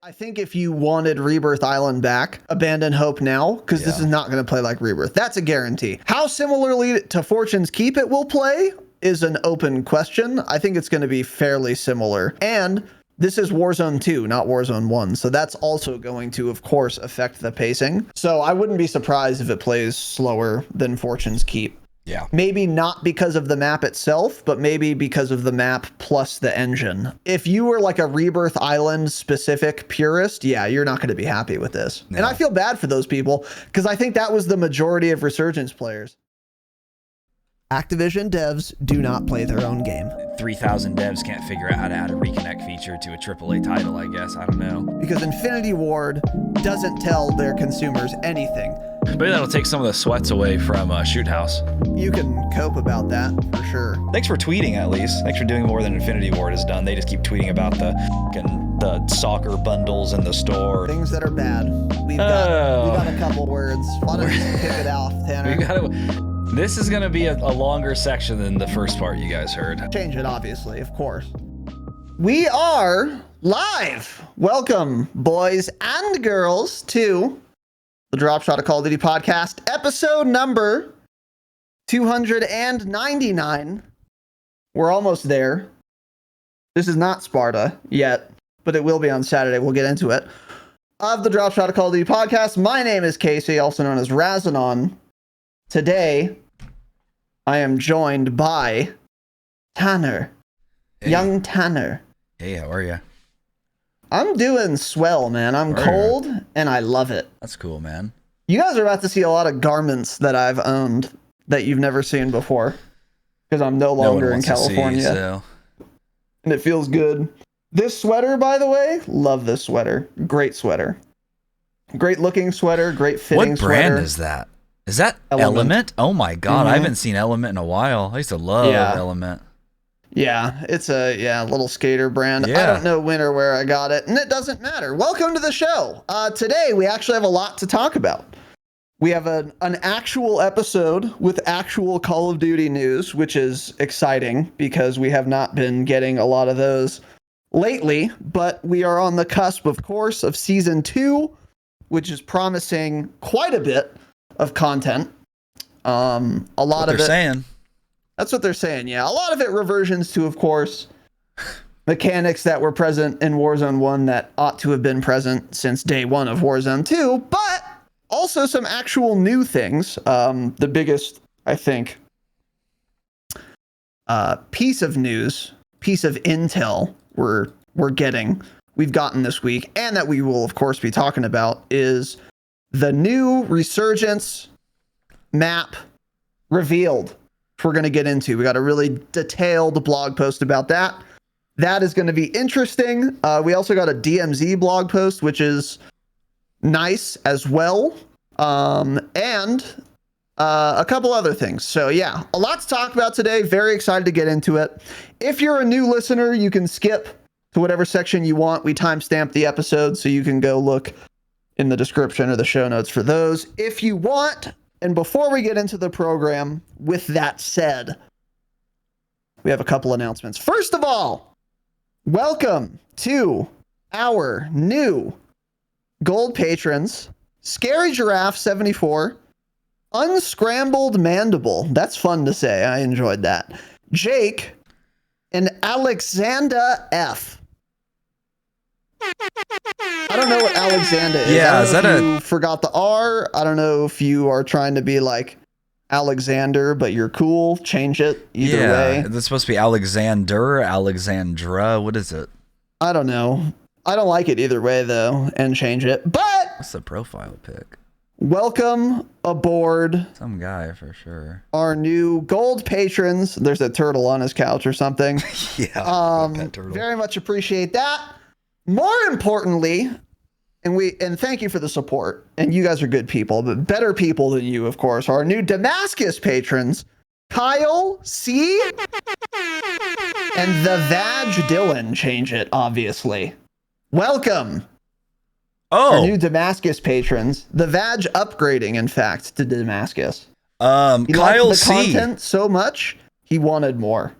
I think if you wanted Rebirth Island back, abandon hope now, because this is not going to play like Rebirth. That's a guarantee. How similarly to Fortune's Keep it will play is an open question. I think it's going to be fairly similar. And this is Warzone 2, not Warzone 1. So that's also going to, of course, affect the pacing. So I wouldn't be surprised if it plays slower than Fortune's Keep. Yeah. Maybe not because of the map itself, but maybe because of the map plus the engine. If you were like a Rebirth Island specific purist, yeah, you're not going to be happy with this. No. And I feel bad for those people because I think that was the majority of Resurgence players. Activision devs do not play their own game. 3,000 devs can't figure out how to add a reconnect feature to a AAA title, I guess. I don't know. Because Infinity Ward doesn't tell their consumers anything. Maybe that'll take some of the sweats away from Shoot House. You can cope about that, for sure. Thanks for tweeting, at least. Thanks for doing more than Infinity Ward has done. They just keep tweeting about the soccer bundles in the store. Things that are bad. We've got a couple words. Why don't you kick it off, Tanner? This is going to be a longer section than the first part you guys heard. Change it, obviously, of course. We are live. Welcome, boys and girls, to the Dropshot of Call of Duty podcast, episode number 299. We're almost there. This is not Sparta yet, but it will be on Saturday. We'll get into it. Of the Dropshot of Call of Duty podcast, my name is Casey, also known as Razinon. Today, I am joined by Tanner. Hey. Young Tanner. Hey, how are you? I'm doing swell, man. I'm cold, and I love it. That's cool, man. You guys are about to see a lot of garments that I've owned that you've never seen before, because I'm no longer in California. So. And it feels good. This sweater, by the way, love this sweater. Great sweater. Great looking sweater, great fitting sweater. What brand is that? Is that Element? Oh my god, I haven't seen Element in a while. I used to love Element. Yeah, it's a little skater brand. Yeah. I don't know when or where I got it, and it doesn't matter. Welcome to the show. Today, we actually have a lot to talk about. We have an actual episode with actual Call of Duty news, which is exciting because we have not been getting a lot of those lately, but we are on the cusp, of course, of Season 2, which is promising quite a bit of content. A lot of it. Saying. That's what they're saying, yeah. A lot of it reversions to, of course, mechanics that were present in Warzone 1 that ought to have been present since day one of Warzone 2, but also some actual new things. The biggest, I think, piece of news, piece of intel we've gotten this week, and that we will, of course, be talking about, is the new Resurgence map revealed. We're going to get into. We got a really detailed blog post about that. That is going to be interesting. We also got a DMZ blog post, which is nice as well. And a couple other things. So yeah, a lot to talk about today. Very excited to get into it. If you're a new listener, you can skip to whatever section you want. We timestamp the episode, so you can go look in the description or the show notes for those if you want. And before we get into the program, with that said, we have a couple announcements. First of all, welcome to our new gold patrons, Scary Giraffe 74, Unscrambled Mandible. That's fun to say. I enjoyed that. Jake, and Alexander F. I don't know what Alexander is. Yeah, is that you forgot the R? I don't know if you are trying to be like Alexander, but you're cool. Change it either way. Is it supposed to be Alexander, Alexandra? What is it? I don't know. I don't like it either way, though, and change it. But what's the profile pic? Welcome aboard. Some guy for sure. Our new gold patrons. There's a turtle on his couch or something. Yeah. That turtle. Very much appreciate that. More importantly, and thank you for the support, and you guys are good people, but better people than you, of course, are our new Damascus patrons, Kyle C. and the Vag Dylan. Change it, obviously. Welcome. Our new Damascus patrons. The Vag upgrading, in fact, to Damascus. He Kyle liked the C. content so much, he wanted more.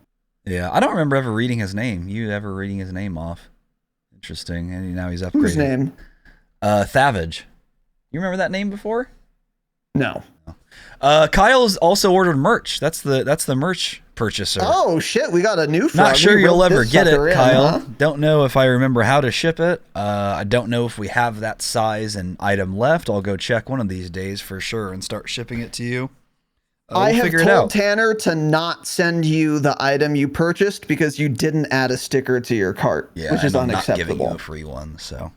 Yeah, I don't remember ever reading his name. You ever reading his name off? Interesting. And now he's upgraded. Whose name? Thavage. You remember that name before? No. Kyle's also ordered merch. That's the merch purchaser. Oh shit, we got a new frog. Not sure you'll ever get it, Kyle. Huh? Don't know if I remember how to ship it. I don't know if we have that size and item left. I'll go check one of these days for sure and start shipping it to you. I have told Tanner to not send you the item you purchased because you didn't add a sticker to your cart, which is unacceptable. Not giving you a free one, so.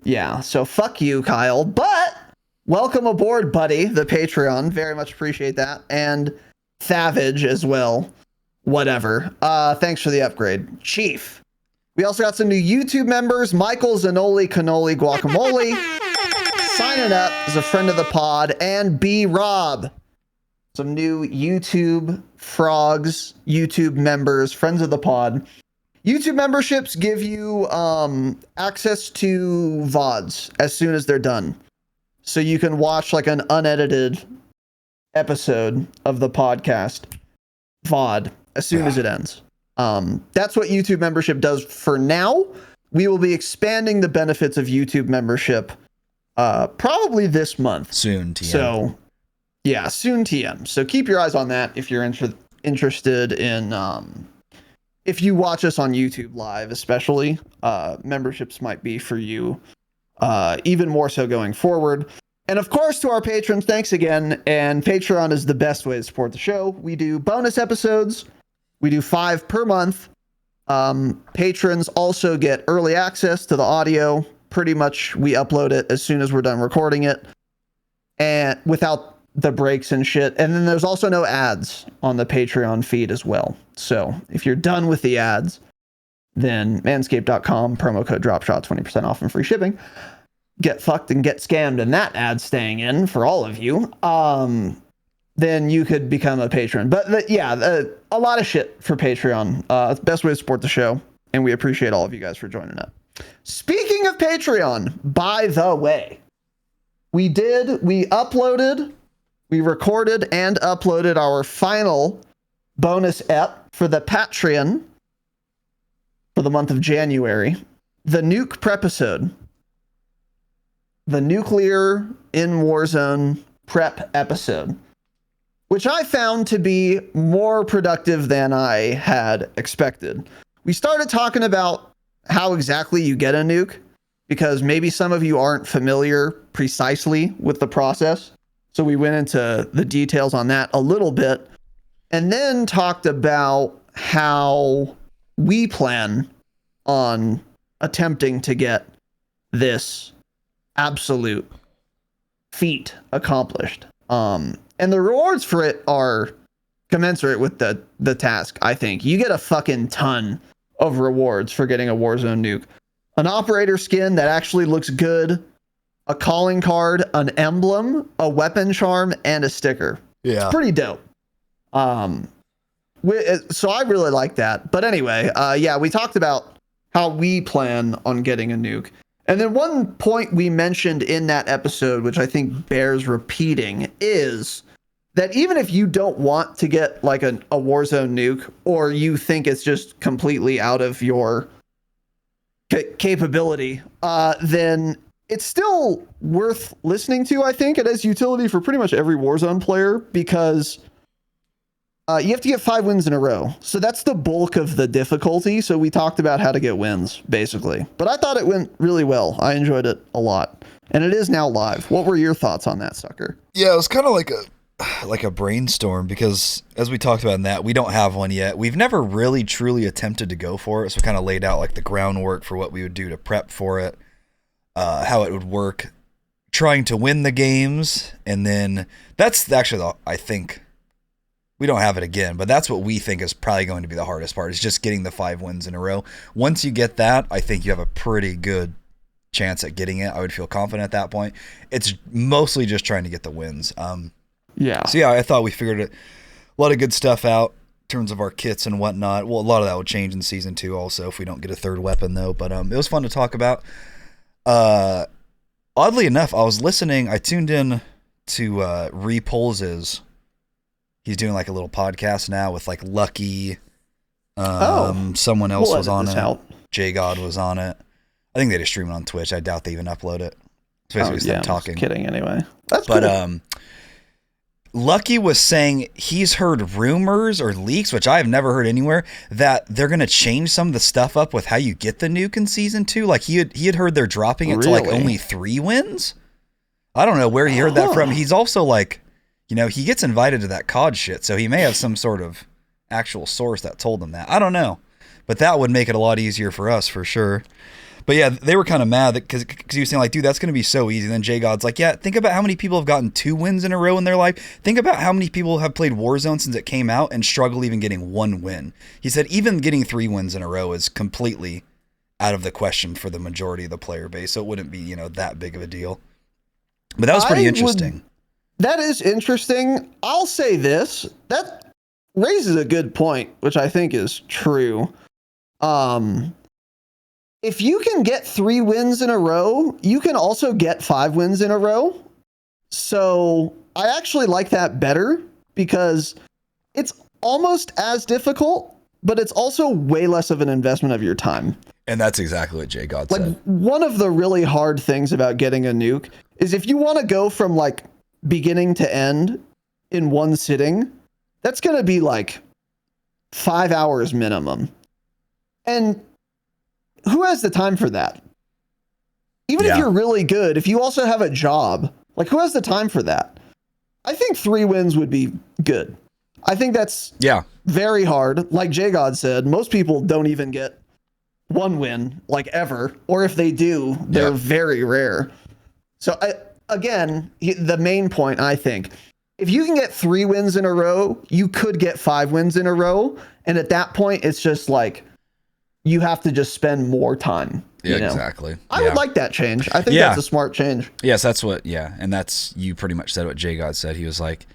Yeah, so fuck you, Kyle. But welcome aboard, buddy, the Patreon. Very much appreciate that. And Thavage as well. Whatever. Thanks for the upgrade. Chief. We also got some new YouTube members. Michael Zanoli Cannoli Guacamole. Signing up as a friend of the pod. And B Rob. Some new YouTube frogs, YouTube members, friends of the pod. YouTube memberships give you access to VODs as soon as they're done. So you can watch like an unedited episode of the podcast VOD as soon as it ends. That's what YouTube membership does for now. We will be expanding the benefits of YouTube membership probably this month. Soon, TM. So, yeah, soon TM. So keep your eyes on that if you're interested in... if you watch us on YouTube Live, especially, memberships might be for you even more so going forward. And of course, to our patrons, thanks again. And Patreon is the best way to support the show. We do bonus episodes. We do 5 per month. Patrons also get early access to the audio. Pretty much we upload it as soon as we're done recording it. And without the breaks and shit. And then there's also no ads on the Patreon feed as well. So if you're done with the ads, then manscaped.com, promo code Dropshot, 20% off and free shipping. Get fucked and get scammed and that ad staying in for all of you. Then you could become a patron. But a lot of shit for Patreon. It's the best way to support the show. And we appreciate all of you guys for joining up. Speaking of Patreon, by the way, we recorded and uploaded our final bonus ep for the Patreon for the month of January. The Nuke Prepisode. The Nuclear in Warzone Prep episode. Which I found to be more productive than I had expected. We started talking about how exactly you get a nuke, because maybe some of you aren't familiar precisely with the process. So we went into the details on that a little bit, and then talked about how we plan on attempting to get this absolute feat accomplished. And the rewards for it are commensurate with the task, I think. You get a fucking ton of rewards for getting a Warzone nuke. An operator skin that actually looks good, a calling card, an emblem, a weapon charm, and a sticker. Yeah. It's pretty dope. So I really like that. But anyway, we talked about how we plan on getting a nuke. And then one point we mentioned in that episode, which I think bears repeating, is that even if you don't want to get like a Warzone nuke, or you think it's just completely out of your capability, then it's still worth listening to. I think it has utility for pretty much every Warzone player, because you have to get 5 wins in a row. So that's the bulk of the difficulty. So we talked about how to get wins, basically. But I thought it went really well. I enjoyed it a lot. And it is now live. What were your thoughts on that, sucker? Yeah, it was kind of like a brainstorm, because as we talked about in that, we don't have one yet. We've never really truly attempted to go for it. So we kind of laid out like the groundwork for what we would do to prep for it, how it would work, trying to win the games. And then that's actually, I think, we don't have it again, but that's what we think is probably going to be the hardest part, is just getting the 5 wins in a row. Once you get that, I think you have a pretty good chance at getting it. I would feel confident at that point. It's mostly just trying to get the wins. Yeah. So yeah, I thought we figured a lot of good stuff out in terms of our kits and whatnot. Well, a lot of that will change in season 2 also if we don't get a 3rd weapon though. But it was fun to talk about. Oddly enough, I tuned in to Repulses. He's doing like a little podcast now with like Lucky. Someone else was on it. J God was on it. I think they just stream it on Twitch. I doubt they even upload it. Especially with them talking. I'm just kidding anyway. That's but cool. Lucky was saying he's heard rumors or leaks, which I have never heard anywhere, that they're going to change some of the stuff up with how you get the nuke in season 2. Like he had heard they're dropping it to like only 3 wins. I don't know where he heard that from. He's also like, you know, he gets invited to that COD shit, so he may have some sort of actual source that told him that. I don't know, but that would make it a lot easier for us for sure. But yeah, they were kind of mad because he was saying like, dude, that's going to be so easy. And then J God's like, yeah, think about how many people have gotten 2 wins in a row in their life. Think about how many people have played Warzone since it came out and struggle even getting 1 win. He said even getting 3 wins in a row is completely out of the question for the majority of the player base. So it wouldn't be, you know, that big of a deal. But that was pretty interesting. That is interesting. I'll say this. That raises a good point, which I think is true. If you can get 3 wins in a row, you can also get 5 wins in a row. So I actually like that better because it's almost as difficult, but it's also way less of an investment of your time. And that's exactly what J God said. One of the really hard things about getting a nuke is if you want to go from like beginning to end in one sitting, that's going to be like 5 hours minimum. And who has the time for that? Even if you're really good, if you also have a job, like who has the time for that? I think 3 wins would be good. I think that's very hard. Like J God said, most people don't even get 1 win like ever, or if they do, they're very rare. So again, the main point, I think, if you can get 3 wins in a row, you could get 5 wins in a row. And at that point, it's just like, you have to just spend more time. Yeah, exactly. I would like that change. I think that's a smart change. Yes, that's what, and that's, you pretty much said what J God said. He said,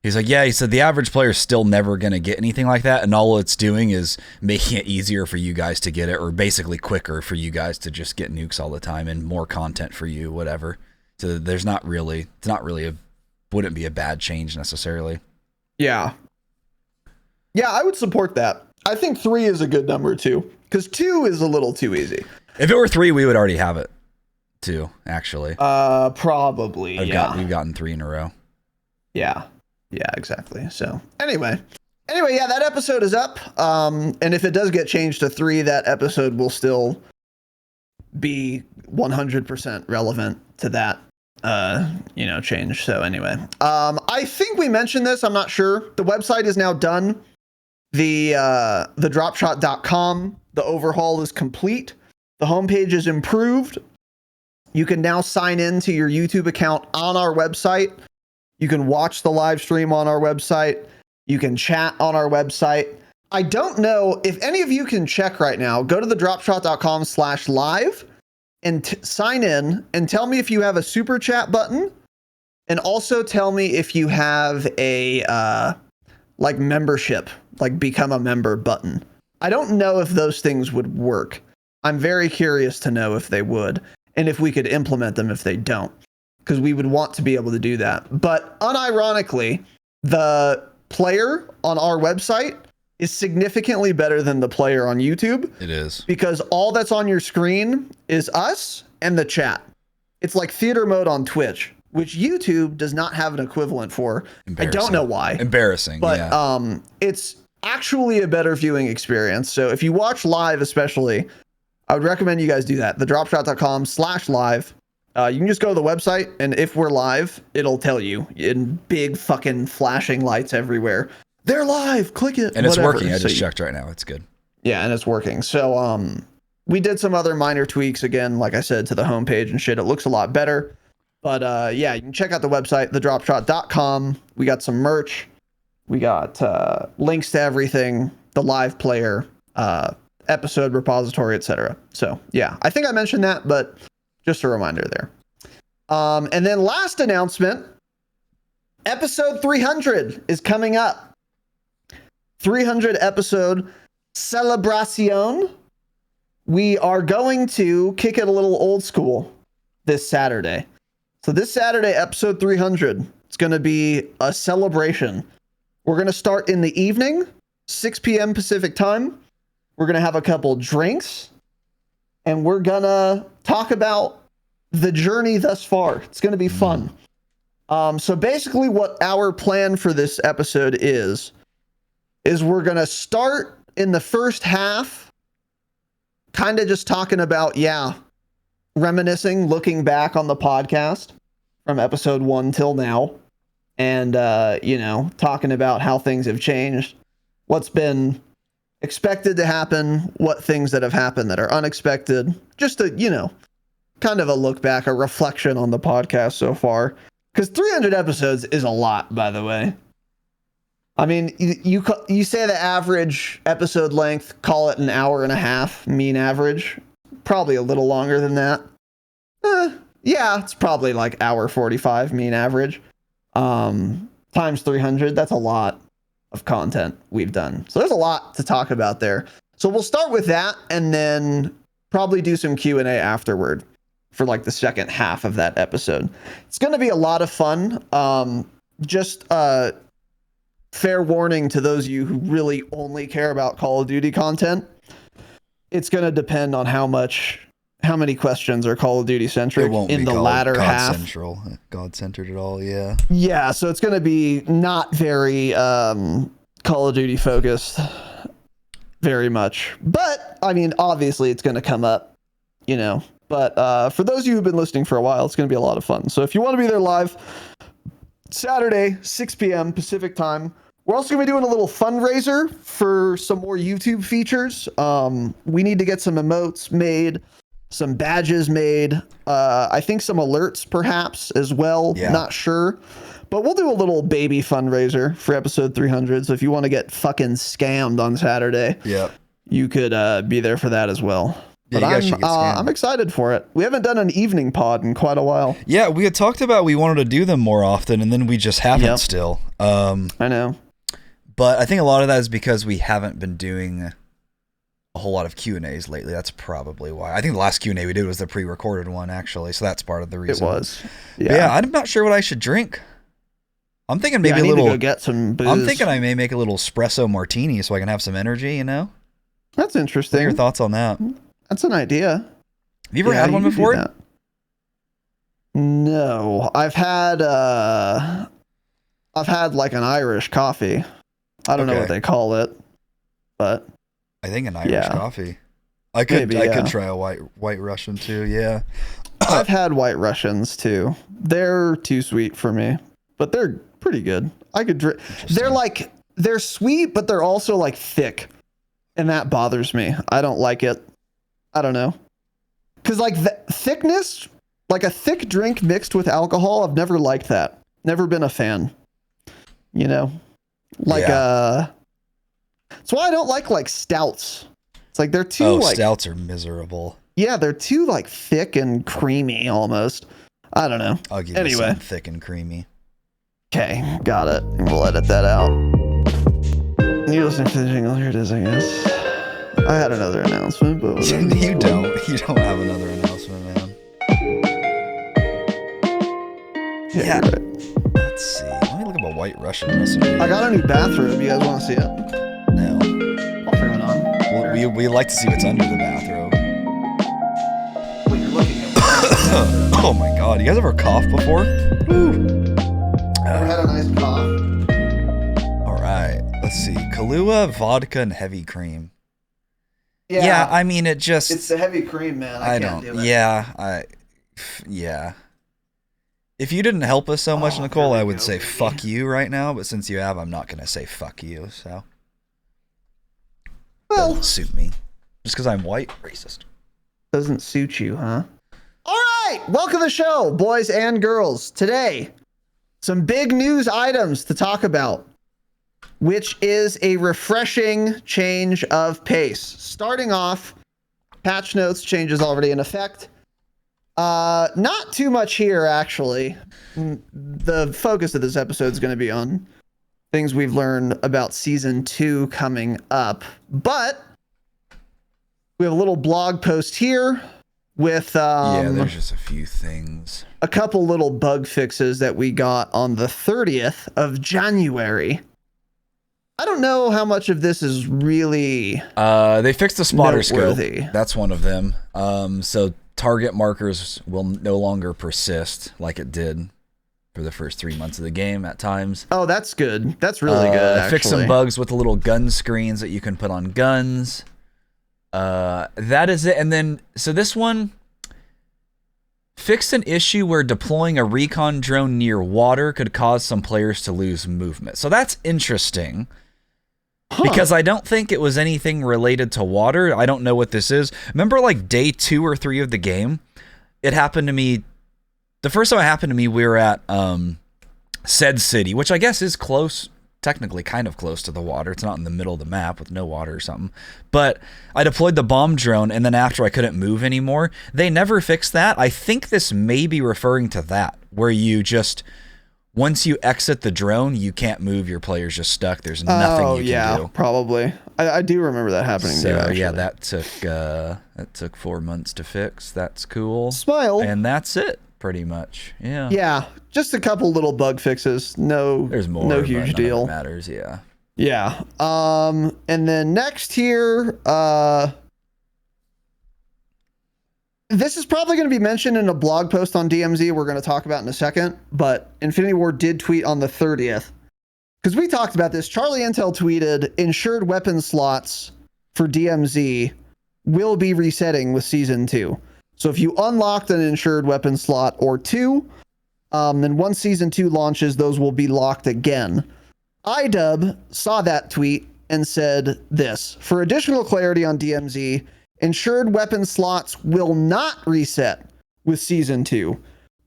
he said the average player is still never going to get anything like that. And all it's doing is making it easier for you guys to get it, or basically quicker for you guys to just get nukes all the time and more content for you, whatever. So wouldn't be a bad change necessarily. Yeah. Yeah, I would support that. I think 3 is a good number too, because 2 is a little too easy. If it were 3, we would already have it too, actually. Probably. We've gotten 3 in a row. Yeah, exactly. So anyway, yeah, that episode is up. And if it does get changed to 3, that episode will still be 100% relevant to that, change. So anyway, I think we mentioned this. I'm not sure. The website is now done. The dropshot.com, the overhaul is complete. The homepage is improved. You can now sign in to your YouTube account on our website. You can watch the live stream on our website. You can chat on our website. I don't know if any of you can check right now. Go to the dropshot.com/live and sign in and tell me if you have a super chat button. And also tell me if you have a membership, like become a member button. I don't know if those things would work. I'm very curious to know if they would, and if we could implement them if they don't, because we would want to be able to do that. But unironically, the player on our website is significantly better than the player on YouTube. It is. Because all that's on your screen is us and the chat. It's like theater mode on Twitch, which YouTube does not have an equivalent for. I don't know why. Embarrassing, but it's actually a better viewing experience. So if you watch live especially, I would recommend you guys do that. thedropshot.com/live. You can just go to the website, and if we're live, it'll tell you in big fucking flashing lights everywhere. They're live, click it. And it's working. I just checked right now. It's good. Yeah, and it's working. So we did some other minor tweaks again, like I said, to the homepage and shit. It looks a lot better. But yeah, you can check out the website, thedropshot.com. We got some merch. We got links to everything, the live player, episode repository, etc. So yeah, I think I mentioned that, but just a reminder there. And then last announcement, episode 300 is coming up. 300 episode celebration. We are going to kick it a little old school this Saturday. So this Saturday, episode 300, it's going to be a celebration. We're going to start in the evening, 6 p.m. Pacific time. We're going to have a couple drinks. and we're gonna talk about the journey thus far. It's gonna be fun. So basically what our plan for this episode is we're gonna start in the first half, kind of just talking about, reminiscing, looking back on the podcast from episode 1 till now, and talking about how things have changed, what's been expected to happen, what things that have happened that are unexpected, just a kind of a look back, a reflection on the podcast so far, because 300 episodes is a lot, by the way. I mean, you say the average episode length, call it an hour and a half, mean average, probably a little longer than that. It's probably like hour 45 mean average. Times 300, that's a lot of content we've done. So there's a lot to talk about there. So we'll start with that and then probably do some Q&A afterward for like the second half of that episode. It's going to be a lot of fun. Just fair warning to those of you who really only care about Call of Duty content. It's going to depend on how many questions are Call of Duty centric in the latter half. God-centered at all, yeah. Yeah, so it's going to be not very Call of Duty focused very much. But, I mean, obviously it's going to come up, But for those of you who've been listening for a while, it's going to be a lot of fun. So if you want to be there live, Saturday, 6 p.m. Pacific time. We're also going to be doing a little fundraiser for some more YouTube features. We need to get some emotes made, some badges made, I think some alerts perhaps as well. Yeah. Not sure. But we'll do a little baby fundraiser for episode 300. So if you want to get fucking scammed on Saturday, you could be there for that as well. But I'm excited for it. We haven't done an evening pod in quite a while. Yeah, we had talked about we wanted to do them more often, and then we just haven't still. I know. But I think a lot of that is because we haven't been doing a whole lot of Q&As lately. That's probably why. I think the last Q&A we did was the pre-recorded one, actually, so that's part of the reason. It was. Yeah, I'm not sure what I should drink. I'm thinking maybe I need to go get some booze. I'm thinking I may make a little espresso martini so I can have some energy, That's interesting. What are your thoughts on that? That's an idea. Have you ever had one before? No, I've had like an Irish coffee. I don't know what they call it, but I think an Irish coffee. I could try a white Russian too. Yeah, I've had white Russians too. They're too sweet for me, but they're pretty good. I could drink. They're sweet, but they're also like thick, and that bothers me. I don't like it. I don't know. Because like the thickness, like a thick drink mixed with alcohol, I've never liked that. Never been a fan. That's why I don't like stouts. It's like they're too stouts are miserable. Yeah, they're too like thick and creamy almost. I don't know. I'll give you something thick and creamy. Okay, got it. We'll edit that out. You listening to the jingle? Here it is, I guess. I had another announcement, but you don't have another announcement, man. Yeah. Right. Let's see. Let me look up a white Russian recipe. I got a new bathrobe. You guys want to see it? No. I'll turn it on. Well, we like to see what's under the bathrobe. What you're looking at? Oh my god! You guys ever coughed before? Ever had a nice cough? All right. Let's see. Kahlua, vodka, and heavy cream. Yeah, I mean, it's the heavy cream, man. I can't do it. Yeah. If you didn't help us so much, Nicole, I would say fuck you right now, but since you have, I'm not going to say fuck you, so. Well, doesn't suit me. Just because I'm white, racist. Doesn't suit you, huh? All right, welcome to the show, boys and girls. Today, some big news items to talk about, which is a refreshing change of pace. Starting off, patch notes changes already in effect. Not too much here, actually. The focus of this episode is going to be on things we've learned about Season 2 coming up. But we have a little blog post here with... there's just a few things. A couple little bug fixes that we got on the 30th of January. I don't know how much of this is really They fixed the spotter noteworthy. scope. That's one of them. So target markers will no longer persist like it did for the first 3 months of the game at times. Oh, that's good. That's really good, actually. Fix some bugs with the little gun screens that you can put on guns. That is it. And then, so this one fixed an issue where deploying a recon drone near water could cause some players to lose movement. So that's interesting. Because I don't think it was anything related to water. I don't know what this is. Remember, like, day 2 or 3 of the game? It happened to me. The first time it happened to me, we were at said city, which I guess is close, technically kind of close to the water. It's not in the middle of the map with no water or something. But I deployed the bomb drone, and then after I couldn't move anymore, they never fixed that. I think this may be referring to that, where you just... Once you exit the drone, you can't move. Your player's just stuck. There's nothing you can do. Probably. I do remember that happening. So yeah, that took 4 months to fix. That's cool. Smile. And that's it, pretty much. Yeah. Yeah, just a couple little bug fixes. There's more. No huge deal. Matters. Yeah. Yeah. And then next here, this is probably going to be mentioned in a blog post on DMZ we're going to talk about in a second, but Infinity Ward did tweet on the 30th. Because we talked about this. Charlie Intel tweeted, insured weapon slots for DMZ will be resetting with Season 2. So if you unlocked an insured weapon slot or 2, then once Season 2 launches, those will be locked again. iDub saw that tweet and said this, for additional clarity on DMZ, insured weapon slots will not reset with Season 2.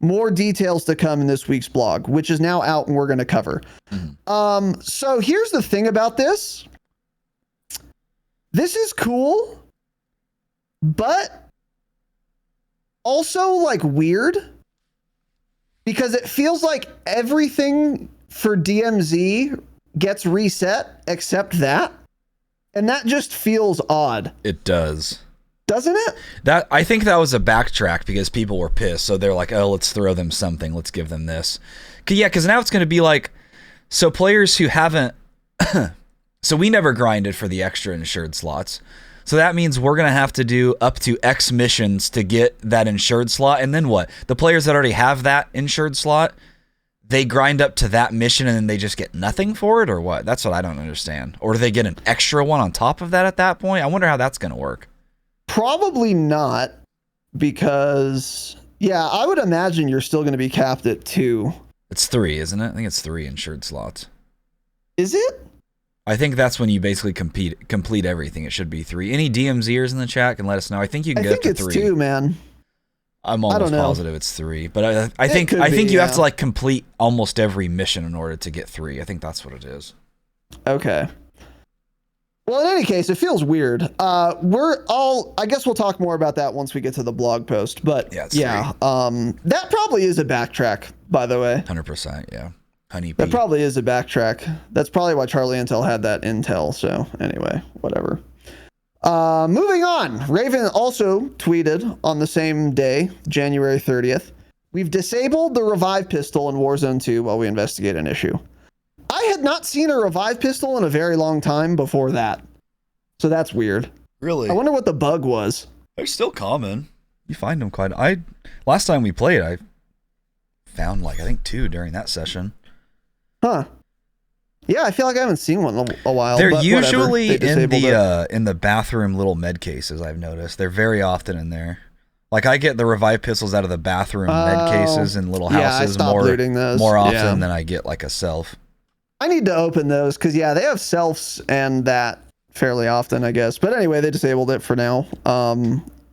More details to come in this week's blog, which is now out and we're going to cover. So here's the thing about this. This is cool, but also like weird because it feels like everything for DMZ gets reset except that. And that just feels odd. It does. Doesn't it? I think that was a backtrack because people were pissed. So they're like, oh, let's throw them something. Let's give them this. Yeah, because now it's going to be like, so players who haven't... so we never grinded for the extra insured slots. So that means we're going to have to do up to X missions to get that insured slot. And then what? The players that already have that insured slot, they grind up to that mission and then they just get nothing for it or what? That's what I don't understand. Or do they get an extra one on top of that at that point? I wonder how that's going to work. Probably not because, yeah, I would imagine you're still going to be capped at 2. It's 3, isn't it? I think it's 3 insured slots. Is it? I think that's when you basically complete everything. It should be 3. Any DMZers in the chat can let us know. I think you can go up to 3. I think it's 2, man. I'm almost positive it's 3, but I think you have to like complete almost every mission in order to get 3. I think that's what it is. Okay. Well, in any case, it feels weird. I guess we'll talk more about that once we get to the blog post. But yeah, that probably is a backtrack, by the way. 100%, yeah. Honeybee. That probably is a backtrack. That's probably why Charlie Intel had that intel. So anyway, whatever. Moving on. Raven also tweeted on the same day, January 30th. We've disabled the revive pistol in Warzone 2 while we investigate an issue. I had not seen a revive pistol in a very long time before that. So that's weird. Really? I wonder what the bug was. They're still common. You find them quite... Last time we played, I found I think 2 during that session. Huh. Yeah, I feel like I haven't seen one in a while. They're usually in the bathroom little med cases, I've noticed. They're very often in there. Like, I get the revive pistols out of the bathroom med cases in little houses more often than I get like a self. I need to open those because, yeah, they have selfs and that fairly often, I guess. But anyway, they disabled it for now.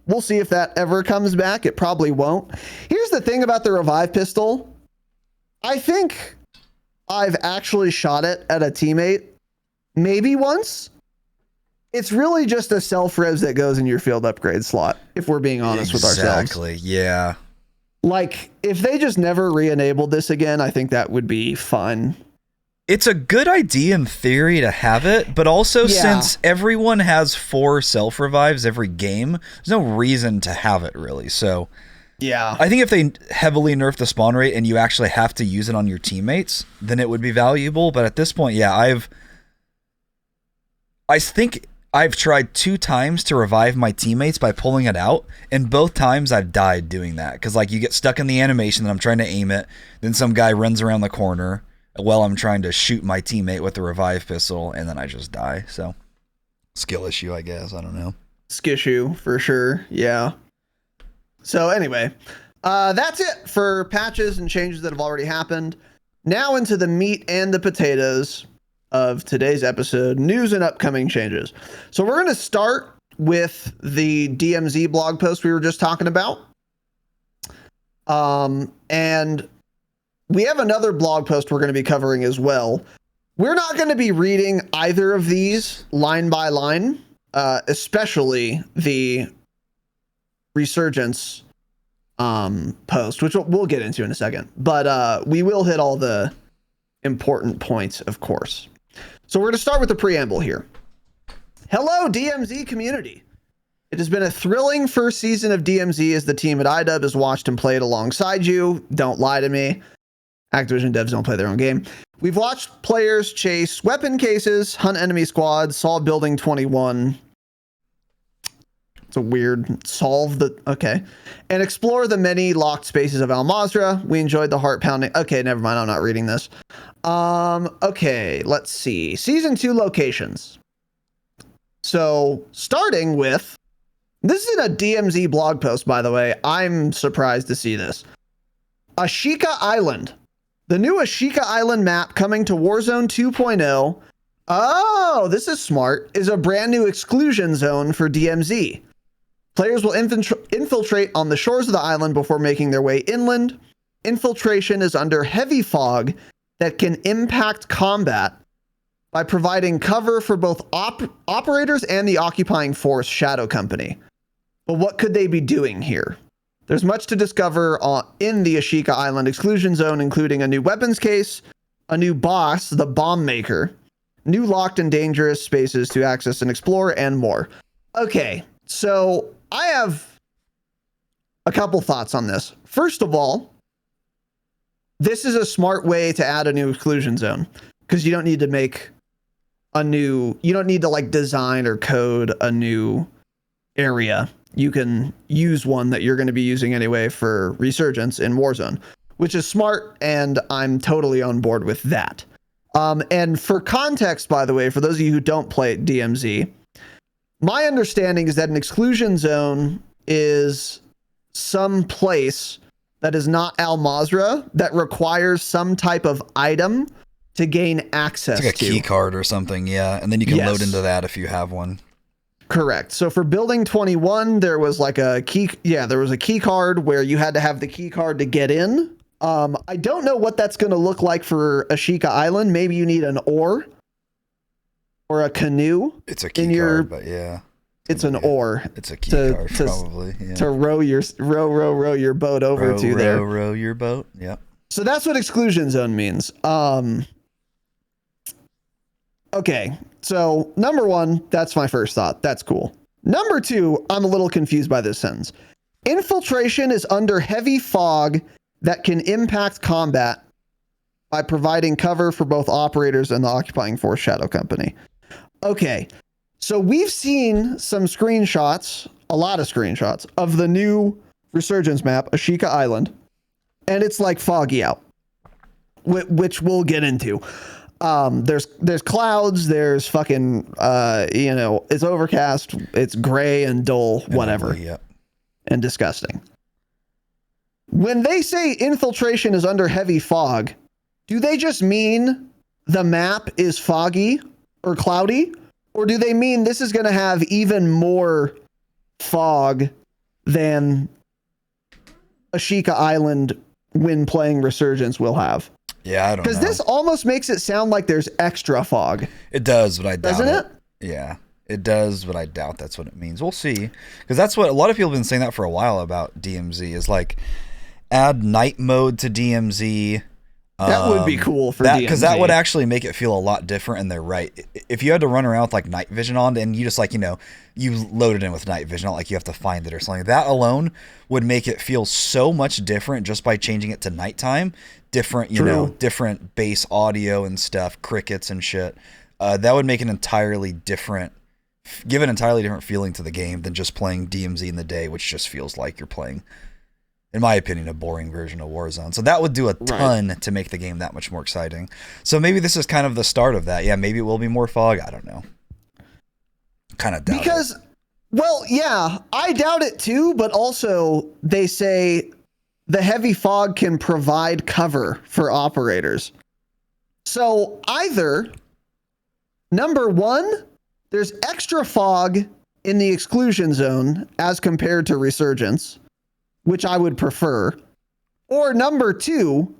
We'll see if that ever comes back. It probably won't. Here's the thing about the revive pistol. I think I've actually shot it at a teammate maybe once. It's really just a self-res that goes in your field upgrade slot, if we're being honest with ourselves. Exactly, yeah. Like, if they just never re-enabled this again, I think that would be fun. It's a good idea in theory to have it, but also since everyone has 4 self-revives every game, there's no reason to have it, really. So, yeah, I think if they heavily nerf the spawn rate and you actually have to use it on your teammates, then it would be valuable. But at this point, yeah, I think I've tried 2 times to revive my teammates by pulling it out, and both times I've died doing that. Because, like, you get stuck in the animation that I'm trying to aim it, then some guy runs around the corner while I'm trying to shoot my teammate with the revive pistol, and then I just die. So, skill issue, I guess. I don't know. Skissue, for sure. Yeah. So, anyway, that's it for patches and changes that have already happened. Now into the meat and the potatoes of today's episode, news and upcoming changes. So we're going to start with the DMZ blog post we were just talking about. And we have another blog post we're going to be covering as well. We're not going to be reading either of these line by line, especially the Resurgence post, which we'll get into in a second. But we will hit all the important points, of course. So we're going to start with the preamble here. Hello, DMZ community. It has been a thrilling first season of DMZ as the team at IDub has watched and played alongside you. Don't lie to me. Activision devs don't play their own game. We've watched players chase weapon cases, hunt enemy squads, solve Building 21. It's a weird okay. And explore the many locked spaces of Al Mazrah. We enjoyed the heart pounding. Okay, never mind. I'm not reading this. Okay, let's see. Season 2 locations. So starting with, this is in a DMZ blog post, by the way. I'm surprised to see this. Ashika Island. The new Ashika Island map coming to Warzone 2.0. Oh, this is smart. Is a brand new exclusion zone for DMZ. Players will infiltrate on the shores of the island before making their way inland. Infiltration is under heavy fog that can impact combat by providing cover for both operators and the occupying force Shadow Company. But what could they be doing here? There's much to discover in the Ashika Island exclusion zone, including a new weapons case, a new boss, the Bomb Maker, new locked and dangerous spaces to access and explore, and more. Okay, so I have a couple thoughts on this. First of all, this is a smart way to add a new exclusion zone because you don't need to make you don't need to like design or code a new area. You can use one that you're going to be using anyway for Resurgence in Warzone, which is smart, and I'm totally on board with that. And for context, by the way, for those of you who don't play DMZ, my understanding is that an exclusion zone is some place that is not Al Mazrah that requires some type of item to gain access to. It's like a key card or something, yeah. And then you can load into that if you have one. Correct. So for Building 21, there was like a key. Yeah, there was a key card where you had to have the key card to get in. I don't know what that's going to look like for Ashika Island. Maybe you need an oar or a canoe. It's a key card, but yeah. It's an oar. It's a key card, probably. Yeah. To row your boat over to there. Row your boat. Yep. So that's what exclusion zone means. Okay. So number one, that's my first thought. That's cool. Number two, I'm a little confused by this sentence. Infiltration is under heavy fog that can impact combat by providing cover for both operators and the occupying force Shadow Company. Okay. So we've seen some screenshots, a lot of screenshots of the new Resurgence map, Ashika Island, and it's like foggy out, which we'll get into. There's clouds, there's fucking, it's overcast, it's gray and dull, whatever, and disgusting. When they say infiltration is under heavy fog, do they just mean the map is foggy or cloudy? Or do they mean this is going to have even more fog than Ashika Island when playing Resurgence will have? Yeah, I don't know. Because this almost makes it sound like there's extra fog. It does, but I doubt Doesn't it? Yeah, it does, but I doubt that's what it means. We'll see. Because that's what a lot of people have been saying that for a while about DMZ is like add night mode to DMZ. That would be cool for DMZ. Because that would actually make it feel a lot different, and they're right. If you had to run around with like night vision on, and you just like, you load it in with night vision, not like you have to find it or something. That alone would make it feel so much different just by changing it to nighttime. Different, different bass audio and stuff, crickets and shit. that would make an entirely different, give an entirely different feeling to the game than just playing DMZ in the day, which just feels like you're playing, in my opinion, a boring version of Warzone. So that would do a ton to make the game that much more exciting. So maybe this is kind of the start of that. Yeah, maybe it will be more fog. I don't know. Kind of doubt it. Well, yeah, I doubt it too, but also they say the heavy fog can provide cover for operators. So either, number one, there's extra fog in the exclusion zone as compared to Resurgence, which I would prefer. Or number two,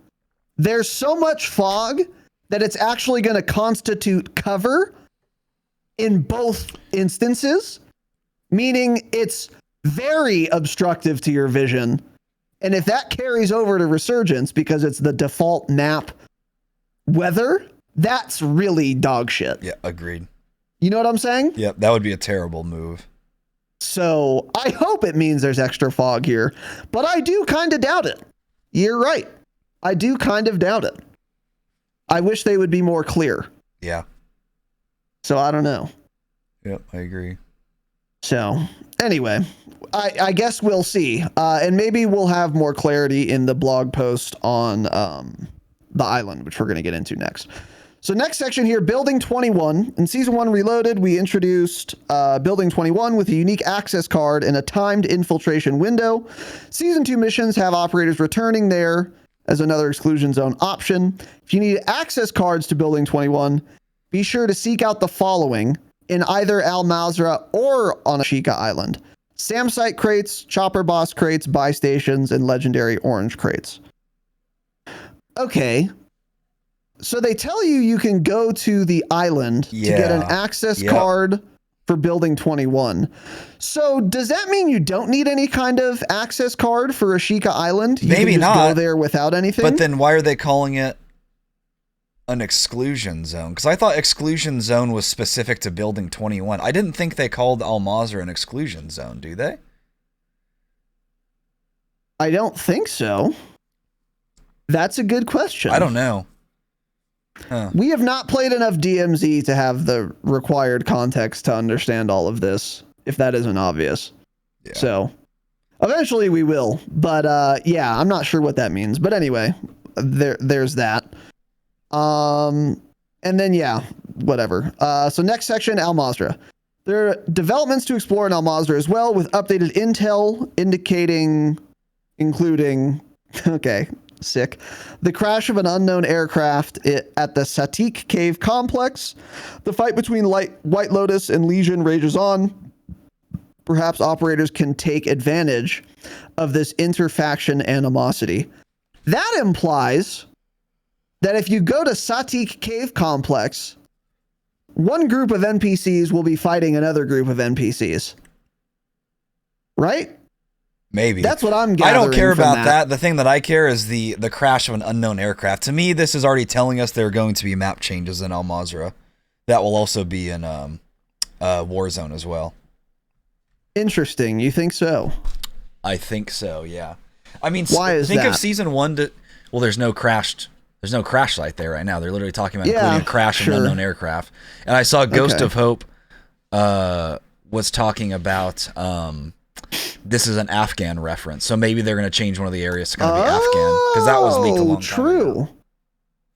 there's so much fog that it's actually going to constitute cover in both instances, meaning it's very obstructive to your vision. And if that carries over to Resurgence because it's the default map weather, that's really dog shit. Yeah, agreed. You know what I'm saying? Yep, that would be a terrible move. So I hope it means there's extra fog here, but I do kind of doubt it. You're right. I do kind of doubt it. I wish they would be more clear. Yeah. So I don't know. Yep, I agree. So anyway, I guess we'll see. And maybe we'll have more clarity in the blog post on the island, which we're going to get into next. So next section here, Building 21. In Season 1 Reloaded, we introduced Building 21 with a unique access card and a timed infiltration window. Season 2 missions have operators returning there as another exclusion zone option. If you need access cards to Building 21, be sure to seek out the following in either Al Mazrah or on Ashika Island: SAM site crates, chopper boss crates, buy stations, and legendary orange crates. Okay. So they tell you can go to the island to get an access card for Building 21. So does that mean you don't need any kind of access card for Ashika Island? You Maybe can just not. go there without anything? But then why are they calling it an exclusion zone? Because I thought exclusion zone was specific to Building 21. I didn't think they called Al Mazrah an exclusion zone, do they? I don't think so. That's a good question. I don't know. Huh. We have not played enough DMZ to have the required context to understand all of this, if that isn't obvious. Yeah. So eventually we will. But yeah, I'm not sure what that means. But anyway, there's that. And then, yeah, whatever. So next section, Al Mazrah. There are developments to explore in Al Mazrah as well, with updated intel including, okay, sick, the crash of an unknown aircraft at the Satik Cave complex. The fight between White Lotus and Legion rages on. Perhaps operators can take advantage of this interfaction animosity. That implies that if you go to Satik Cave complex, one group of NPCs will be fighting another group of NPCs. Right? Maybe. That's what I'm gathering. I don't care about that. The thing that I care is the crash of an unknown aircraft. To me, this is already telling us there are going to be map changes in Al Mazrah. That will also be in Warzone as well. Interesting. You think so? I think so, yeah. I mean, why is think that? of Season 1 well, there's no crash site there right now. They're literally talking about including a crash of an unknown aircraft. And I saw Ghost of Hope was talking about this is an Afghan reference. So maybe they're going to change one of the areas to kind of be Afghan, because that was leaked a long time ago.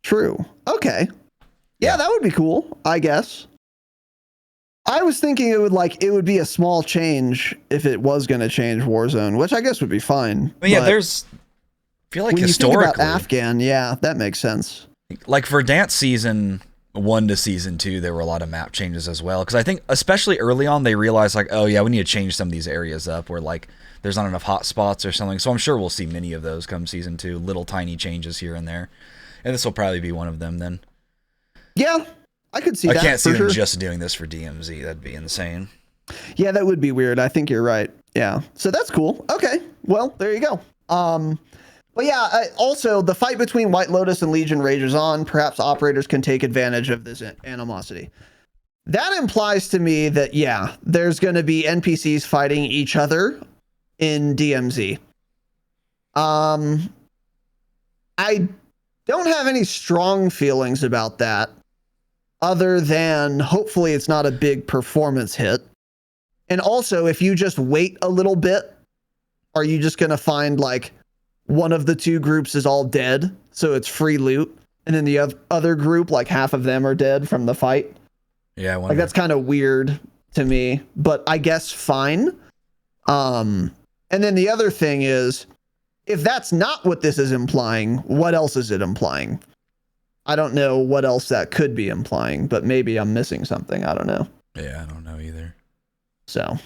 True. Okay. Yeah, that would be cool, I guess. I was thinking it would be a small change if it was going to change Warzone, which I guess would be fine. But yeah, I feel like when historically, you think about Afghan, yeah, that makes sense. Like for Dance Season 1 to Season 2, there were a lot of map changes as well. Because I think, especially early on, they realized, like, oh yeah, we need to change some of these areas up where, like, there's not enough hot spots or something. So I'm sure we'll see many of those come Season 2, little tiny changes here and there. And this will probably be one of them then. Yeah, I could see that. I can't see them just doing this for DMZ. That'd be insane. Yeah, that would be weird. I think you're right. Yeah. So that's cool. Okay. Well, there you go. But yeah, also the fight between White Lotus and Legion rages on. Perhaps operators can take advantage of this animosity. That implies to me that, yeah, there's going to be NPCs fighting each other in DMZ. I don't have any strong feelings about that. other than hopefully it's not a big performance hit. And also, if you just wait a little bit, are you just going to find like one of the two groups is all dead, so it's free loot, and then the other group, like half of them are dead from the fight? Yeah, I wonder. Like that's kind of weird to me, but I guess fine. And then the other thing is, if that's not what this is implying, what else is it implying? I don't know what else that could be implying, but maybe I'm missing something. I don't know. Yeah, I don't know either. So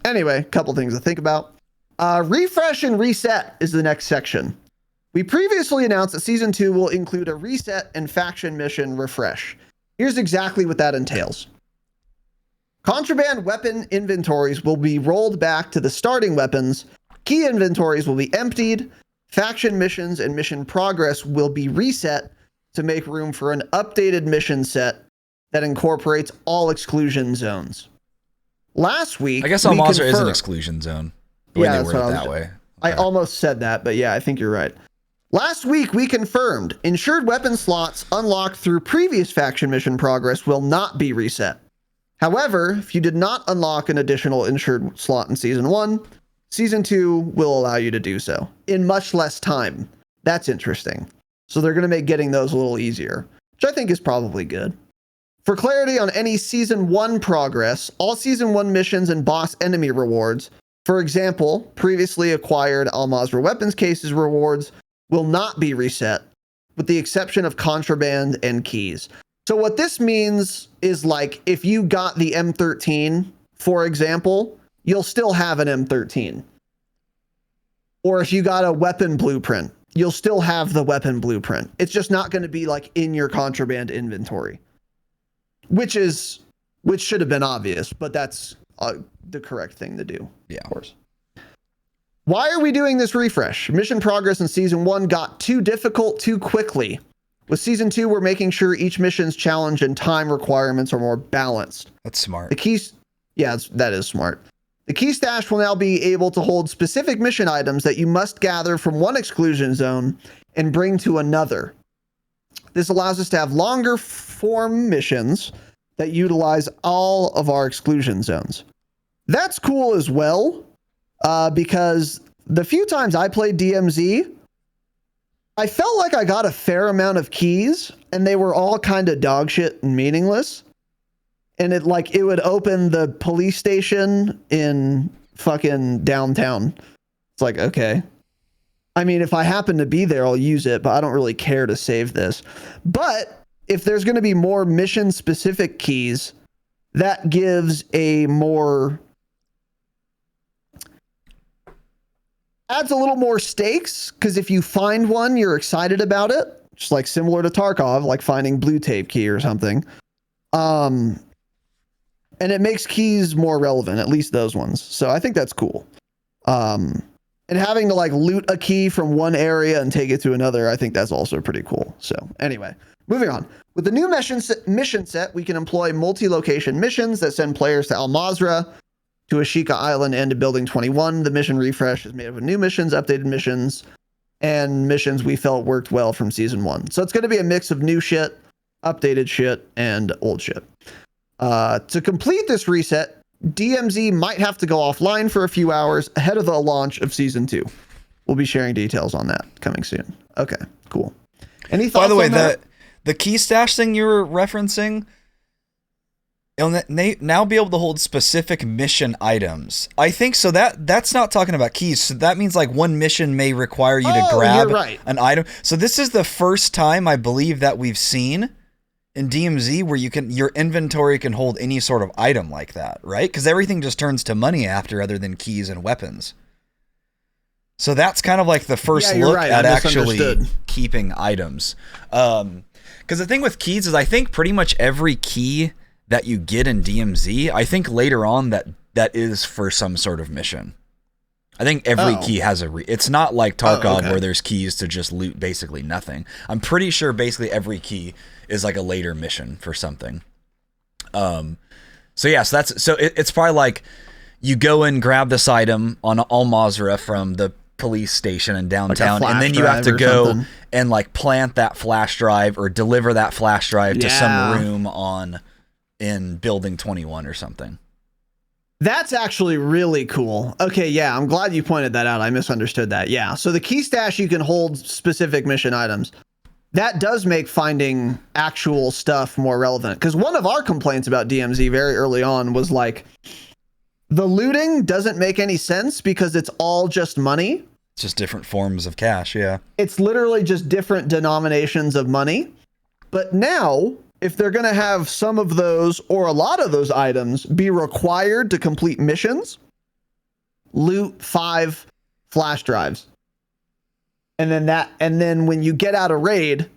anyway, a couple things to think about. Refresh and reset is the next section. We previously announced that season 2 will include a reset and faction mission refresh. Here's exactly what that entails. Contraband weapon inventories will be rolled back to the starting weapons. Key inventories will be emptied. Faction missions and mission progress will be reset to make room for an updated mission set that incorporates all exclusion zones. Last week, I guess Al Mazrah is an exclusion zone. The way they word it that way. I almost said that, but yeah, I think you're right. Last week, we confirmed insured weapon slots unlocked through previous faction mission progress will not be reset. However, if you did not unlock an additional insured slot in Season 1, Season 2 will allow you to do so in much less time. That's interesting. So they're going to make getting those a little easier, which I think is probably good. For clarity on any Season 1 progress, all Season 1 missions and boss enemy rewards, for example, previously acquired Al Mazrah weapons cases rewards, will not be reset, with the exception of contraband and keys. So what this means is, like, if you got the M13, for example, you'll still have an M13. Or if you got a weapon blueprint, you'll still have the weapon blueprint. It's just not going to be like in your contraband inventory, which should have been obvious, but that's the correct thing to do. Yeah, of course. Why are we doing this refresh? Mission progress in Season 1 got too difficult too quickly. With Season 2, we're making sure each mission's challenge and time requirements are more balanced. That's smart. The keys, yeah, that is smart. The key stash will now be able to hold specific mission items that you must gather from one exclusion zone and bring to another. This allows us to have longer form missions that utilize all of our exclusion zones. That's cool as well, because the few times I played DMZ, I felt like I got a fair amount of keys and they were all kind of dog shit and meaningless. And it would open the police station in fucking downtown. It's like, okay. I mean, if I happen to be there, I'll use it, but I don't really care to save this. But if there's going to be more mission specific keys, that gives a more, adds a little more stakes, because if you find one, you're excited about it. Just like similar to Tarkov, like finding blue tape key or something. And it makes keys more relevant, at least those ones. So I think that's cool. And having to like loot a key from one area and take it to another, I think that's also pretty cool. So anyway, moving on. With the new mission set, we can employ multi-location missions that send players to Al Mazrah, to Ashika Island, and to Building 21. The mission refresh is made up of new missions, updated missions, and missions we felt worked well from Season 1. So it's going to be a mix of new shit, updated shit, and old shit. To complete this reset, DMZ might have to go offline for a few hours ahead of the launch of Season 2. We'll be sharing details on that coming soon. Okay, cool. Any thoughts? By the way, the key stash thing you were referencing, it'll now be able to hold specific mission items. I think so. That's not talking about keys. So that means like one mission may require you to grab an item. So this is the first time I believe that we've seen in DMZ where your inventory can hold any sort of item like that, right? Because everything just turns to money after, other than keys and weapons. So that's kind of like the first look at actually keeping items. Because the thing with keys is I think pretty much every key that you get in DMZ, I think later on that is for some sort of mission. I think every key has it's not like Tarkov where there's keys to just loot basically nothing. I'm pretty sure basically every key is like a later mission for something. So yeah, so it's probably like you go and grab this item on Al Mazrah from the police station in downtown, and then you have to go and like plant that flash drive or deliver that flash drive to some room in building 21 or something. That's actually really cool. Okay, yeah, I'm glad you pointed that out. I misunderstood that. Yeah, so the key stash, you can hold specific mission items. That does make finding actual stuff more relevant. Because one of our complaints about DMZ very early on was like, the looting doesn't make any sense because it's all just money. It's just different forms of cash, yeah. It's literally just different denominations of money. But now, if they're going to have some of those or a lot of those items be required to complete missions, loot 5 flash drives. And then when you get out a raid,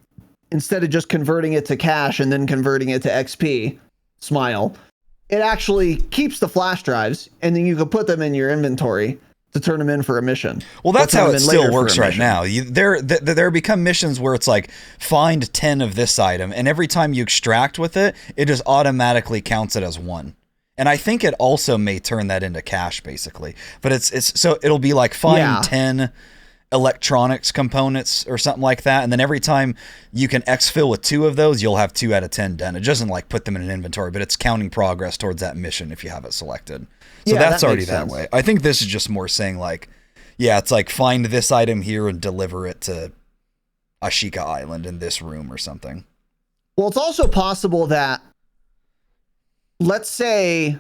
instead of just converting it to cash and then converting it to XP, smile, it actually keeps the flash drives and then you can put them in your inventory to turn them in for a mission. Well, that's how it still works right now. There become missions where it's like, find 10 of this item, and every time you extract with it, it just automatically counts it as 1. And I think it also may turn that into cash, basically. But it's so it'll be like, find 10 electronics components or something like that, and then every time you can exfil with 2 of those, you'll have 2 out of 10 done. It doesn't like put them in an inventory, but it's counting progress towards that mission if you have it selected. So that's already that way. I think this is just more saying like, yeah, it's like, find this item here and deliver it to Ashika Island in this room or something. Well, it's also possible that, let's say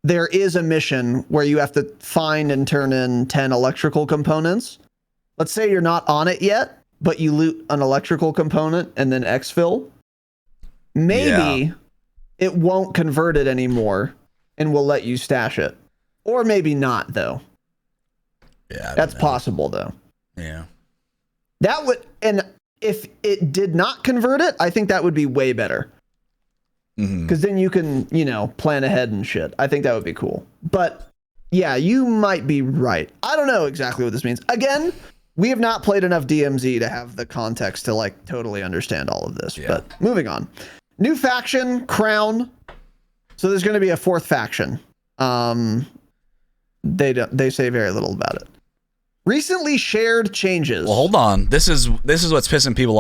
there is a mission where you have to find and turn in 10 electrical components. Let's say you're not on it yet, but you loot an electrical component and then exfil. Maybe it won't convert it anymore and will let you stash it. Or maybe not, though. Yeah, that's possible, though. Yeah. That would, and if it did not convert it, I think that would be way better. Because then you can, plan ahead and shit. I think that would be cool. But yeah, you might be right. I don't know exactly what this means. Again, we have not played enough DMZ to have the context to like totally understand all of this. Yeah. But moving on. New faction, Crown. So there's going to be a 4th faction. They say very little about it. Recently shared changes. Well, hold on. This is what's pissing people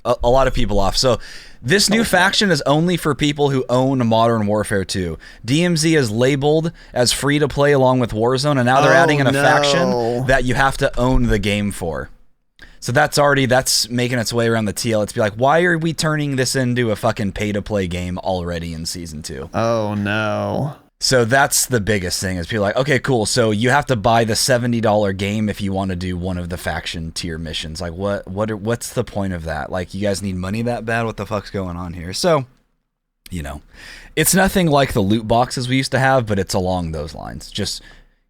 a lot of people off. So this new faction is only for people who own Modern Warfare 2. DMZ is labeled as free to play along with Warzone, and now they're adding in a faction that you have to own the game for. So that's making its way around the TL. It's be like, why are we turning this into a fucking pay to play game already in season 2? Oh no. So that's the biggest thing, is people like, okay, cool. So you have to buy the $70 game if you want to do one of the faction tier missions. Like, what's the point of that? Like, you guys need money that bad? What the fuck's going on here? So, it's nothing like the loot boxes we used to have, but it's along those lines. Just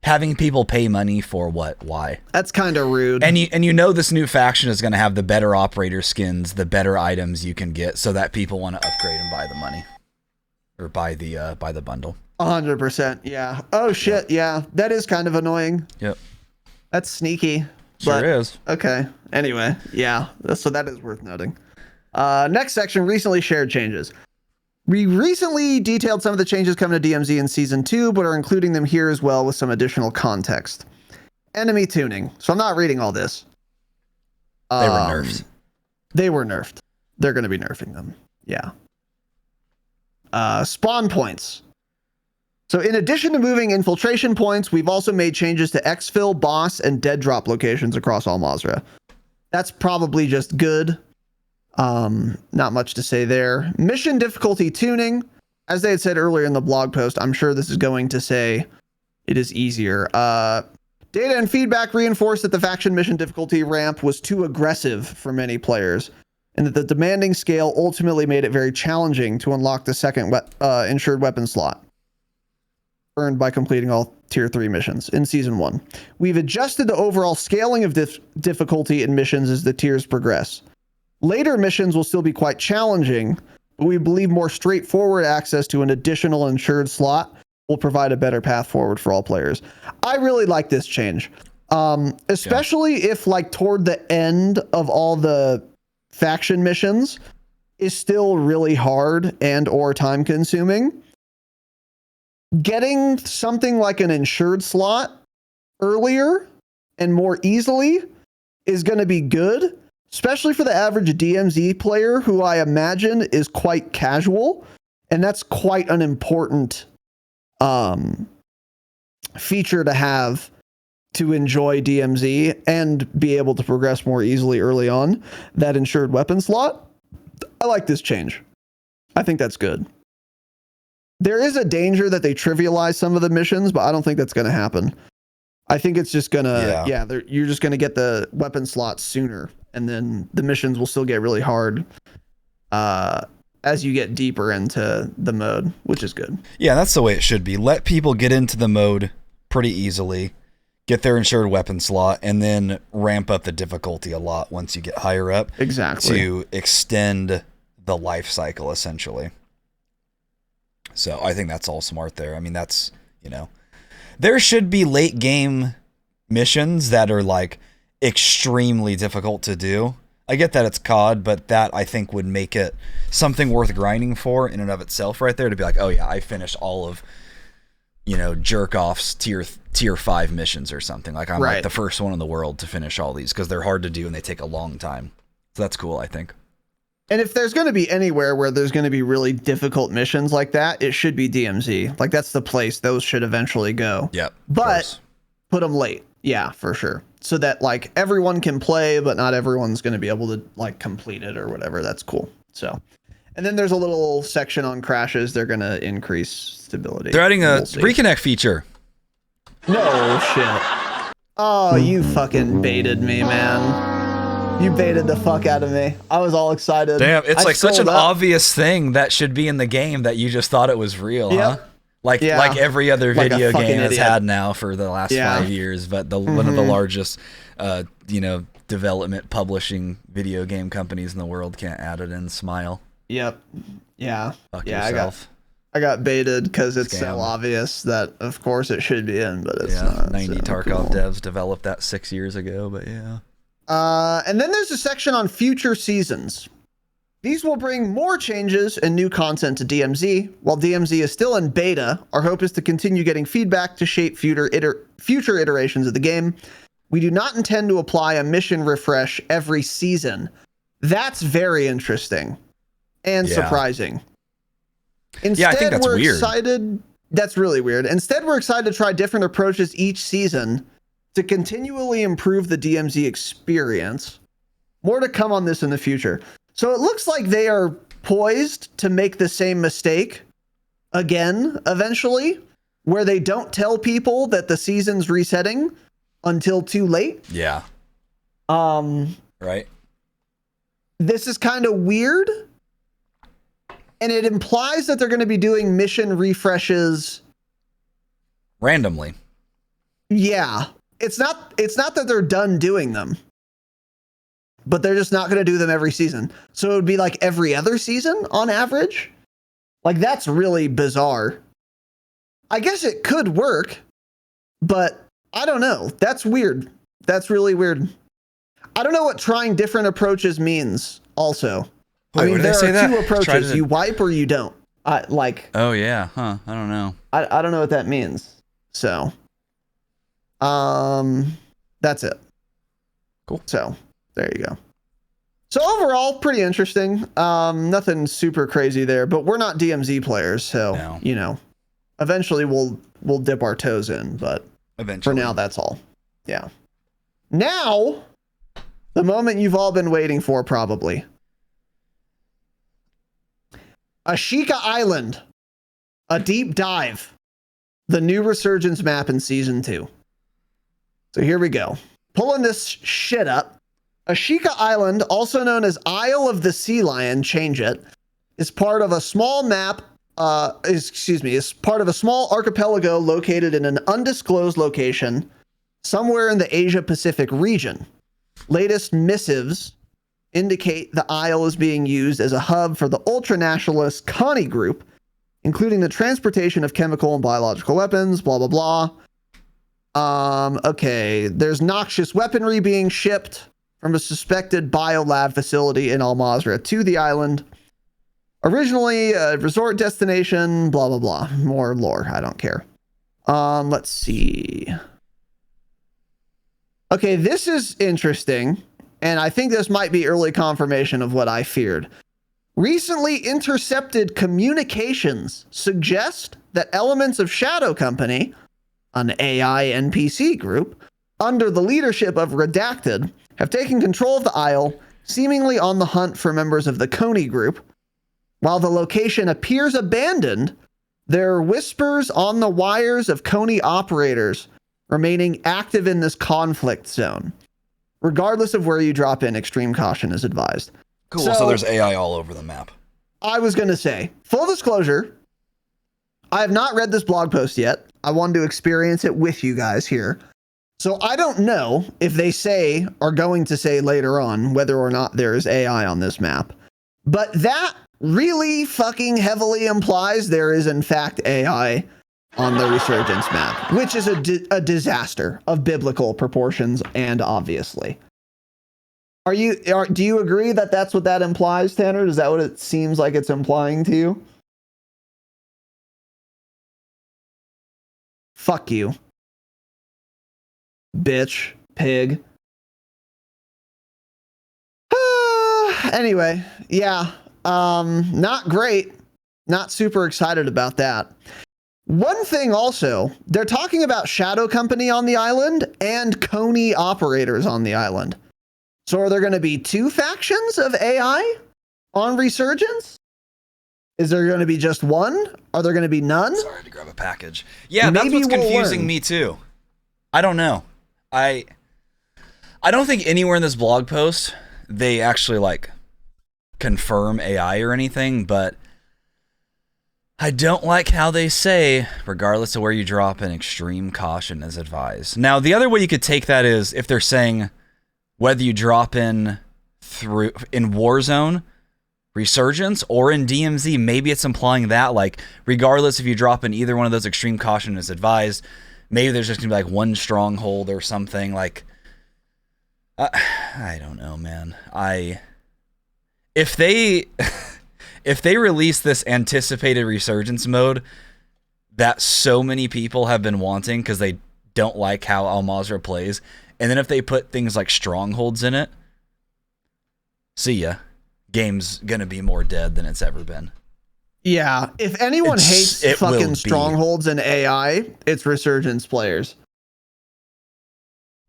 having people pay money for what? Why? That's kind of rude. And this new faction is going to have the better operator skins, the better items you can get, so that people want to upgrade and buy the money or buy the bundle. 100%. Yeah. Oh shit. Yeah. That is kind of annoying. Yep. That's sneaky. Sure is. Okay. Anyway. Yeah. So that is worth noting. Next section, recently shared changes. We recently detailed some of the changes coming to DMZ in season 2, but are including them here as well with some additional context. Enemy tuning. So I'm not reading all this. They were nerfed. They were nerfed. They're going to be nerfing them. Yeah. Spawn points. So in addition to moving infiltration points, we've also made changes to exfil, boss, and dead drop locations across all Mazrah. That's probably just good. Not much to say there. Mission difficulty tuning. As they had said earlier in the blog post, I'm sure this is going to say it is easier. Data and feedback reinforced that the faction mission difficulty ramp was too aggressive for many players, and that the demanding scale ultimately made it very challenging to unlock the second insured weapon slot earned by completing all tier 3 missions in season 1. We've adjusted the overall scaling of difficulty in missions as the tiers progress. Later missions will still be quite challenging, but we believe more straightforward access to an additional insured slot will provide a better path forward for all players. I really like this change. Especially if like toward the end of all the faction missions is still really hard and or time consuming. Getting something like an insured slot earlier and more easily is going to be good, especially for the average DMZ player who I imagine is quite casual. And that's quite an important feature to have to enjoy DMZ and be able to progress more easily early on. That ensured weapon slot. I like this change. I think that's good. There is a danger that they trivialize some of the missions, but I don't think that's going to happen. I think it's just going to, you're just going to get the weapon slots sooner, and then the missions will still get really hard as you get deeper into the mode, which is good. Yeah, that's the way it should be. Let people get into the mode pretty easily, get their insured weapon slot, and then ramp up the difficulty a lot once you get higher up. Exactly. To extend the life cycle, essentially. So I think that's all smart there. I mean, that's, there should be late game missions that are like extremely difficult to do. I get that it's COD, but that I think would make it something worth grinding for in and of itself right there, to be like, oh yeah, I finished all of, Jerk-Off's tier 5 missions or something. Like I'm like the first one in the world to finish all these because they're hard to do and they take a long time. So that's cool, I think. And if there's going to be anywhere where there's going to be really difficult missions like that, it should be DMZ. Like that's the place those should eventually go. Yep. But put them late. Yeah, for sure. So that like everyone can play, but not everyone's going to be able to like complete it or whatever. That's cool. So, and then there's a little section on crashes. They're going to increase stability. They're adding a reconnect feature. No shit. Oh, you fucking baited me, man. You baited the fuck out of me. I was all excited. Damn, it's like such an obvious thing that should be in the game that you just thought it was real, huh? Like every other video game has had now for the last 5 years, but one of the largest, development publishing video game companies in the world can't add it in. Smile. Yep. Yeah. Fuck yourself. I got baited because it's so obvious that of course it should be in, but it's not. 90 Tarkov devs developed that 6 years ago, but yeah. And then there's a section on future seasons. These will bring more changes and new content to DMZ. While DMZ is still in beta, our hope is to continue getting feedback to shape future iterations of the game. We do not intend to apply a mission refresh every season. That's very interesting and surprising. Instead, I think that's weird. Excited. That's really weird. Instead, we're excited to try different approaches each season to continually improve the DMZ experience. More to come on this in the future. So it looks like they are poised to make the same mistake again eventually, where they don't tell people that the season's resetting until too late. Yeah. Right. This is kind of weird. And it implies that they're going to be doing mission refreshes randomly. Yeah. It's not that they're done doing them, but they're just not going to do them every season. So it would be like every other season on average. Like that's really bizarre. I guess it could work, but I don't know. That's weird. That's really weird. I don't know what trying different approaches means also. Wait, I mean, there are two approaches. approaches. You wipe or you don't. Oh yeah. Huh. I don't know. I don't know what that means. So, that's it. Cool. So there you go. So overall, pretty interesting. Nothing super crazy there, but we're not DMZ players, so eventually we'll dip our toes in. But for now, that's all. Yeah. Now, the moment you've all been waiting for, probably. Ashika Island, a deep dive, the new Resurgence map in Season 2. So here we go. Pulling this shit up. Ashika Island, also known as Isle of the Sea Lion, change it, is part of a small map, is part of a small archipelago located in an undisclosed location somewhere in the Asia-Pacific region. Latest missives indicate the isle is being used as a hub for the ultra-nationalist Connie group, including the transportation of chemical and biological weapons, blah, blah, blah. Okay, there's noxious weaponry being shipped from a suspected biolab facility in Al Mazrah to the island. Originally a resort destination, blah, blah, blah. More lore, I don't care. Let's see. Okay, this is interesting. and I think this might be early confirmation of what I feared. Recently intercepted communications suggest that elements of Shadow Company, an AI NPC group, under the leadership of Redacted, have taken control of the Isle, seemingly on the hunt for members of the Coney group. While the location appears abandoned, there are whispers on the wires of Coney operators remaining active in this conflict zone. Regardless of where you drop in, extreme caution is advised. Cool, so there's AI all over the map. I was going to say, full disclosure, I have not read this blog post yet. I wanted to experience it with you guys here. So I don't know if they are going to say later on whether or not there is AI on this map. But that really fucking heavily implies there is in fact AI on the Resurgence map, which is a disaster of biblical proportions, and obviously. Do you agree that that's what that implies, Tanner? Is that what it seems like it's implying to you? Fuck you. Bitch. Pig. Anyway, yeah. Not great. Not super excited about that. One thing also, they're talking about Shadow Company on the island and Coney operators on the island. So are there going to be two factions of AI on Resurgence? Is there going to be just one? Are there going to be none? Sorry, I had to grab a package. Yeah, maybe that's what's confusing me too. I don't know. I don't think anywhere in this blog post they actually like confirm AI or anything, but I don't like how they say, regardless of where you drop in, extreme caution is advised. Now, the other way you could take that is if they're saying whether you drop in Warzone, Resurgence, or in DMZ, maybe it's implying that, like, regardless if you drop in either one of those, extreme caution is advised. Maybe there's just gonna be like one stronghold or something. Like, I don't know, man. If they release this anticipated Resurgence mode that so many people have been wanting because they don't like how Al Mazrah plays, and then if they put things like strongholds in it, see ya. Game's gonna be more dead than it's ever been. Yeah, if anyone hates fucking strongholds and AI, it's Resurgence players.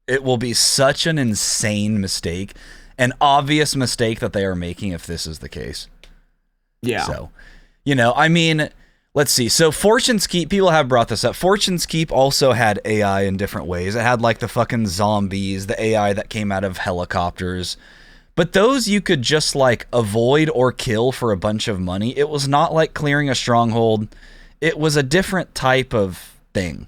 It will be such an insane mistake, an obvious mistake that they are making if this is the case. Yeah. So, I mean, let's see. So Fortune's Keep, people have brought this up. Fortune's Keep also had AI in different ways. It had like the fucking zombies, the AI that came out of helicopters. But those you could just like avoid or kill for a bunch of money. It was not like clearing a stronghold. It was a different type of thing.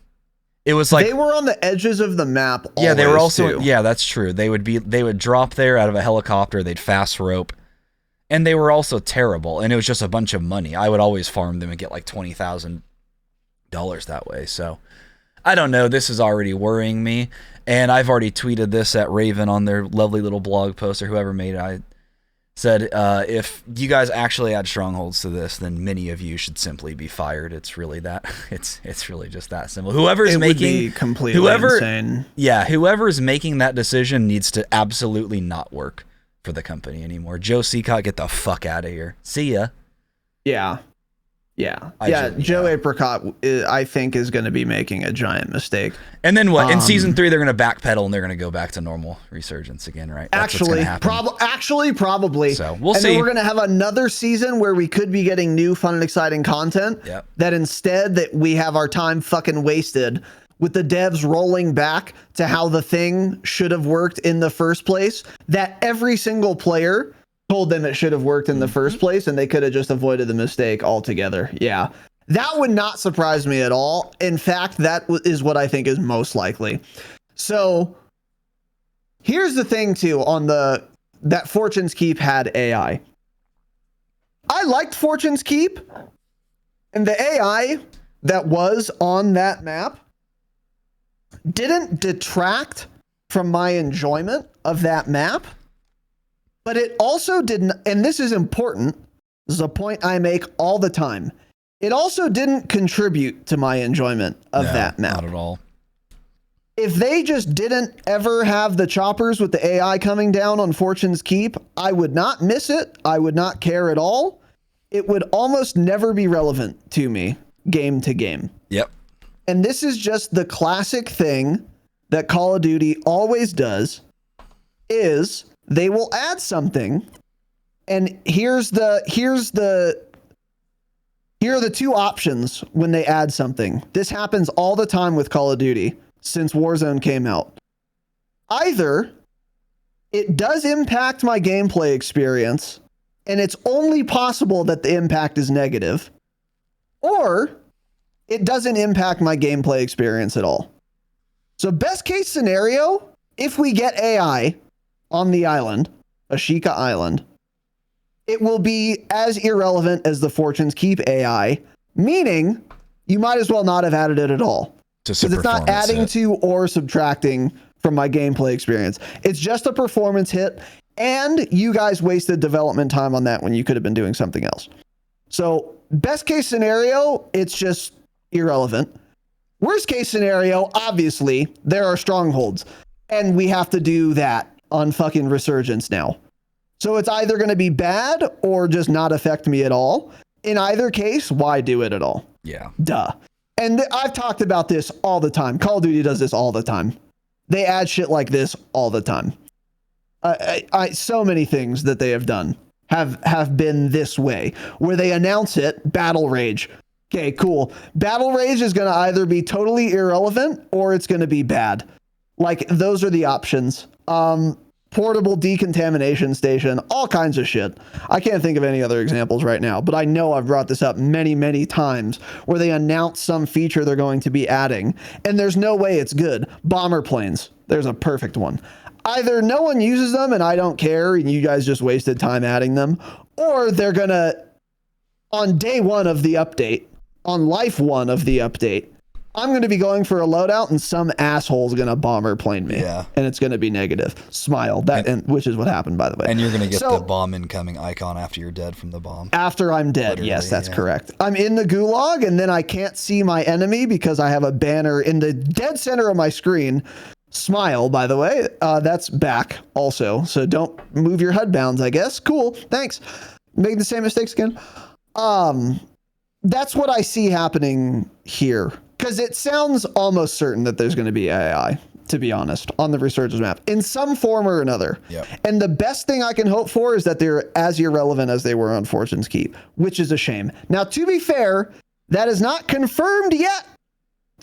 It was like they were on the edges of the map. Yeah, they were also. Too. Yeah, that's true. They would drop there out of a helicopter. They'd fast rope, and they were also terrible. And it was just a bunch of money. I would always farm them and get like $20,000 that way. So I don't know. This is already worrying me. And I've already tweeted this at Raven on their lovely little blog post, or whoever made it. I said, if you guys actually add strongholds to this, then many of you should simply be fired. It's really that. It's really just that simple. Whoever's making completely insane. Yeah, whoever's making that decision needs to absolutely not work for the company anymore. Joe Seacott, get the fuck out of here. See ya. Yeah. Joe Apricot, I think, is going to be making a giant mistake. And then what? In season 3, they're going to backpedal and they're going to go back to normal Resurgence again, right? That's probably. So we'll see. Then we're going to have another season where we could be getting new, fun, and exciting content. Yep. That instead that we have our time fucking wasted with the devs rolling back to how the thing should have worked in the first place. That every single player told them it should have worked in the first place, and they could have just avoided the mistake altogether. Yeah, that would not surprise me at all. In fact, that is what I think is most likely. So here's the thing too, on that Fortune's Keep had AI. I liked Fortune's Keep, and the AI that was on that map didn't detract from my enjoyment of that map. But it also didn't, and this is important, this is a point I make all the time. It also didn't contribute to my enjoyment of that map. Not at all. If they just didn't ever have the choppers with the AI coming down on Fortune's Keep, I would not miss it. I would not care at all. It would almost never be relevant to me game to game. Yep. And this is just the classic thing that Call of Duty always does, is they will add something, and here are the two options when they add something. This happens all the time with Call of Duty since Warzone came out. Either it does impact my gameplay experience, and it's only possible that the impact is negative, or it doesn't impact my gameplay experience at all. So best case scenario, if we get AI on the island, Ashika Island, it will be as irrelevant as the Fortune's Keep AI, meaning you might as well not have added it at all. Because it's not adding to or subtracting from my gameplay experience. It's just a performance hit, and you guys wasted development time on that when you could have been doing something else. So best case scenario, it's just irrelevant. Worst case scenario, obviously, there are strongholds, and we have to do that on fucking Resurgence now. So it's either going to be bad or just not affect me at all. In either case, why do it at all? Yeah. Duh. And I've talked about this all the time. Call of Duty does this all the time. They add shit like this all the time. So many things that they have done have been this way, where they announce it, Battle Rage. Okay, cool. Battle Rage is going to either be totally irrelevant or it's going to be bad. Like, those are the options. Portable decontamination station, all kinds of shit. I can't think of any other examples right now, but I know I've brought this up many, many times where they announce some feature they're going to be adding, and there's no way it's good. Bomber planes. There's a perfect one. Either no one uses them and I don't care and you guys just wasted time adding them, or they're gonna, on day one of the update, on life one of the update, I'm going to be going for a loadout and some asshole's going to bomber plane me. Yeah. And it's going to be negative. Smile. Which is what happened, by the way. And you're going to get the bomb incoming icon after you're dead from the bomb. After I'm dead. Literally, yes, that's correct. I'm in the gulag and then I can't see my enemy because I have a banner in the dead center of my screen. Smile, by the way. That's back also. So don't move your HUD bounds, I guess. Cool. Thanks. Making the same mistakes again. That's what I see happening here. Because it sounds almost certain that there's going to be AI, to be honest, on the Resurgence map in some form or another. Yep. And the best thing I can hope for is that they're as irrelevant as they were on Fortune's Keep, which is a shame. Now, to be fair, that is not confirmed yet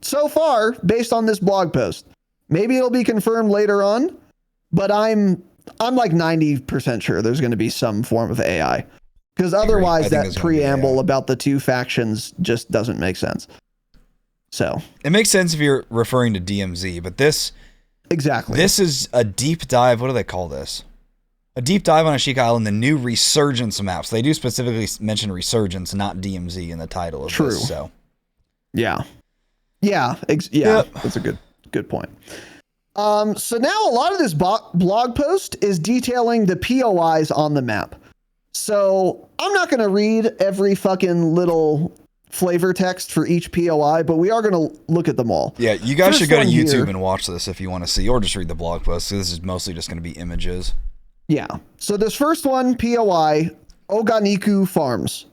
so far based on this blog post. Maybe it'll be confirmed later on, but I'm like 90% sure there's going to be some form of AI. Because otherwise that preamble about the two factions just doesn't make sense. So it makes sense if you're referring to DMZ, but this is a deep dive. What do they call this? A deep dive on Ashika Island, the new Resurgence maps. They do specifically mention Resurgence, not DMZ in the title of this. So yeah, that's a good point. So now a lot of this blog post is detailing the POIs on the map. So I'm not going to read every fucking little flavor text for each POI, but we are going to look at them all. Yeah, you guys should go to YouTube and watch this if you want to see, or just read the blog post. So this is mostly just going to be images. Yeah. So this first one, POI, Oganiku Farms.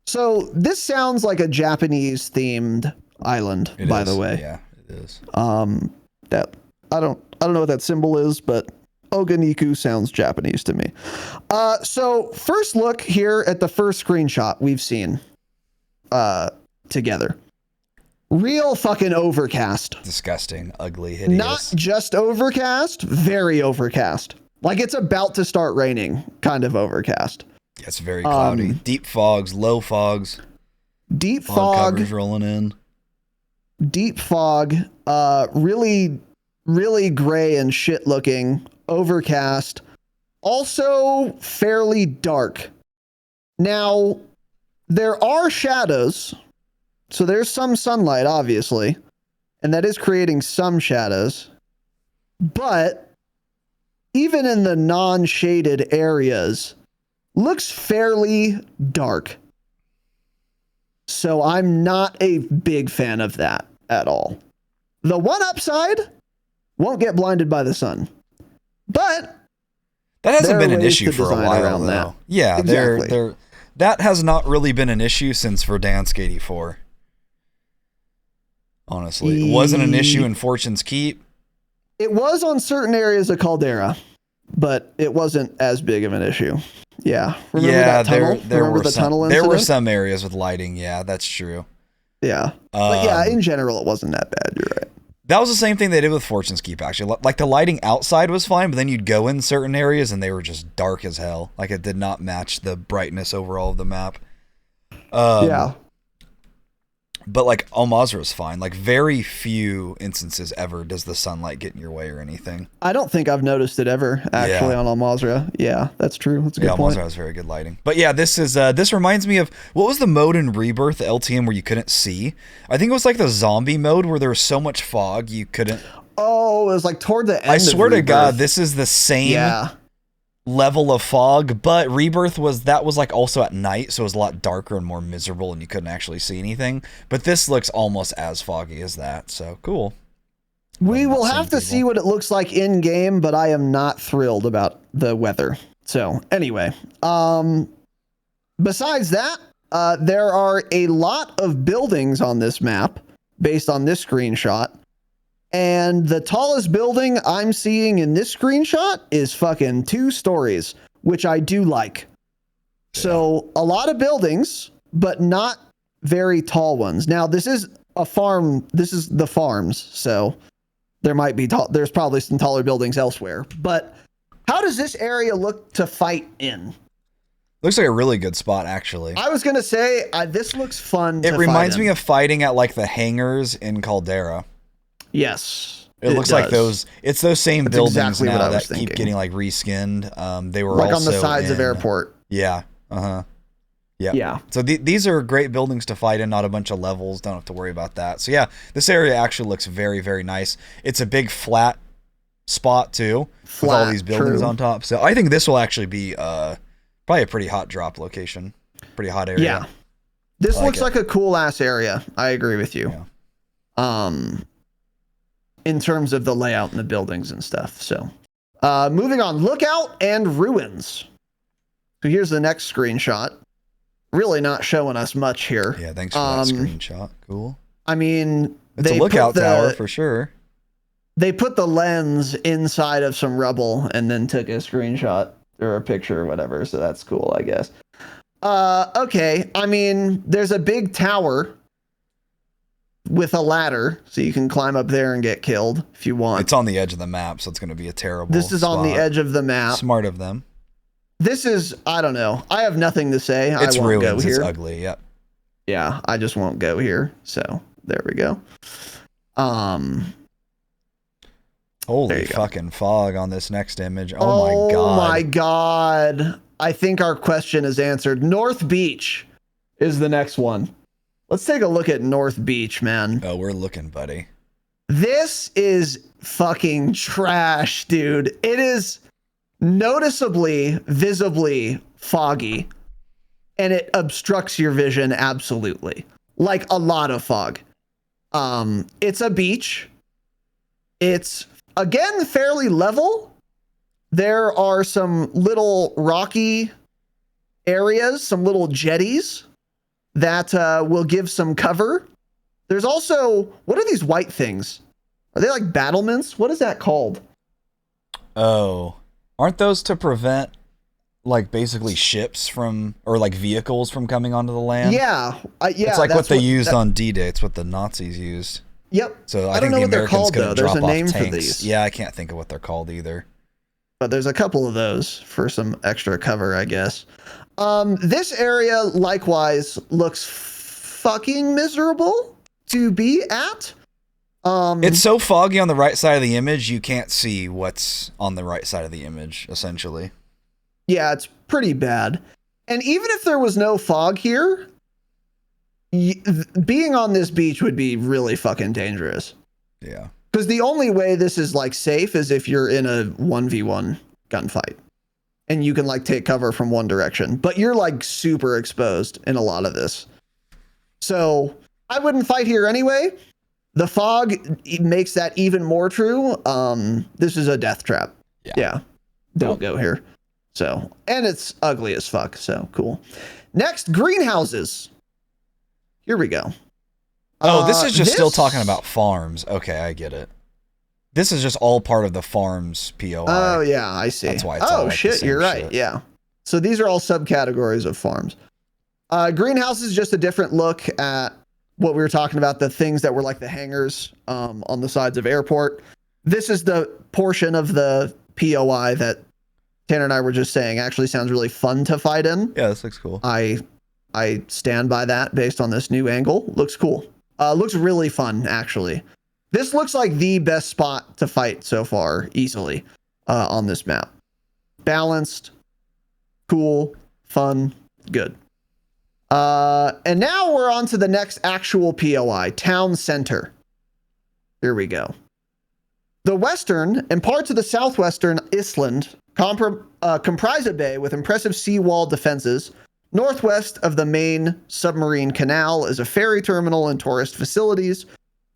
So this sounds like a Japanese themed island, by the way. Yeah, it is. That I don't know what that symbol is, but Oganiku sounds Japanese to me. So first look here at the first screenshot we've seen together. Real fucking overcast. Disgusting, ugly, hideous. Not just overcast, very overcast. Like it's about to start raining, kind of overcast. Yeah, it's very cloudy. Deep fogs, low fogs. Deep fog covers rolling in. Deep fog, really, really gray and shit looking, overcast, also fairly dark. Now, there are shadows, so there's some sunlight, obviously, and that is creating some shadows, but even in the non-shaded areas, looks fairly dark. So I'm not a big fan of that at all. The one upside won't get blinded by the sun. But that hasn't been an ways issue to for a design while, around though. that. Yeah, Exactly. that has not really been an issue since Verdansk 84. Honestly, it wasn't an issue in Fortune's Keep. It was on certain areas of Caldera, but it wasn't as big of an issue. Yeah. Remember that tunnel? Remember the tunnel incident? There were some areas with lighting. Yeah, that's true. Yeah. But yeah, in general, it wasn't that bad. You're right. That was the same thing they did with Fortune's Keep, actually. Like, the lighting outside was fine, but then you'd go in certain areas and they were just dark as hell. Like, it did not match the brightness overall of the map. Yeah. But, like, Al Mazrah is fine. Like, very few instances ever does the sunlight get in your way or anything. I don't think I've noticed it ever, actually, on Al Mazrah. Yeah, that's true. That's a good point. Al Mazrah has very good lighting. But yeah, this reminds me of, what was the mode in Rebirth, the LTM, where you couldn't see? I think it was like the zombie mode where there was so much fog you couldn't... Oh, it was like toward the end I swear of to Rebirth. God, this is the same level of fog, but Rebirth was like also at night, so it was a lot darker and more miserable and you couldn't actually see anything. But this looks almost as foggy as that, so cool. We will have to see what it looks like in game, but I am not thrilled about the weather. So anyway, besides that, there are a lot of buildings on this map based on this screenshot. And the tallest building I'm seeing in this screenshot is fucking 2 stories, which I do like. So a lot of buildings, but not very tall ones. Now, this is a farm. This is the farms. So there might be there's probably some taller buildings elsewhere. But how does this area look to fight in? Looks like a really good spot, actually. I was going to say, this looks fun. It reminds me of fighting at like the hangars in Caldera. Yes. It looks like it's those same buildings exactly now that thinking. keep getting like reskinned. They were like also on the sides of airport. Yeah. Uh-huh. Yep. Yeah. So these are great buildings to fight in, not a bunch of levels. Don't have to worry about that. So yeah, this area actually looks very, very nice. It's a big flat spot too, with all these buildings on top. So I think this will actually be probably a pretty hot drop location. Pretty hot area. Yeah. This looks like a cool ass area. I agree with you. Yeah. In terms of the layout and the buildings and stuff. So moving on, Lookout and Ruins. So here's the next screenshot. Really not showing us much here. Yeah, thanks for that screenshot. Cool. I mean, it's a lookout tower for sure. They put the lens inside of some rubble and then took a screenshot or a picture or whatever. So that's cool, I guess. Okay. I mean, there's a big tower with a ladder, so you can climb up there and get killed if you want. It's on the edge of the map, so it's going to be a terrible This is spot. On the edge of the map. Smart of them. This is, I don't know. I have nothing to say. It's I won't ruins. go here. It's ugly. Yep. Yeah, I just won't go here. So there we go. Holy fucking fog on this next image. Oh my god. Oh my god. I think our question is answered. North Beach is the next one. Let's take a look at North Beach, man. Oh, we're looking, buddy. This is fucking trash, dude. It is noticeably, visibly foggy, and it obstructs your vision absolutely. Like a lot of fog. It's a beach. It's, again, fairly level. There are some little rocky areas, some little jetties that will give some cover. There's also, what are these white things? Are they like battlements? What is that called? Oh, aren't those to prevent like basically ships from, or like vehicles from coming onto the land? Yeah. Yeah. It's like what they used on D-Day. It's what the Nazis used. Yep. So I don't know what they're called though. There's a name for these. Yeah, I can't think of what they're called either. But there's a couple of those for some extra cover, I guess. This area likewise looks fucking miserable to be at. It's so foggy on the right side of the image, you can't see what's on the right side of the image, essentially. Yeah, it's pretty bad. And even if there was no fog here, being on this beach would be really fucking dangerous. Yeah. Because the only way this is like safe is if you're in a 1v1 gunfight. And you can like take cover from one direction. But you're like super exposed in a lot of this. So I wouldn't fight here anyway. The fog makes that even more true. This is a death trap. Yeah. Don't go here. So, and it's ugly as fuck. So cool. Next, greenhouses. Here we go. This is just still talking about farms. Okay, I get it. This is just all part of the farms POI. Oh yeah, I see. That's why it's all like shit, you're right. Shit. Yeah. So these are all subcategories of farms. Greenhouse is just a different look at what we were talking about, the things that were like the hangars on the sides of airport. This is the portion of the POI that Tanner and I were just saying actually sounds really fun to fight in. Yeah, this looks cool. I stand by that based on this new angle. Looks cool. Looks really fun, actually. This looks like the best spot to fight so far, easily, on this map. Balanced, cool, fun, good. And now we're on to the next actual POI, Town Center. Here we go. The western and parts of the southwestern Island comprise a bay with impressive seawall defenses. Northwest of the main submarine canal is a ferry terminal and tourist facilities.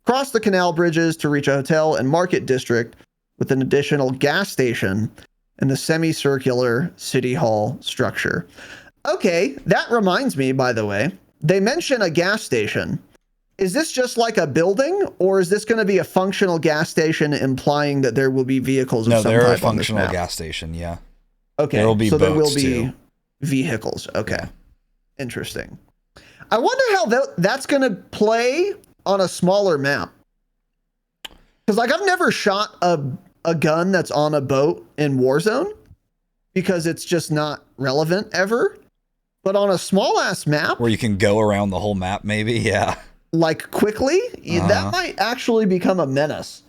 Cross the canal bridges to reach a hotel and market district with an additional gas station and the semicircular city hall structure. Okay, that reminds me, by the way, they mention a gas station. Is this just like a building, or is this going to be a functional gas station, implying that there will be vehicles of some type on this map? No, they're a functional gas station, yeah. Okay, there will be so there will be too. Vehicles. Okay, yeah. Interesting. I wonder how that's going to play on a smaller map. Because like I've never shot a gun that's on a boat in Warzone because it's just not relevant ever. But on a small ass map where you can go around the whole map, maybe, yeah. Like quickly, that might actually become a menace.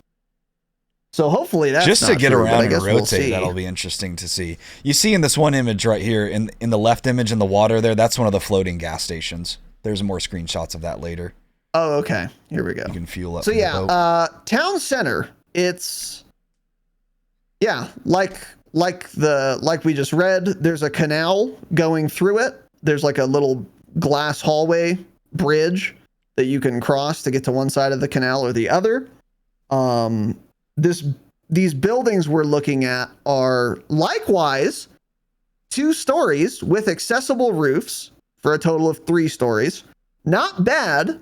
So hopefully that's just to get true, around and rotate. We'll that'll be interesting to see. You see in this one image right here, in the left image in the water there, that's one of the floating gas stations. There's more screenshots of that later. Oh, okay. Here we go. You can fuel up. So yeah, Town Center. It's like we just read. There's a canal going through it. There's like a little glass hallway bridge that you can cross to get to one side of the canal or the other. These buildings we're looking at are likewise 2 stories with accessible roofs for a total of 3 stories. Not bad.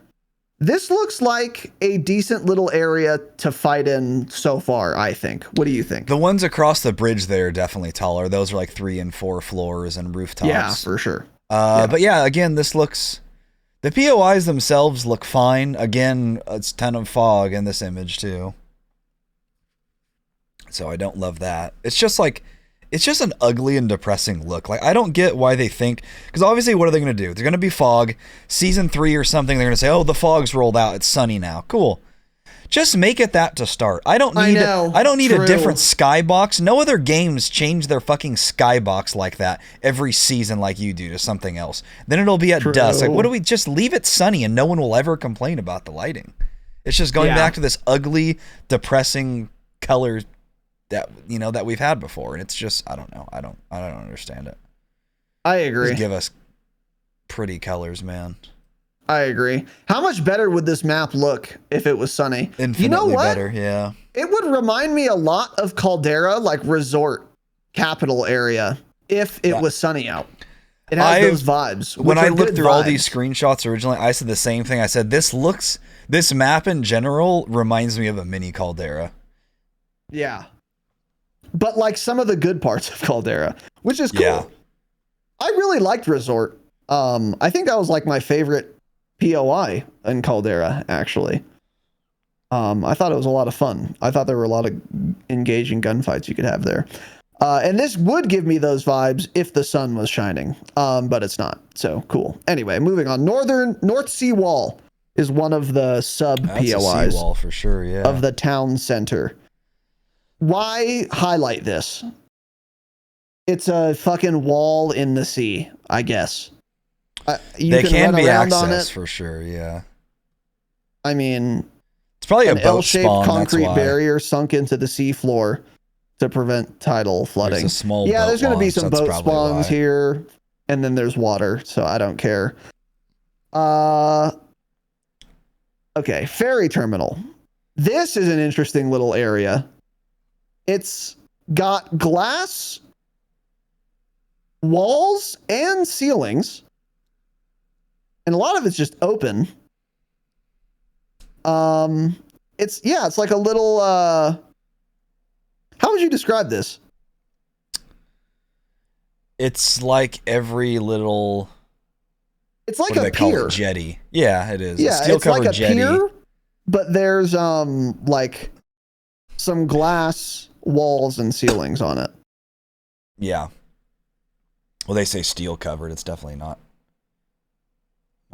This looks like a decent little area to fight in so far, I think. What do you think? The ones across the bridge there are definitely taller. Those are like 3 and 4 floors and rooftops. Yeah, for sure. But yeah, again, this looks... The POIs themselves look fine. Again, it's a ton of fog in this image too. So I don't love that. It's just an ugly and depressing look. Like, I don't get why they think, because obviously what are they going to do? They're going to be fog. Season 3 or something, they're going to say, oh, the fog's rolled out. It's sunny now. Cool. Just make it that to start. I don't need a different skybox. No other games change their fucking skybox like that every season like you do to something else. Then it'll be at dusk. Like, what do we just leave it sunny and no one will ever complain about the lighting? It's just going back to this ugly, depressing color that we've had before, and it's just I don't know. I don't understand it. I agree. Just give us pretty colors, man. I agree. How much better would this map look if it was sunny? Infinitely better, yeah. It would remind me a lot of Caldera, like resort capital area, if it was sunny out. It has those vibes. When I looked through all these screenshots originally, I said the same thing. I said, this map in general reminds me of a mini Caldera. Yeah. But like some of the good parts of Caldera, which is cool. Yeah. I really liked Resort. I think that was like my favorite POI in Caldera, actually. I thought it was a lot of fun. I thought there were a lot of engaging gunfights you could have there. And this would give me those vibes if the sun was shining, but it's not. So cool. Anyway, moving on. North Sea Wall is one of the sub POIs wall for sure, yeah. of the town center. Why highlight this? It's a fucking wall in the sea, I guess. They can be access for sure, yeah. I mean, it's probably a an boat L-shaped spawn, concrete barrier sunk into the sea floor to prevent tidal flooding. There's a small there's going to be some boat spawns why. here, and then there's water, so I don't care. Okay, ferry terminal. This is an interesting little area. It's got glass walls and ceilings, and a lot of it's just open. It's like a little how would you describe this? It's like every little. It's like what do a they call pier. it? Jetty. Yeah, it is. Yeah, a steel it's like covered a jetty. pier, but there's like some glass walls and ceilings on it. Yeah. Well, they say steel covered. It's definitely not.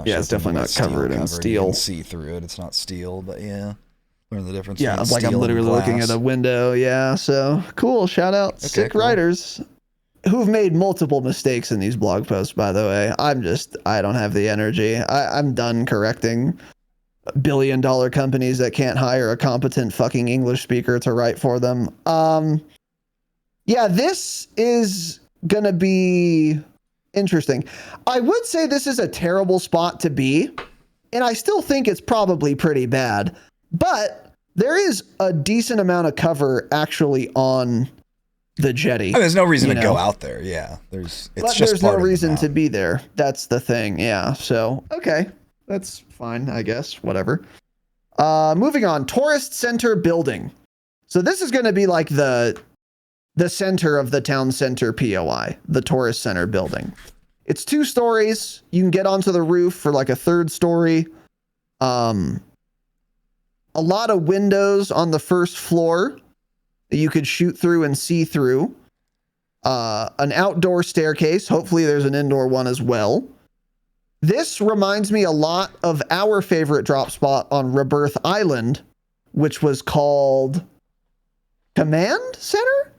Yeah, it's definitely not covered in steel. You can see through it. It's not steel, but yeah. Learn the difference. Yeah, between like I'm steel and literally looking at glass. a window. Yeah, so cool. Shout out sick cool. writers who've made multiple mistakes in these blog posts, by the way. I don't have the energy. I'm done correcting billion-dollar companies that can't hire a competent fucking English speaker to write for them. Yeah, this is gonna be interesting. I would say this is a terrible spot to be, and I still think it's probably pretty bad, but there is a decent amount of cover actually on the jetty. There's no reason to go out there. Yeah, there's no reason to be there. That's the thing. Yeah. So, okay. That's fine, I guess. Whatever. Moving on. Tourist Center building. So this is going to be like the center of the town center POI, the Tourist Center building. It's 2 stories. You can get onto the roof for like a 3rd story. A lot of windows on the 1st floor that you could shoot through and see through. An outdoor staircase. Hopefully there's an indoor one as well. This reminds me a lot of our favorite drop spot on Rebirth Island, which was called Command Center?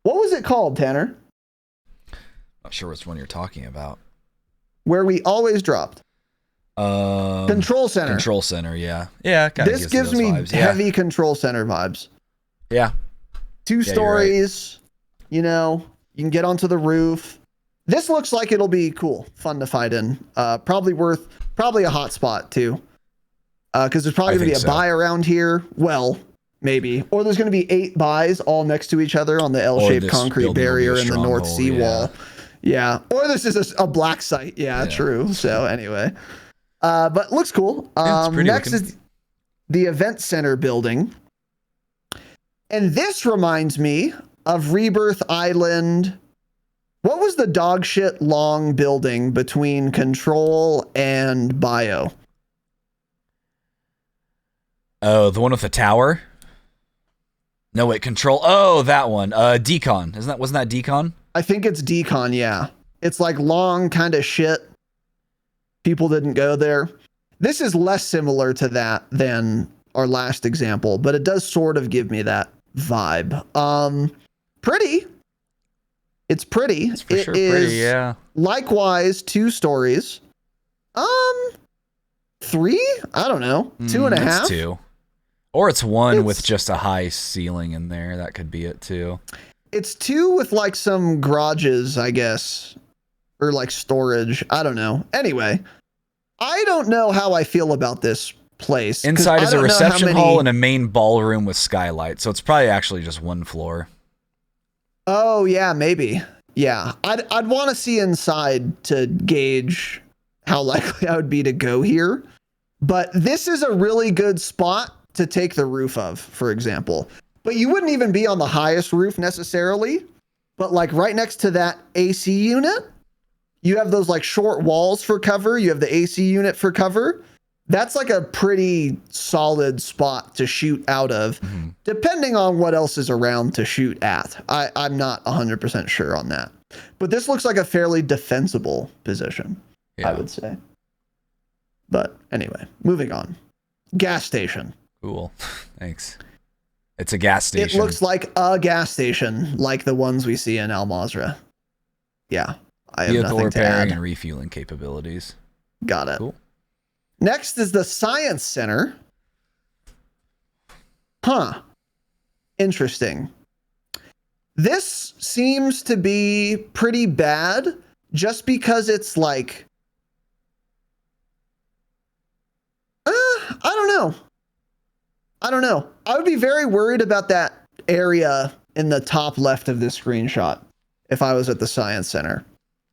What was it called, Tanner? Not sure which one you're talking about. Where we always dropped. Control Center. Control Center, yeah. Yeah, this gives me vibes. heavy Control Center vibes. Yeah. 2 stories, right. You know, you can get onto the roof. This looks like it'll be cool, fun to fight in. Probably a hot spot too. Because there's probably going to be a buy around here. Well, maybe. Or there's going to be 8 buys all next to each other on the L-shaped concrete barrier in the North Sea wall. Yeah. Or this is a black site. Yeah, true. So anyway. But looks cool. Next is the Event Center building. And this reminds me of Rebirth Island. What was the dog shit long building between Control and Bio? Oh, the one with the tower? No, wait, Control. Oh, that one. Decon. Wasn't that Decon? I think it's Decon, yeah. It's like long kind of shit. People didn't go there. This is less similar to that than our last example, but it does sort of give me that vibe. Pretty. It's pretty. It's for sure pretty, yeah. Likewise, 2 stories. 3? I don't know. 2.5? It's 2. Or it's 1 with just a high ceiling in there. That could be it too. It's 2 with like some garages, I guess. Or like storage. I don't know. Anyway, I don't know how I feel about this place. Inside is a reception hall and a main ballroom with skylight. So it's probably actually just 1 floor. Oh, yeah, maybe. Yeah. I'd want to see inside to gauge how likely I would be to go here. But this is a really good spot to take the roof of, for example. But you wouldn't even be on the highest roof necessarily. But like right next to that AC unit, you have those like short walls for cover. You have the AC unit for cover. That's like a pretty solid spot to shoot out of, depending on what else is around to shoot at. I'm not 100% sure on that. But this looks like a fairly defensible position, I would say. But anyway, moving on. Gas station. Cool. Thanks. It's a gas station. It looks like a gas station, like the ones we see in Al Mazrah. Yeah. I have Vehicle nothing to repairing add. and refueling capabilities. Got it. Cool. Next is the Science Center. Huh. Interesting. This seems to be pretty bad just because it's like... don't know. I would be very worried about that area in the top left of this screenshot if I was at the Science Center.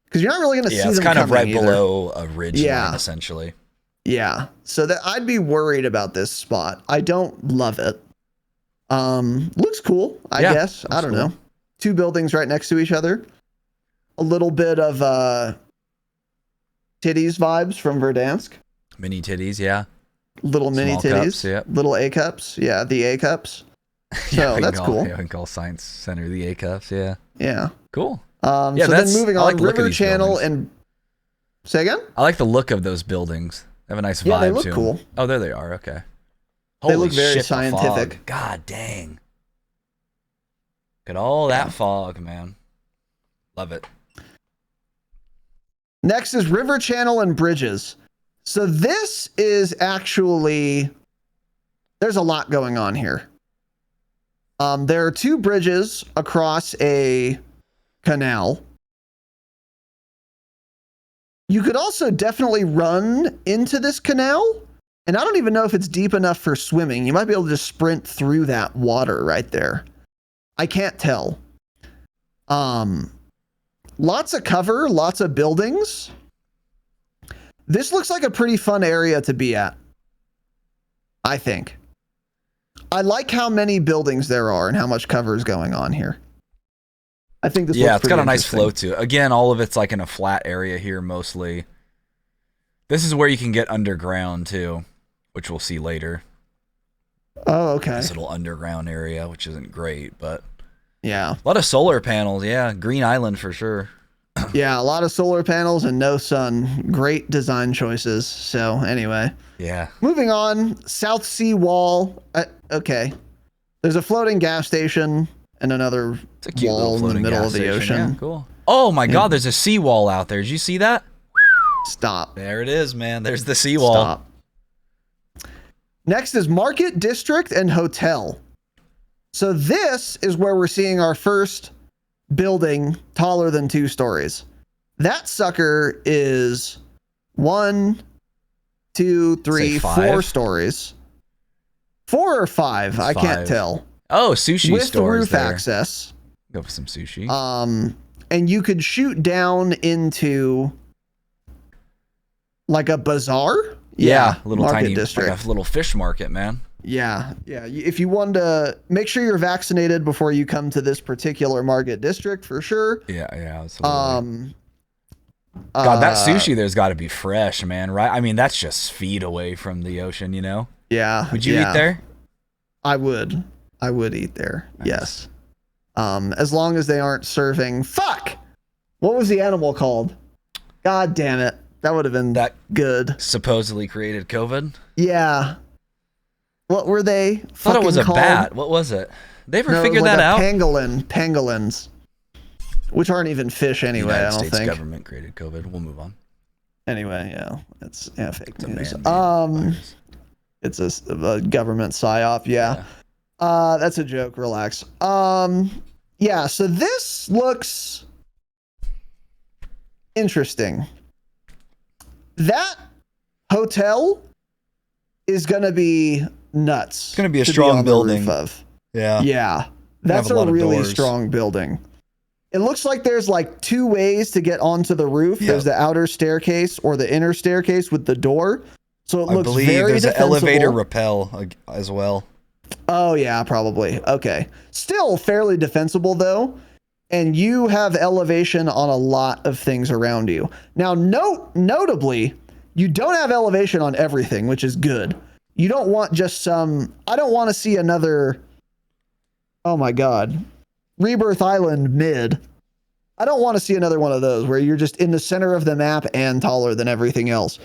Because you're not really going to see them it's kind of right either. below a ridge line, essentially. Yeah. So that I'd be worried about this spot. I don't love it. Looks cool, I guess. I don't know. 2 buildings right next to each other. A little bit of titties vibes from Verdansk. Mini titties, yeah. Little mini Small titties. Cups, yep. Little A cups. Yeah, the A cups. So that's cool. Yeah, we can call Science Center the A cups, yeah. Yeah. Cool. So then moving on, River Channel and... Say again? I like the look of those buildings. They have a nice vibe to them. Yeah, they look cool. Oh, there they are, okay. They look very scientific. Fog. God dang. Look at all that fog, man. Love it. Next is River Channel and Bridges. So this is actually, there's a lot going on here. There are 2 bridges across a canal. You could also definitely run into this canal. And I don't even know if it's deep enough for swimming. You might be able to just sprint through that water right there. I can't tell. Lots of cover, lots of buildings. This looks like a pretty fun area to be at, I think. I like how many buildings there are and how much cover is going on here. I think this looks it's got a nice interesting. flow to it. Again, all of it's like in a flat area here mostly. This is where you can get underground too, which we'll see later. Oh, okay. This little underground area, which isn't great, but yeah. A lot of solar panels, yeah. Green Island for sure. Yeah, a lot of solar panels and no sun. Great design choices. So anyway. Yeah. Moving on, South Sea Wall. Okay. There's a floating gas station and another wall in the middle of the ocean. Yeah, cool. Oh my God, there's a seawall out there. Did you see that? Stop. There it is, man. There's the seawall. Stop. Next is Market District and Hotel. So this is where we're seeing our first building taller than 2 stories. That sucker is 1, 2, 3, 4 stories. 4 or 5, I can't tell. Oh, sushi with stores roof there. access. Go for some sushi. And you could shoot down into like a bazaar. Yeah, little market tiny district. like a little fish market, man. Yeah. If you want to make sure you're vaccinated before you come to this particular market district, for sure. Yeah. Absolutely. God, that sushi there's got to be fresh, man. Right? I mean, that's just feet away from the ocean, you know. Yeah. Would you eat there? I would eat there. Nice. Yes. As long as they aren't serving. Fuck. What was the animal called? God damn it. That would have been that good. Supposedly created COVID. Yeah. What were they? I thought it was a called? bat. What was it? They ever figured that out? Pangolins, which aren't even fish anyway. The United I don't States think. Government created COVID. We'll move on. Anyway, yeah, it's fake news. Virus. It's a government psyop. Yeah. That's a joke. Relax. Yeah. So this looks interesting. That hotel is going to be nuts. It's going to be a strong building. Yeah. That's a really strong building. It looks like there's like 2 ways to get onto the roof. Yep. There's the outer staircase or the inner staircase with the door. So it looks very defensible. I believe there's an elevator rappel as well. Oh, yeah, probably. Okay. Still fairly defensible, though. And you have elevation on a lot of things around you. Now, notably, you don't have elevation on everything, which is good. You don't want just some... I don't want to see another... Oh, my God. Rebirth Island mid. I don't want to see another one of those where you're just in the center of the map and taller than everything else.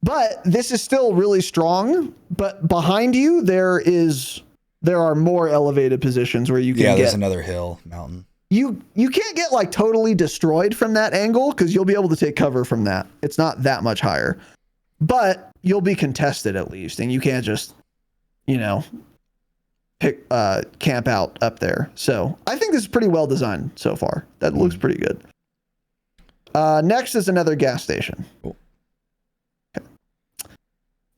But this is still really strong. But behind you, there are more elevated positions where you can get... there's another hill, mountain. You can't get like totally destroyed from that angle because you'll be able to take cover from that. It's not that much higher. But you'll be contested at least. And you can't just, camp out up there. So I think this is pretty well designed so far. That looks pretty good. Next is another gas station. Cool. Okay.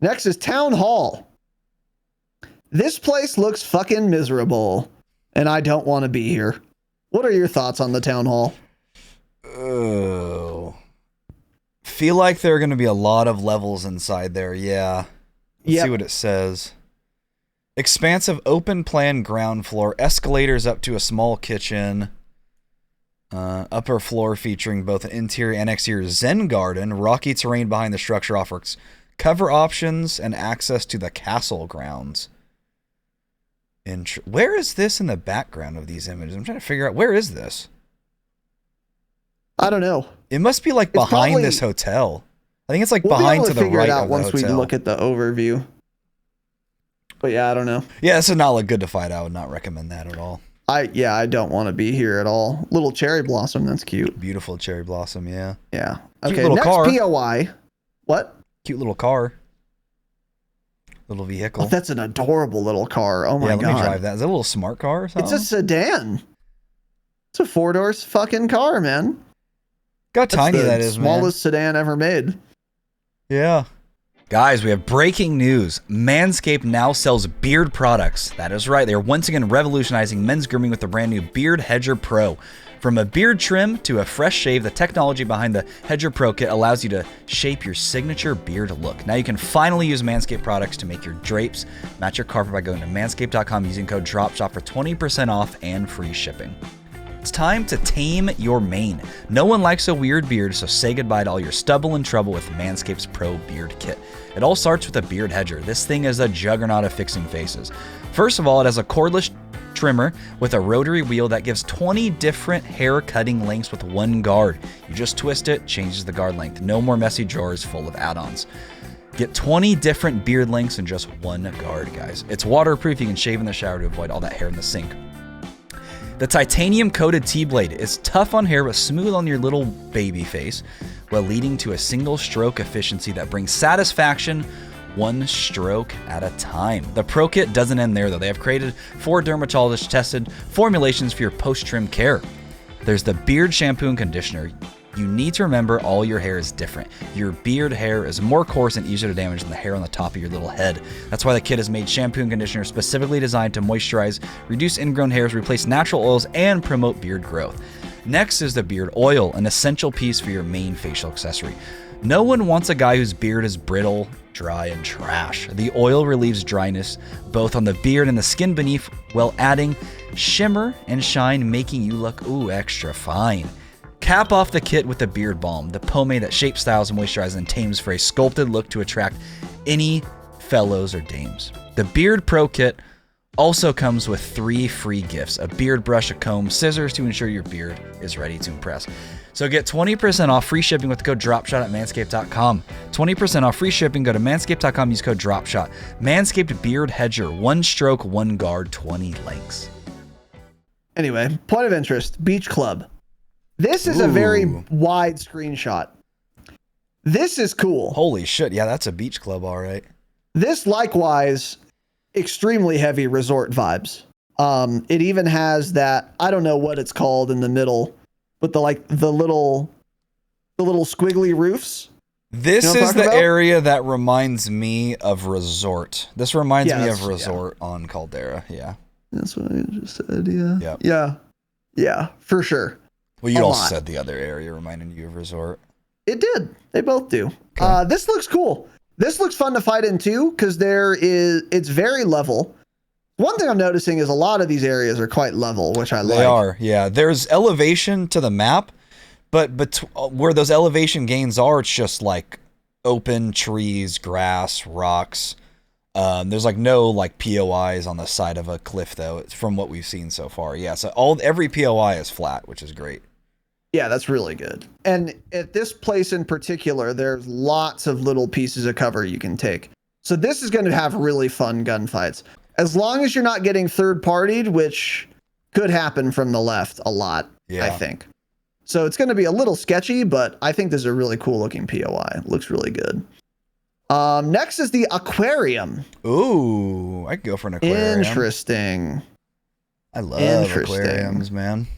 Next is Town Hall. This place looks fucking miserable, and I don't want to be here. What are your thoughts on the Town Hall? Oh. Feel like there are going to be a lot of levels inside there, yeah. Let's see what it says. Expansive open plan ground floor, escalators up to a small kitchen, upper floor featuring both an interior and exterior Zen garden, rocky terrain behind the structure offers cover options and access to the castle grounds. Where is this in the background of these images? I'm trying to figure out, where is this? I don't know. It must be like behind this hotel. I think it's like behind to the right of the hotel. We'll figure it out once we look at the overview. But yeah, I don't know. Yeah, this would not look good to fight. I would not recommend that at all. I don't want to be here at all. Little cherry blossom, that's cute. Beautiful cherry blossom, yeah. Yeah. Cute Okay, little next car. POI. What? Cute little car. Little vehicle. Oh, that's an adorable little car. Oh my god. Yeah, let me drive that. Is that a little smart car or something? It's a sedan. It's a 4-door fucking car, man. Look how tiny that is, man. Smallest sedan ever made. Yeah. Guys, we have breaking news. Manscaped now sells beard products. That is right. They are once again revolutionizing men's grooming with the brand new Beard Hedger Pro. From a beard trim to a fresh shave, the technology behind the Hedger Pro kit allows you to shape your signature beard look. Now you can finally use Manscaped products to make your drapes match your carpet by going to manscaped.com using code DROPSHOT for 20% off and free shipping. It's time to tame your mane. No one likes a weird beard, so say goodbye to all your stubble and trouble with Manscaped's Pro Beard Kit. It all starts with a beard hedger. This thing is a juggernaut of fixing faces. First of all, it has a cordless trimmer with a rotary wheel that gives 20 different hair cutting lengths with one guard. You just twist it, changes the guard length. No more messy drawers full of add-ons. Get 20 different beard lengths in just one guard, guys. It's waterproof. You can shave in the shower to avoid all that hair in the sink. The titanium-coated T-blade is tough on hair but smooth on your little baby face, while leading to a single stroke efficiency that brings satisfaction one stroke at a time. The Pro Kit doesn't end there, though. They have created 4 dermatologist-tested formulations for your post-trim care. There's the beard shampoo and conditioner. You need to remember all your hair is different. Your beard hair is more coarse and easier to damage than the hair on the top of your little head. That's why the kit has made shampoo and conditioner specifically designed to moisturize, reduce ingrown hairs, replace natural oils, and promote beard growth. Next is the beard oil, an essential piece for your main facial accessory. No one wants a guy whose beard is brittle, dry, and trash. The oil relieves dryness both on the beard and the skin beneath while adding shimmer and shine, making you look extra fine. Cap off the kit with the Beard Balm, the pomade that shapes, styles, moisturizes, and tames for a sculpted look to attract any fellows or dames. The Beard Pro Kit also comes with 3 free gifts: a beard brush, a comb, scissors to ensure your beard is ready to impress. So get 20% off free shipping with the code DROPSHOT at manscaped.com. 20% off free shipping. Go to manscaped.com, use code DROPSHOT. Manscaped Beard Hedger, 1 stroke, 1 guard, 20 lengths. Anyway, point of interest, Beach Club. This is a very wide screenshot. This is cool. Holy shit. Yeah, that's a beach club, all right. This likewise, extremely heavy resort vibes. It even has that, I don't know what it's called in the middle, but the little squiggly roofs. This is the area that reminds me of Resort. This reminds me of Resort on Caldera. Yeah. That's what I just said. Yeah. Yep. Yeah, for sure. Well, you also said the other area reminding you of Resort. It did. They both do. Okay. This looks cool. This looks fun to fight in too, because it's very level. One thing I'm noticing is a lot of these areas are quite level, which I like. They are, yeah. There's elevation to the map, but where those elevation gains are, it's just like open trees, grass, rocks. There's like no like POIs on the side of a cliff though. It's from what we've seen so far. Yeah, so every POI is flat, which is great. Yeah, that's really good. And at this place in particular, there's lots of little pieces of cover you can take. So this is going to have really fun gunfights. As long as you're not getting third-partied, which could happen from the left a lot, I think. So it's going to be a little sketchy, but I think this is a really cool-looking POI. It looks really good. Next is the aquarium. Ooh, I could go for an aquarium. Interesting. I love aquariums, man.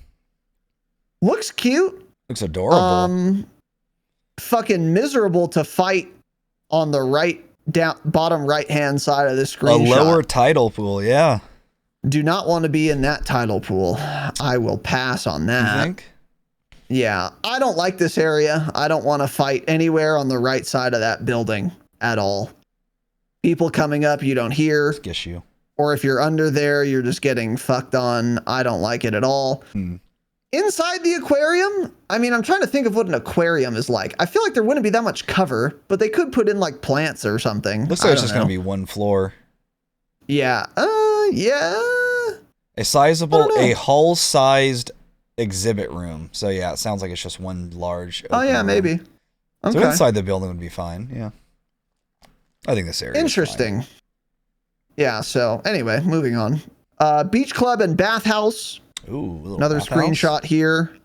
Looks cute. Looks adorable. Fucking miserable to fight on the right down bottom right-hand side of the A screenshot. lower tidal pool, yeah. Do not want to be in that tidal pool. I will pass on that. You think? Yeah, I don't like this area. I don't want to fight anywhere on the right side of that building at all. People coming up you don't hear. Skis you. Or if you're under there, you're just getting fucked on. I don't like it at all. Inside the aquarium, I mean, I'm trying to think of what an aquarium is like. I feel like there wouldn't be that much cover, but they could put in like plants or something. Looks like it's just going to be one floor. Yeah. Yeah. A sizable, a hull-sized exhibit room. So yeah, it sounds like it's just one large. Oh yeah, room. maybe. Okay. So inside the building would be fine. Yeah. I think this area. Interesting. Is fine. Yeah. So anyway, moving on. Beach club and bathhouse. Ooh. Another bathhouse. screenshot here.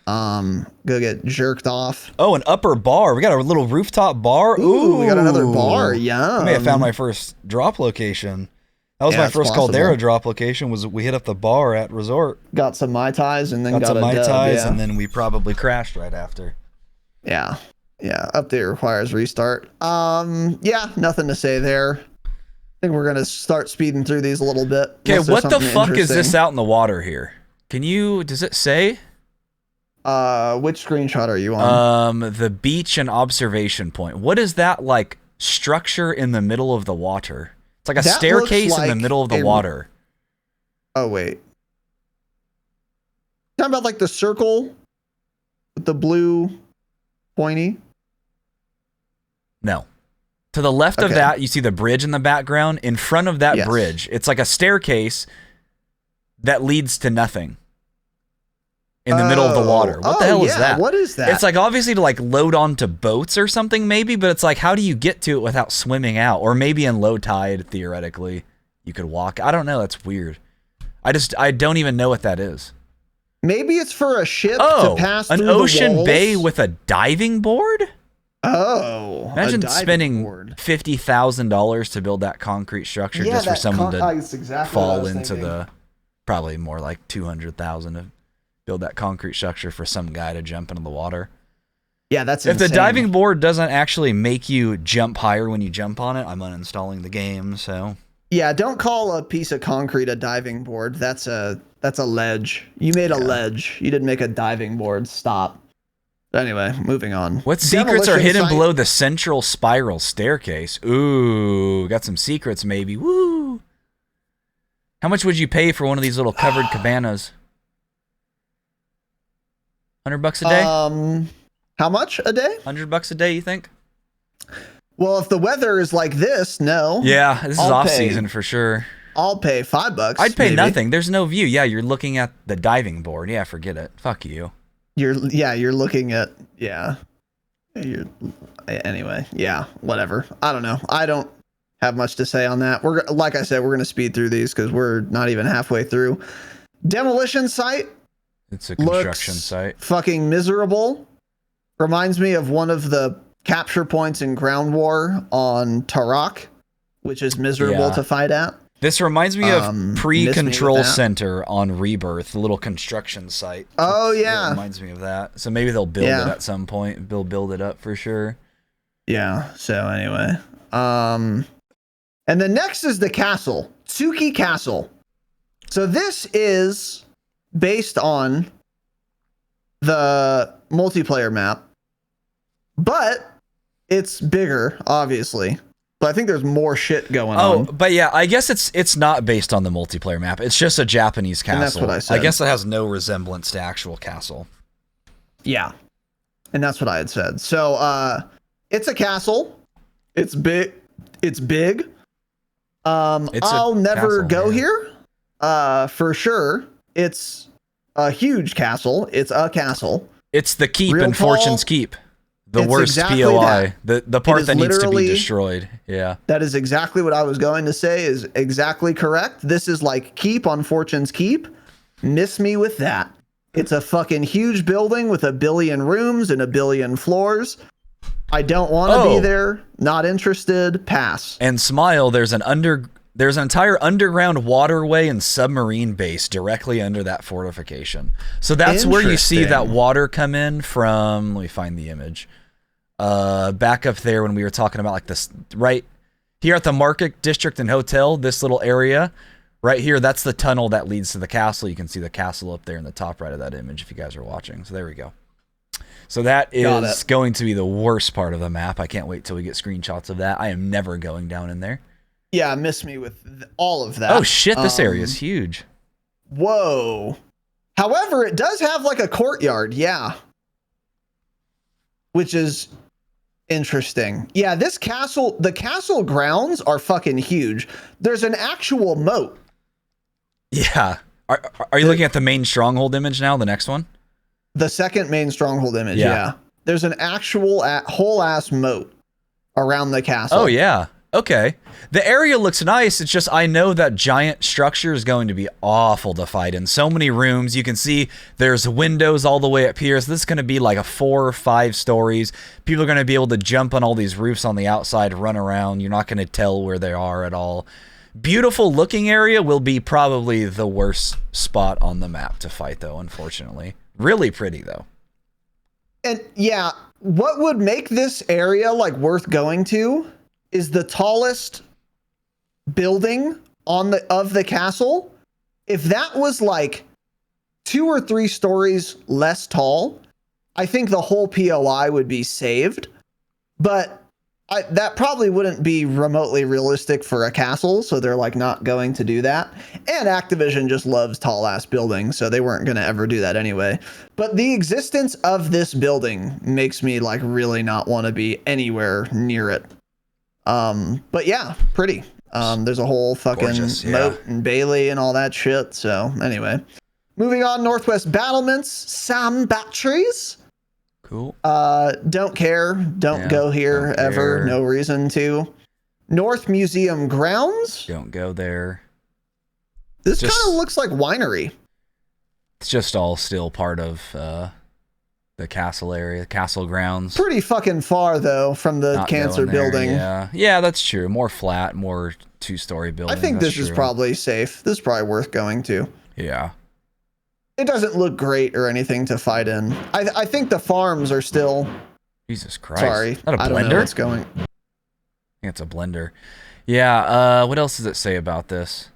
Go get jerked off. Oh, an upper bar. We got a little rooftop bar. Ooh, we got another bar. Yeah. I may have found my first drop location. That was my first Caldera drop location. Was we hit up the bar at Resort. Got some Mai Tais and then got some a Mai dub, Tais, yeah. and then we probably crashed right after. Yeah. Yeah. Update requires restart. Yeah, nothing to say there. I think we're gonna start speeding through these a little bit. Okay, what the fuck is this out in the water here? Does it say? Which screenshot are you on? The beach and observation point. What is that like structure in the middle of the water? It's like a staircase in the middle of the water. Oh wait. Talking about like the circle with the blue pointy? No. To the left of that, you see the bridge in the background. In front of that bridge, it's like a staircase that leads to nothing. In the middle of the water. What the hell is that? What is that? It's like obviously to like load onto boats or something maybe, but it's like how do you get to it without swimming out? Or maybe in low tide, theoretically, you could walk. I don't know. That's weird. I don't even know what that is. Maybe it's for a ship to pass through an the ocean walls? bay with a diving board? Oh. Imagine spending $50,000 to build that concrete structure just for someone to fall into the probably more like $200,000 to build that concrete structure for some guy to jump into the water. Yeah, that's if insane. the diving board doesn't actually make you jump higher when you jump on it, I'm uninstalling the game. So yeah, don't call a piece of concrete a diving board. That's a ledge. You made a ledge. You didn't make a diving board. Stop. Anyway, moving on. What secrets are hidden below the central spiral staircase? Ooh, got some secrets maybe. Woo! How much would you pay for one of these little covered cabanas? $100 a day? How much a day? $100 a day, you think? Well, if the weather is like this, no. Yeah, this is off season for sure. I'll pay $5. I'd pay nothing. There's no view. Yeah, you're looking at the diving board. Yeah, forget it. Fuck you. You're looking at anyway. Yeah, whatever. I don't know. I don't have much to say on that. Like I said, we're gonna speed through these because we're not even halfway through. Demolition site. It's a construction site. Fucking miserable. Reminds me of one of the capture points in Ground War on Tarak, which is miserable to fight at. This reminds me of pre-control center on Rebirth, the little construction site. Oh yeah, it reminds me of that. So maybe they'll build it at some point. They'll build it up for sure. Yeah. So anyway, and then next is the castle, Tsuki Castle. So this is based on the multiplayer map, but it's bigger, obviously. But I think there's more shit going on. Oh, but yeah, I guess it's not based on the multiplayer map. It's just a Japanese castle. And that's what I said. I guess it has no resemblance to actual castle. Yeah. And that's what I had said. So it's a castle. It's big. I'll never go here. For sure. It's a huge castle. It's a castle. It's the keep Real in tall. Fortune's Keep. The worst exactly POI. that. The part that needs to be destroyed. Yeah. That is exactly what I was going to say, is exactly correct. This is like Keep on Fortune's Keep. Miss me with that. It's a fucking huge building with 1 billion rooms and 1 billion floors. I don't want to be there. Not interested. Pass. And Smile, there's an entire underground waterway and submarine base directly under that fortification. So that's where you see that water come in from. Let me find the image. back up there when we were talking about like this right here at the Market District and Hotel, this little area right here, that's the tunnel that leads to the castle. You can see the castle up there in the top right of that image if you guys are watching. So there we go. So that is going to be the worst part of the map. I can't wait till we get screenshots of that. I am never going down in there. Yeah, miss me with all of that. Oh shit, this area is huge. Whoa. However, it does have like a courtyard, yeah. Which is interesting. Yeah, this castle, the castle grounds are fucking huge. There's an actual moat. Yeah. Are you looking at the main stronghold image now, the next one? The second main stronghold image, yeah. There's an actual whole ass moat around the castle. Oh, yeah. Okay. The area looks nice. It's just I know that giant structure is going to be awful to fight in. So many rooms. You can see there's windows all the way up here. So this is going to be like a 4 or 5 stories. People are going to be able to jump on all these roofs on the outside, run around. You're not going to tell where they are at all. Beautiful looking area will be probably the worst spot on the map to fight, though, unfortunately. Really pretty, though. And yeah, what would make this area like worth going to is the tallest building of the castle. If that was like 2 or 3 stories less tall, I think the whole POI would be saved. But that probably wouldn't be remotely realistic for a castle, so they're like not going to do that. And Activision just loves tall ass buildings, so they weren't going to ever do that anyway. But the existence of this building makes me like really not want to be anywhere near it. But yeah, pretty. There's a whole fucking gorgeous, moat and Bailey and all that shit. So anyway, moving on, Northwest Battlements, Sam Batteries. Cool. Don't care. Don't go here ever. Care. No reason to. North Museum Grounds. Don't go there. This kind of looks like winery. It's just all still part of the castle area, castle grounds. Pretty fucking far though from the Not cancer building. Yeah, that's true. More flat, more 2-story building. I think this is probably safe. This is probably worth going to. Yeah. It doesn't look great or anything to fight in. I think the farms are still. Jesus Christ. Sorry. Is that a blender? I don't know what's going. I think it's a blender. Yeah, what else does it say about this?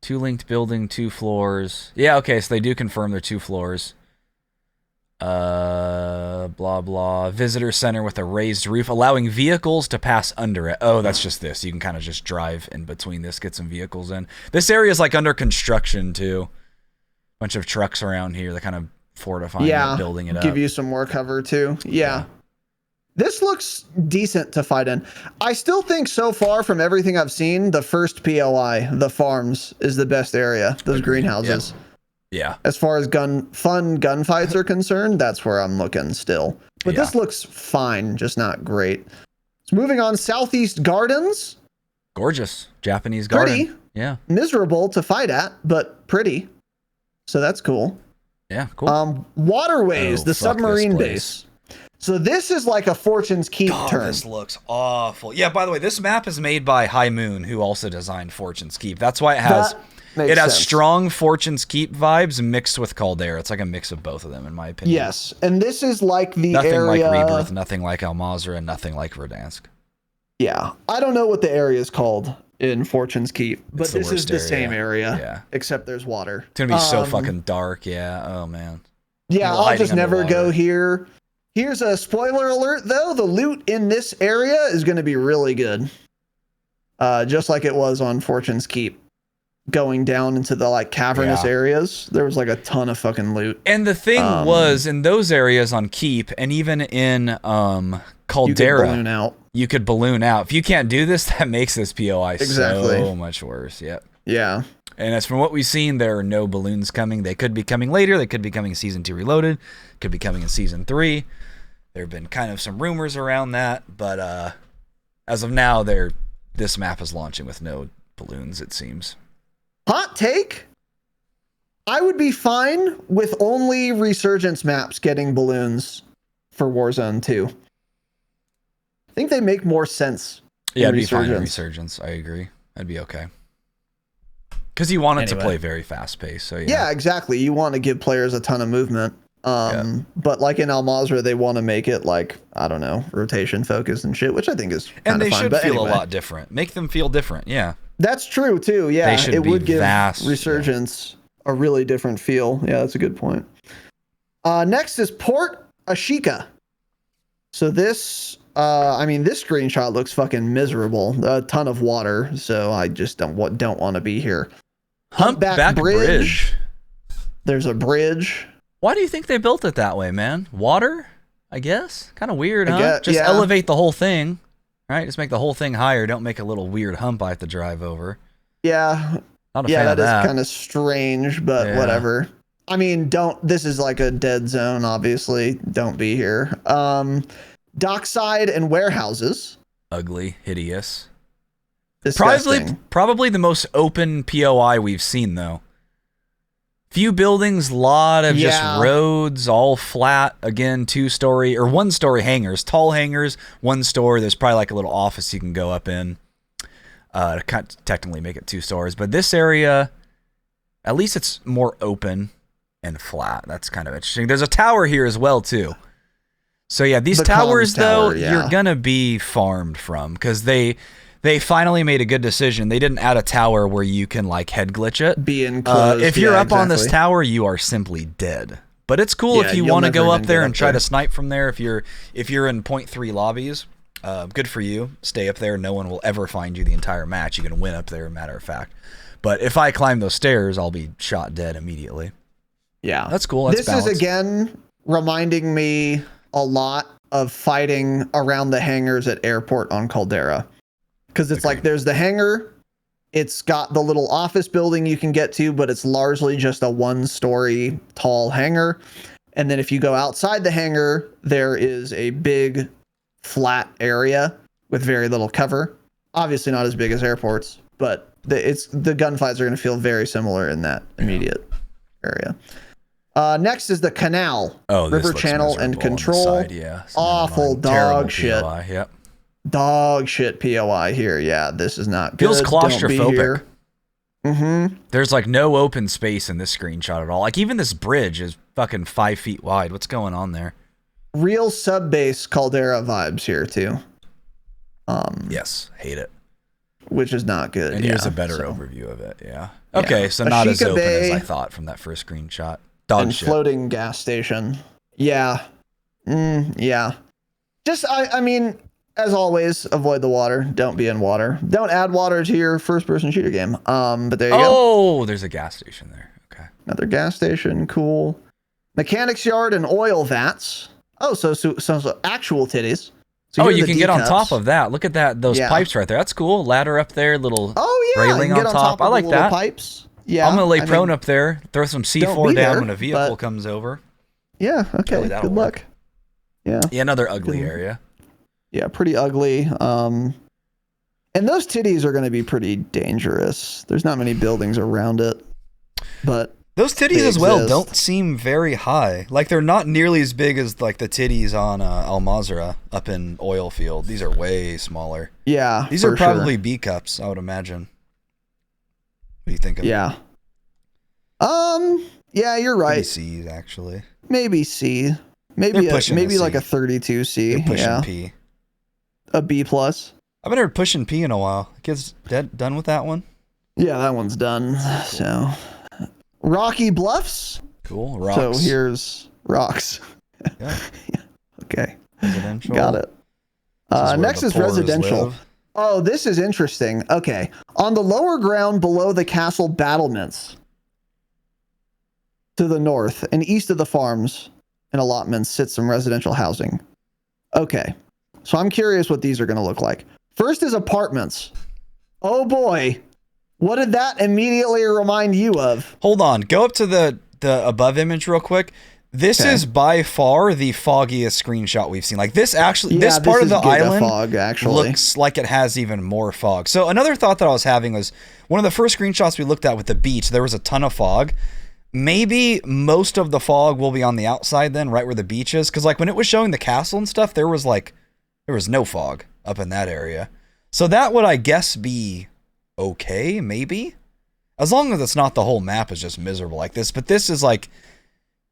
2 linked building, 2 floors. Yeah, okay, so they do confirm they're 2 floors. Blah, blah. Visitor center with a raised roof, allowing vehicles to pass under it. Oh, that's just this. You can kind of just drive in between this, get some vehicles in. This area is like under construction, too. Bunch of trucks around here. They're kind of fortifying it, building it up. Give you some more cover too. Yeah. This looks decent to fight in. I still think so far from everything I've seen, the first POI, the farms, is the best area. Those greenhouses. Yeah. As far as fun gunfights are concerned, that's where I'm looking still. But this looks fine, just not great. So moving on, Southeast Gardens. Gorgeous. Japanese garden. Pretty. Yeah. Miserable to fight at, but pretty. So that's cool. Yeah, cool. Waterways, the submarine base. So this is like a Fortune's Keep turn. This looks awful. Yeah, by the way, this map is made by High Moon, who also designed Fortune's Keep. That's why it has strong Fortune's Keep vibes mixed with Caldera. It's like a mix of both of them, in my opinion. Yes, and this is like the nothing area... like Rebirth, nothing like Al Mazrah, and nothing like Verdansk. Yeah, I don't know what the area is called in Fortune's Keep, but this is the same area, except there's water. It's gonna be so fucking dark, oh man. Yeah, I'll just never go here. Here's a spoiler alert, though. The loot in this area is going to be really good. Just like it was on Fortune's Keep. Going down into the like cavernous areas, there was like a ton of fucking loot. And the thing was, in those areas on Keep, and even in Caldera, you could balloon out. If you can't do this, that makes this POI so much worse. Yep. Yeah. And as from what we've seen, there are no balloons coming. They could be coming later. They could be coming in Season 2 Reloaded. Could be coming in Season 3. There have been kind of some rumors around that. But as of now, this map is launching with no balloons, it seems. Hot take? I would be fine with only Resurgence maps getting balloons for Warzone 2. I think they make more sense. Yeah, it'd be fine in Resurgence. I agree. That'd be okay. Because you want it to play very fast paced. So yeah, exactly. You want to give players a ton of movement. But like in Al Mazrah, they want to make it like, I don't know, rotation focused and shit, which I think is kind of fun. And they should feel a lot different. Make them feel different. Yeah. That's true too. Yeah. It would give Resurgence a really different feel. Yeah, that's a good point. Next is Port Ashika. So this, this screenshot looks fucking miserable. A ton of water. So I just don't want to be here. Humpback Bridge. There's a bridge. Why do you think they built it that way, man? Water, I guess. Kind of weird, huh? Just elevate the whole thing, right? Just make the whole thing higher. Don't make a little weird hump I have to drive over. Yeah. Not a fan of that. Is kind of strange, but whatever. I mean, this is like a dead zone, obviously. Don't be here. Dockside and warehouses. Ugly, hideous. Disgusting. Probably the most open POI we've seen, though. Few buildings, lot of just roads, all flat. Again, 2-story or 1-story hangars, tall hangars, 1 story. There's probably like a little office you can go up in to technically make it 2 stories. But this area, at least it's more open and flat. That's kind of interesting. There's a tower here as well, too. So yeah, these towers, though, you're going to be farmed from because they finally made a good decision. They didn't add a tower where you can like head glitch it. Be enclosed. If you're up on this tower, you are simply dead. But it's cool if you want to go up there and try to snipe from there. If you're in 0.3 lobbies, good for you. Stay up there. No one will ever find you the entire match. You can win up there, matter of fact. But if I climb those stairs, I'll be shot dead immediately. Yeah, that's cool. This is again reminding me a lot of fighting around the hangars at airport on Caldera. Because it's like there's the hangar, it's got the little office building you can get to, but it's largely just a 1-story tall hangar. And then if you go outside the hangar, there is a big flat area with very little cover. Obviously not as big as airports, but the gunfights are going to feel very similar in that immediate area. Next is the canal, river channel and control. Side, awful dog shit. POI, yep. Dog shit POI here. Yeah, this is not good. Feels claustrophobic. Mm-hmm. There's like no open space in this screenshot at all. Like even this bridge is fucking 5 feet wide. What's going on there? Real sub-base Caldera vibes here too. Yes, hate it. Which is not good. And here's a better overview of it. Yeah. Okay, so not as open as I thought from that first screenshot. Dog shit. Floating gas station. Yeah. Yeah. Just I mean, as always, avoid the water. Don't be in water. Don't add water to your first-person shooter game. But there you go. Oh, there's a gas station there. Okay. Another gas station. Cool. Mechanics yard and oil vats. Oh, so actual titties. So you can get on top of that. Look at that. Those pipes right there. That's cool. Ladder up there. Little railing on top. I like that. Pipes. Yeah. I'm going to lay prone up there. Throw some C4 down when a vehicle comes over. Yeah. Okay. Good luck. Yeah. Yeah. Another ugly area. Yeah, pretty ugly. And those titties are going to be pretty dangerous. There's not many buildings around it, but those titties as well don't seem very high. Like they're not nearly as big as like the titties on Al Mazrah up in Oilfield. These are way smaller. Yeah, these are probably B cups, I would imagine. What do you think of it? Yeah. Yeah, you're right. Maybe C's actually. Maybe C. Maybe like a 32C. They're pushing P. A B plus. I haven't heard pushing P in a while. Kids done with that one? Yeah, that one's done. Cool. So, Rocky Bluffs. Cool. Rocks. So here's rocks. Yeah. Okay. Residential. Got it. Next is residential. Oh, this is interesting. Okay. On the lower ground below the castle battlements to the north and east of the farms and allotments sits some residential housing. Okay. So I'm curious what these are going to look like. First is apartments. Oh boy. What did that immediately remind you of? Hold on. Go up to the above image real quick. This is by far the foggiest screenshot we've seen. Like this actually, this part of the island fog, actually looks like it has even more fog. So another thought that I was having was one of the first screenshots we looked at with the beach, there was a ton of fog. Maybe most of the fog will be on the outside then, right where the beach is. Because like when it was showing the castle and stuff, there was no fog up in that area. So that would, I guess, be okay, maybe? As long as it's not the whole map is just miserable like this. But this is like,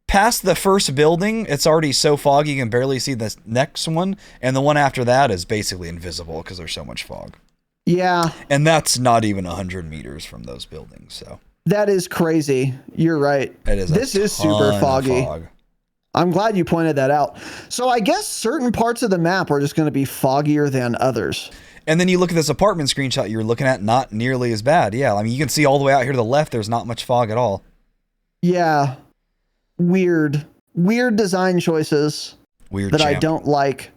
past the first building, it's already so foggy you can barely see the next one, and the one after that is basically invisible because there's so much fog. Yeah. And that's not even 100 meters from those buildings, so. That is crazy. You're right. This is super foggy. Fog. I'm glad you pointed that out. So I guess certain parts of the map are just going to be foggier than others. And then you look at this apartment screenshot you're looking at, not nearly as bad. Yeah, I mean, you can see all the way out here to the left, there's not much fog at all. Yeah. Weird design choices that I don't like.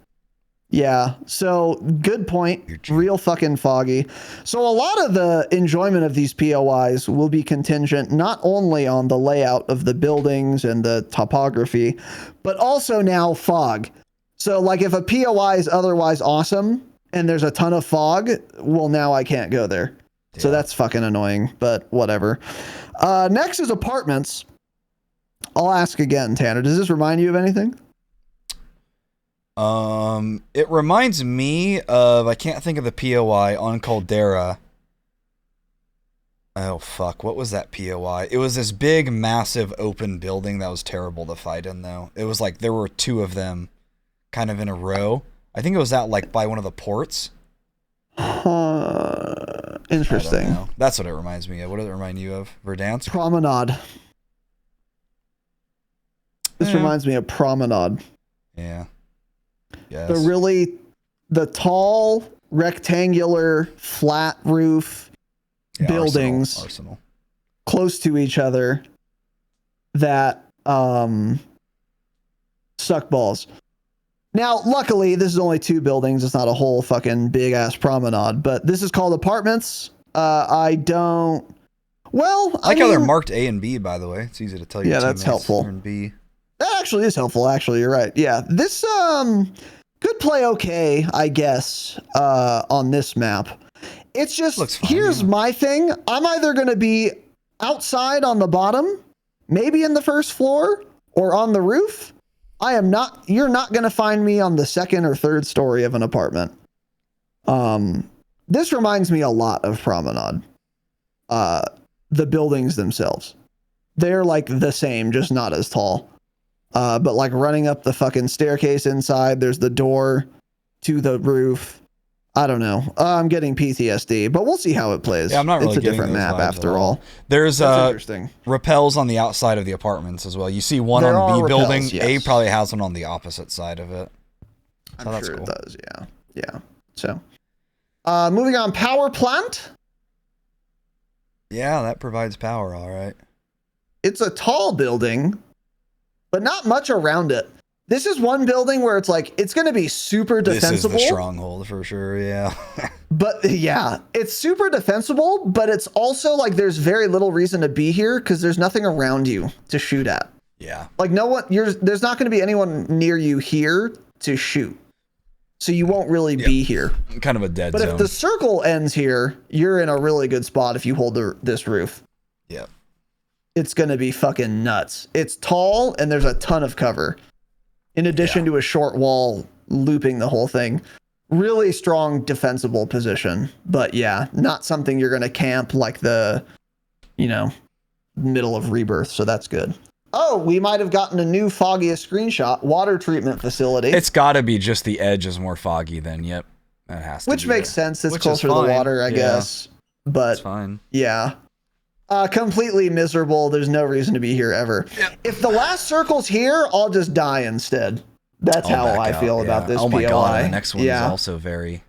Yeah. So good point. Real fucking foggy. So a lot of the enjoyment of these POIs will be contingent not only on the layout of the buildings and the topography, but also now fog. So like if a POI is otherwise awesome and there's a ton of fog, well, now I can't go there. Yeah. So that's fucking annoying, but whatever. Next is apartments. I'll ask again, Tanner. Does this remind you of anything? It reminds me of, I can't think of the POI on Caldera. Oh, fuck. What was that POI? It was this big, massive, open building that was terrible to fight in, though. It was like there were two of them kind of in a row. I think it was out, like, by one of the ports. Interesting. That's what it reminds me of. What does it remind you of? Verdansk? Promenade. This reminds me of Promenade. Yeah. Yes. The tall, rectangular, flat roof buildings Arsenal. Close to each other that suck balls. Now, luckily, this is only 2 buildings. It's not a whole fucking big ass promenade, but this is called apartments. I like how they're marked A and B, by the way. It's easy to tell you. Yeah, that's helpful. And B. That actually is helpful. Actually, you're right. Yeah, this could play okay, I guess, on this map. It's just, here's my thing. I'm either going to be outside on the bottom, maybe in the first floor, or on the roof. You're not going to find me on the second or third story of an apartment. This reminds me a lot of Promenade. The buildings themselves. They're like the same, just not as tall. But like running up the fucking staircase inside, there's the door to the roof. I don't know. I'm getting PTSD, but we'll see how it plays. Yeah, I'm not really. It's a different map after all. There's rappels on the outside of the apartments as well. You see one on B building. Yes. A probably has one on the opposite side of it. So I'm sure it does. Yeah. So, moving on, power plant. Yeah, that provides power. All right. It's a tall building, but not much around it. This is one building where it's like, it's going to be super defensible. This is the stronghold for sure, yeah. But yeah, it's super defensible, but it's also like there's very little reason to be here because there's nothing around you to shoot at. Yeah. Like there's not going to be anyone near you here to shoot. So you won't really be here. Kind of a dead zone. But if the circle ends here, you're in a really good spot if you hold this roof. Yeah. It's going to be fucking nuts. It's tall and there's a ton of cover. In addition to a short wall looping the whole thing. Really strong defensible position. But yeah, not something you're going to camp like the, middle of Rebirth. So that's good. Oh, we might have gotten a new foggiest screenshot. Water treatment facility. It's got to be just the edge is more foggy than, that has to Which makes sense. It's closer to the water, I guess. But it's fine. Yeah. Completely miserable. There's no reason to be here ever. Yep. If the last circle's here, I'll just die instead. That's how I feel about this POI. Oh my god, the next one is also very...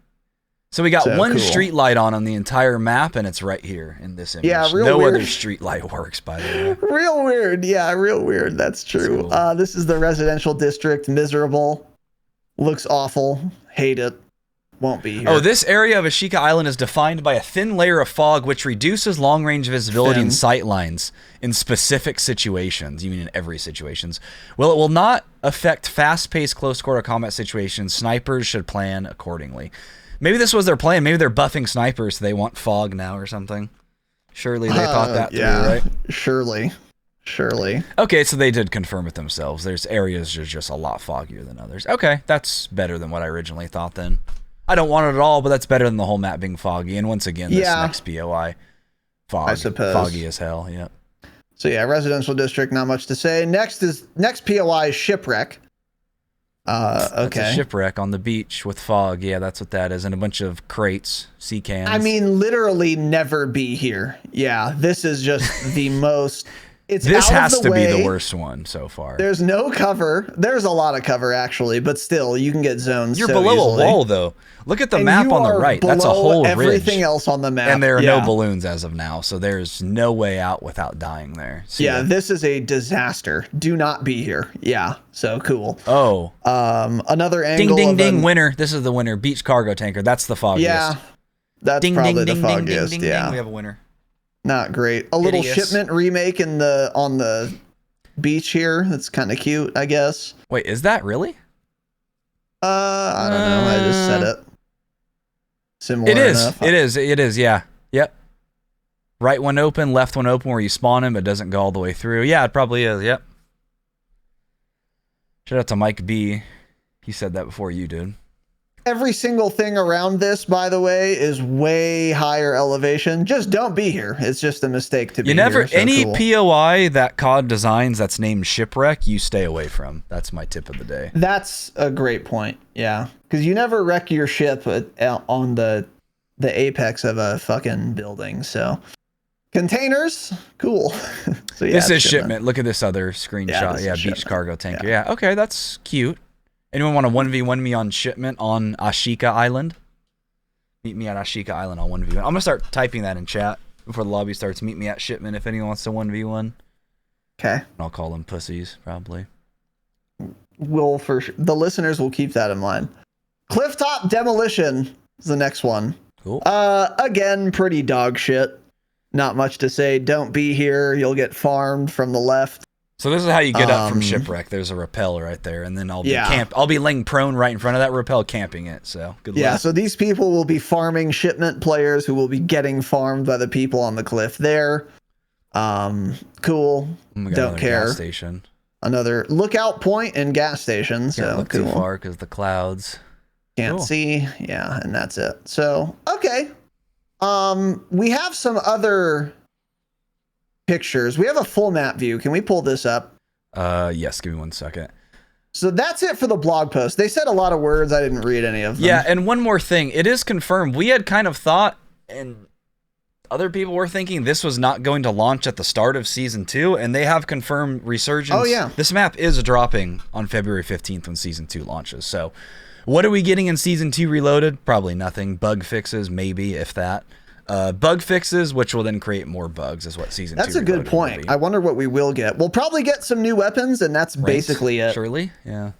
So we got one street light on the entire map, and it's right here in this image. Yeah, real no weird. other street light works, by the way. Real weird. Yeah, real weird. That's true. Cool. This is the residential district. Miserable. Looks awful. Hate it. Won't be here. Oh, this area of Ashika Island is defined by a thin layer of fog which reduces long-range visibility and sight lines in specific situations. You mean in every situations. Well, it will not affect fast-paced close-quarter combat situations. Snipers should plan accordingly. Maybe this was their plan. Maybe they're buffing snipers, so they want fog now or something. Surely they thought that through, right? Surely. Okay, so they did confirm it themselves. There's areas that are just a lot foggier than others. Okay, that's better than what I originally thought then. I don't want it at all, but that's better than the whole map being foggy. And once again, this next POI, I suppose. Foggy as hell, yeah. So yeah, residential district, not much to say. Next POI is shipwreck. Okay. That's a shipwreck on the beach with fog. Yeah, that's what that is. And a bunch of crates, sea cans. I mean, literally never be here. Yeah, this is just the most... This has to be the worst one so far. There's no cover. There's a lot of cover, actually, but still, you can get zones. You're below a wall, though. Look at the map on the right. That's a whole ridge. Everything else on the map. And there are no balloons as of now, so there's no way out without dying there. So yeah, this is a disaster. Do not be here. Yeah, so cool. Oh. Another angle. Ding, ding, ding, winner. This is the winner. Beach cargo tanker. That's the foggiest. Yeah, that's probably the foggiest. Yeah, we have a winner. Not great. A little shipment remake on the beach here. That's kind of cute, I guess. Wait, is that really? I don't know. I just said it. Similar enough. It is. Yeah. Yep. Right one open, left one open where you spawn him, but doesn't go all the way through. Yeah, it probably is. Yep. Shout out to Mike B. He said that before you did. Every single thing around this, by the way, is way higher elevation. Just don't be here. It's just a mistake to be here. Any POI that COD designs that's named shipwreck, you stay away from. That's my tip of the day. That's a great point. Yeah, because you never wreck your ship on the apex of a fucking building. So containers, cool. So yeah, this is shipment. Look at this other screenshot. Yeah, beach cargo tanker. Yeah, okay, that's cute. Anyone want to 1v1 me on shipment on Ashika Island? Meet me at Ashika Island on 1v1. I'm going to start typing that in chat before the lobby starts. Meet me at shipment if anyone wants to 1v1. Okay. And I'll call them pussies, probably. The listeners will keep that in mind. Clifftop Demolition is the next one. Cool. Again, pretty dog shit. Not much to say. Don't be here. You'll get farmed from the left. So this is how you get up from shipwreck. There's a rappel right there, and then I'll be laying prone right in front of that rappel, camping it. So good luck. Yeah, so these people will be farming shipment players who will be getting farmed by the people on the cliff there. Cool. Don't care. Gas station. Another lookout point and gas station. So can't look too far because the clouds. Can't see. Yeah, and that's it. So okay. We have some other pictures. We have a full map view. Can we pull this up? Yes, give me 1 second. So that's it for the blog post. They said a lot of words. I didn't read any of them. Yeah, and one more thing. It is confirmed. We had kind of thought, and other people were thinking this was not going to launch at the start of Season 2, and they have confirmed Resurgence. Oh, yeah. This map is dropping on February 15th when Season 2 launches. So what are we getting in Season 2 Reloaded? Probably nothing. Bug fixes, maybe, if that. Bug fixes, which will then create more bugs, is what Season 2 That's a good point. I wonder what we will get. We'll probably get some new weapons, and that's basically it. Surely, yeah.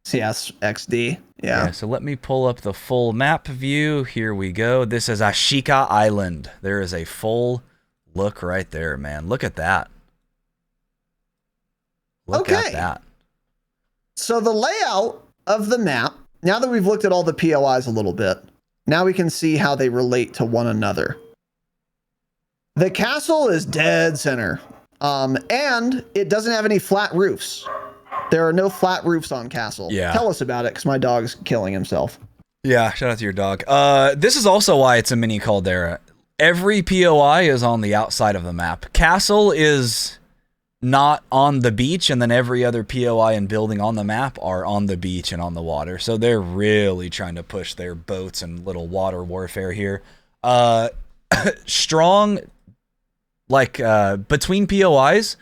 CS XD, yeah. So let me pull up the full map view. Here we go. This is Ashika Island. There is a full look right there, man. Look at that. Look at that. So the layout of the map, now that we've looked at all the POIs a little bit, now we can see how they relate to one another. The castle is dead center. And it doesn't have any flat roofs. There are no flat roofs on castle. Yeah. Tell us about it, because my dog's killing himself. Yeah, shout out to your dog. This is also why it's a mini caldera. Every POI is on the outside of the map. Castle is not on the beach, and then every other POI and building on the map are on the beach and on the water. So they're really trying to push their boats and little water warfare here. Strong, like, between POIs,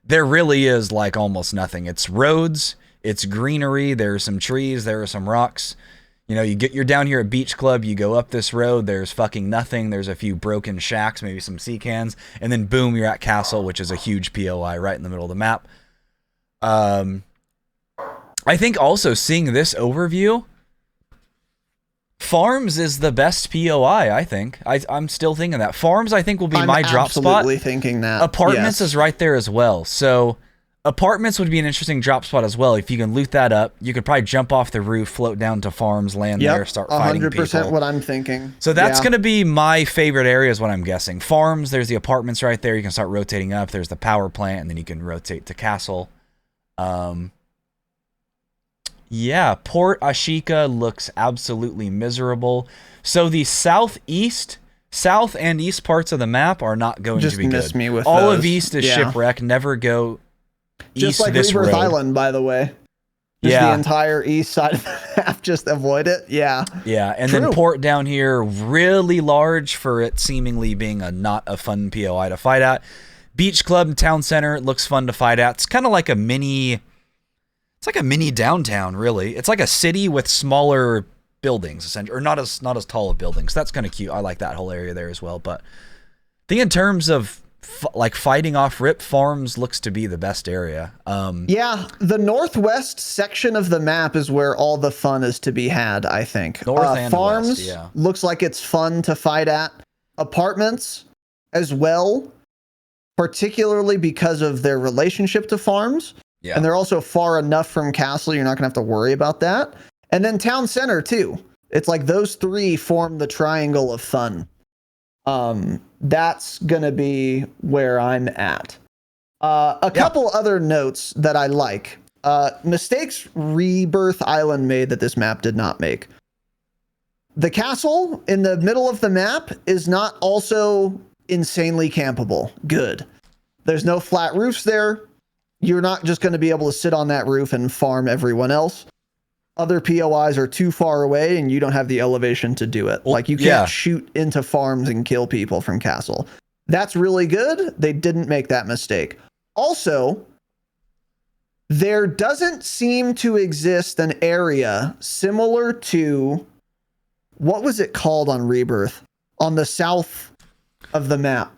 there really is like almost nothing. It's roads, it's greenery, there's some trees, there are some rocks. You know, you're down here at Beach Club, you go up this road, there's fucking nothing. There's a few broken shacks, maybe some sea cans, and then boom, you're at Castle, which is a huge POI right in the middle of the map. I think also seeing this overview, Farms is the best POI, I think. I'm still thinking that. Farms, I think, will be my drop spot. I'm absolutely thinking that. Apartments is right there as well. So apartments would be an interesting drop spot as well. If you can loot that up, you could probably jump off the roof, float down to farms, land there, start fighting people. 100% what I'm thinking. So that's going to be my favorite area is what I'm guessing. Farms, there's the apartments right there. You can start rotating up. There's the power plant, and then you can rotate to Castle. Yeah, Port Ashika looks absolutely miserable. So the southeast south and east parts of the map are not going just to be miss good. Me with all those. of east is shipwreck. Never go just east like this Rebirth road. Island, by the way. Just the entire east side of the map. Just avoid it. Yeah. Yeah, and True. then port down here, really large for it seemingly being not a fun POI to fight at. Beach Club and Town Center looks fun to fight at. It's kind of like a mini. It's like a mini downtown, really. It's like a city with smaller buildings, essentially, or not as tall of buildings. That's kind of cute. I like that whole area there as well. But I think in terms of like fighting off rip, farms looks to be the best area. Yeah, the northwest section of the map is where all the fun is to be had, I think. North and farms west, yeah. Looks like it's fun to fight at. Apartments as well, particularly because of their relationship to farms. Yeah. And they're also far enough from castle, you're not going to have to worry about that. And then town center, too. It's like those three form the triangle of fun. That's going to be where I'm at. A couple other notes that I like. Mistakes Rebirth Island made that this map did not make. The castle in the middle of the map is not also insanely campable. Good. There's no flat roofs there. You're not just going to be able to sit on that roof and farm everyone else. Other POIs are too far away and you don't have the elevation to do it. Like you can't shoot into farms and kill people from castle. That's really good. They didn't make that mistake. Also, there doesn't seem to exist an area similar to, what was it called on Rebirth? On the south of the map.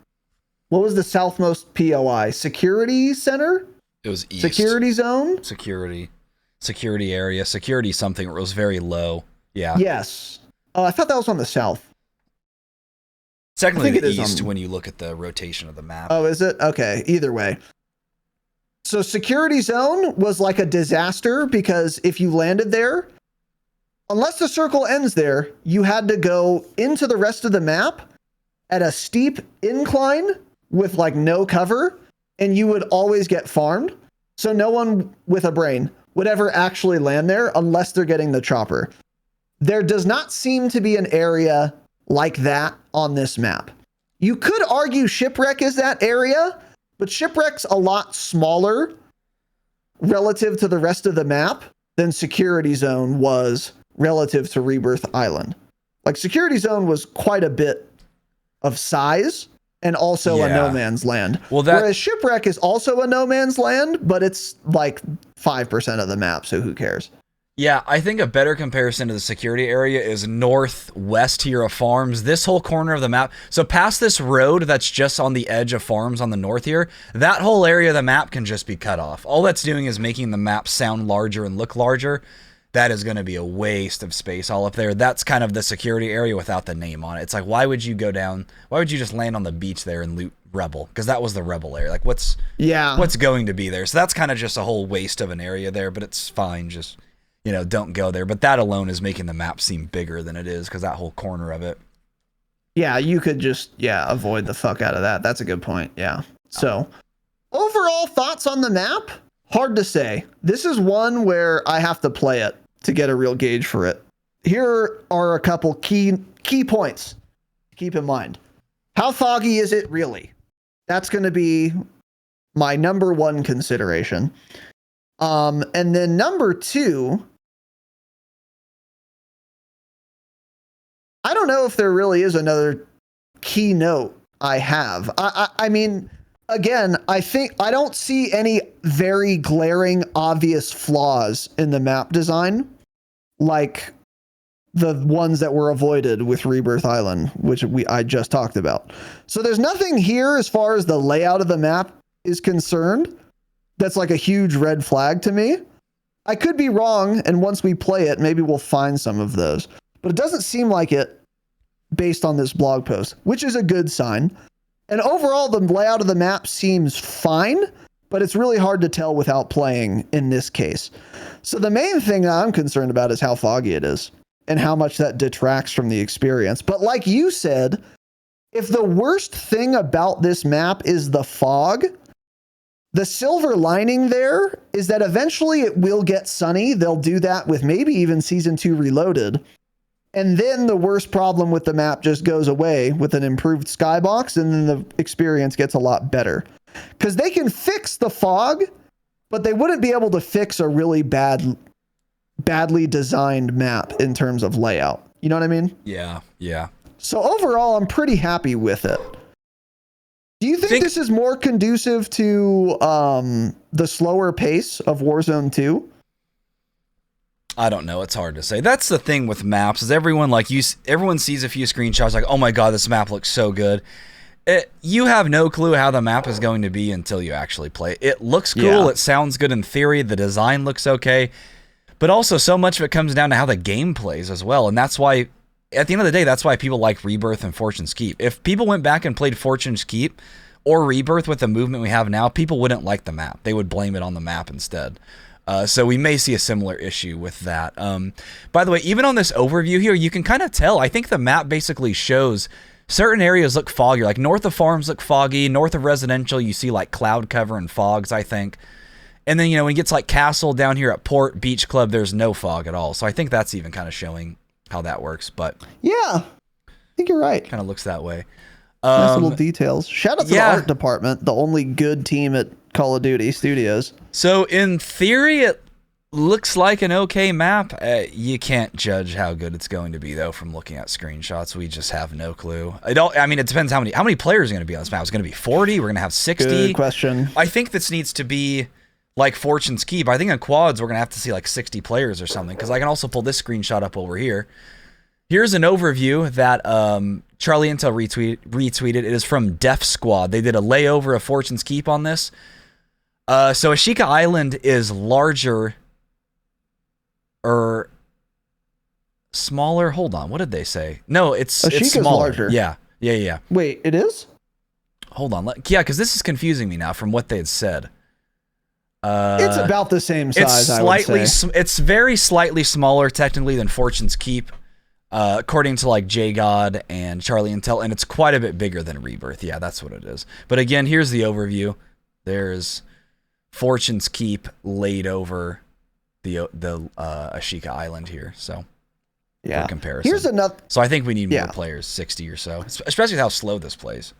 What was the southmost POI? Security Center? It was east. Security Zone? Security area. Security something where it was very low. Yeah. Yes. I thought that was on the south. Technically the east when you look at the rotation of the map. Oh, is it? Okay. Either way. So Security Zone was like a disaster because if you landed there, unless the circle ends there, you had to go into the rest of the map at a steep incline with like no cover, and you would always get farmed. So no one with a brain would ever actually land there unless they're getting the chopper. There does not seem to be an area like that on this map. You could argue Shipwreck is that area, but Shipwreck's a lot smaller relative to the rest of the map than Security Zone was relative to Rebirth Island. Like Security Zone was quite a bit of size and also a no man's land. Whereas Shipwreck is also a no man's land, but it's like 5% of the map, so who cares? Yeah, I think a better comparison to the security area is northwest here of farms. This whole corner of the map, so past this road that's just on the edge of farms on the north here, that whole area of the map can just be cut off. All that's doing is making the map sound larger and look larger. That is going to be a waste of space all up there. That's kind of the security area without the name on it. It's like, why would you go down? Why would you just land on the beach there and loot Rebel? Because that was the Rebel area. Like, what's going to be there? So that's kind of just a whole waste of an area there, but it's fine. Just, don't go there. But that alone is making the map seem bigger than it is because that whole corner of it. Yeah, you could just, avoid the fuck out of that. That's a good point. Yeah. So, overall thoughts on the map? Hard to say. This is one where I have to play it to get a real gauge for it. Here are a couple key points to keep in mind. How foggy is it really? That's going to be my number one consideration. And then number two, I don't know if there really is another keynote I have. I mean, again, I don't see any very glaring, obvious flaws in the map design, like the ones that were avoided with Rebirth Island, which I just talked about. So there's nothing here as far as the layout of the map is concerned that's like a huge red flag to me. I could be wrong, and once we play it, maybe we'll find some of those. But it doesn't seem like it based on this blog post, which is a good sign. And overall, the layout of the map seems fine, but it's really hard to tell without playing in this case. So the main thing I'm concerned about is how foggy it is and how much that detracts from the experience. But like you said, if the worst thing about this map is the fog, the silver lining there is that eventually it will get sunny. They'll do that with maybe even Season 2 Reloaded. And then the worst problem with the map just goes away with an improved skybox, and then the experience gets a lot better. Because they can fix the fog, but they wouldn't be able to fix a really badly designed map in terms of layout. You know what I mean? Yeah, yeah. So overall, I'm pretty happy with it. Do you think this is more conducive to the slower pace of Warzone 2? I don't know. It's hard to say. That's the thing with maps is everyone sees a few screenshots like, oh my God, this map looks so good. You have no clue how the map is going to be until you actually play it. It looks cool. Yeah. It sounds good in theory. The design looks okay. But also so much of it comes down to how the game plays as well. And that's why, at the end of the day, that's why people like Rebirth and Fortune's Keep. If people went back and played Fortune's Keep or Rebirth with the movement we have now, people wouldn't like the map. They would blame it on the map instead. So we may see a similar issue with that. By the way, even on this overview here, you can kind of tell. I think the map basically shows certain areas look foggy. Like north of farms look foggy. North of residential, you see like cloud cover and fogs, I think. And then, when it gets like Castle down here at Port, Beach Club, there's no fog at all. So I think that's even kind of showing how that works. But yeah, I think you're right. Kind of looks that way. Nice little details. Shout out to the art department, the only good team at Call of Duty Studios. So in theory, it looks like an okay map. You can't judge how good it's going to be though from looking at screenshots. We just have no clue. It depends how many players are going to be on this map. It's going to be 40. We're going to have 60. Good question. I think this needs to be like Fortune's Keep. I think on quads we're going to have to see like 60 players or something, because I can also pull this screenshot up over here. Here's an overview that Charlie Intel retweeted. It is from Def Squad. They did a layover of Fortune's Keep on this. So Ashika Island is larger or smaller. Hold on. What did they say? No, it's smaller. Larger. Yeah. Wait, it is? Hold on. Yeah, because this is confusing me now from what they had said. It's about the same size, I would say. It's very slightly smaller technically than Fortune's Keep. According to like J-God and Charlie Intel, and it's quite a bit bigger than Rebirth. Yeah, that's what it is. But again, here's the overview. There's Fortune's Keep laid over the Ashika Island here. So yeah, for comparison. Here's another. So I think we need more players, 60 or so, especially with how slow this plays.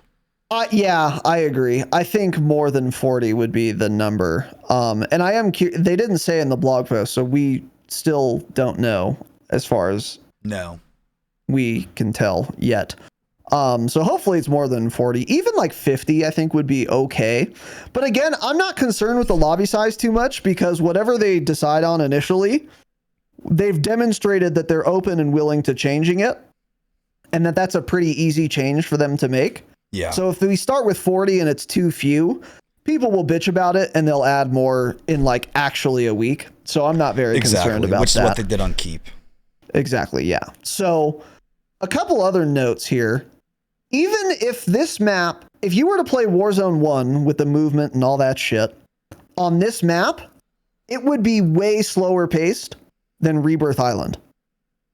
Yeah, I agree. I think more than 40 would be the number. And I am curious. They didn't say in the blog post, so we still don't know as far as we can tell yet. So hopefully it's more than 40. Even like 50, I think would be okay. But again, I'm not concerned with the lobby size too much, because whatever they decide on initially, they've demonstrated that they're open and willing to changing it, and that's a pretty easy change for them to make. Yeah. So if we start with 40 and it's too few, people will bitch about it and they'll add more in like actually a week. So I'm not very concerned about that. Which is what they did on Keep. Exactly, yeah. So a couple other notes here. Even if this map, if you were to play Warzone 1 with the movement and all that shit, on this map, it would be way slower paced than Rebirth Island.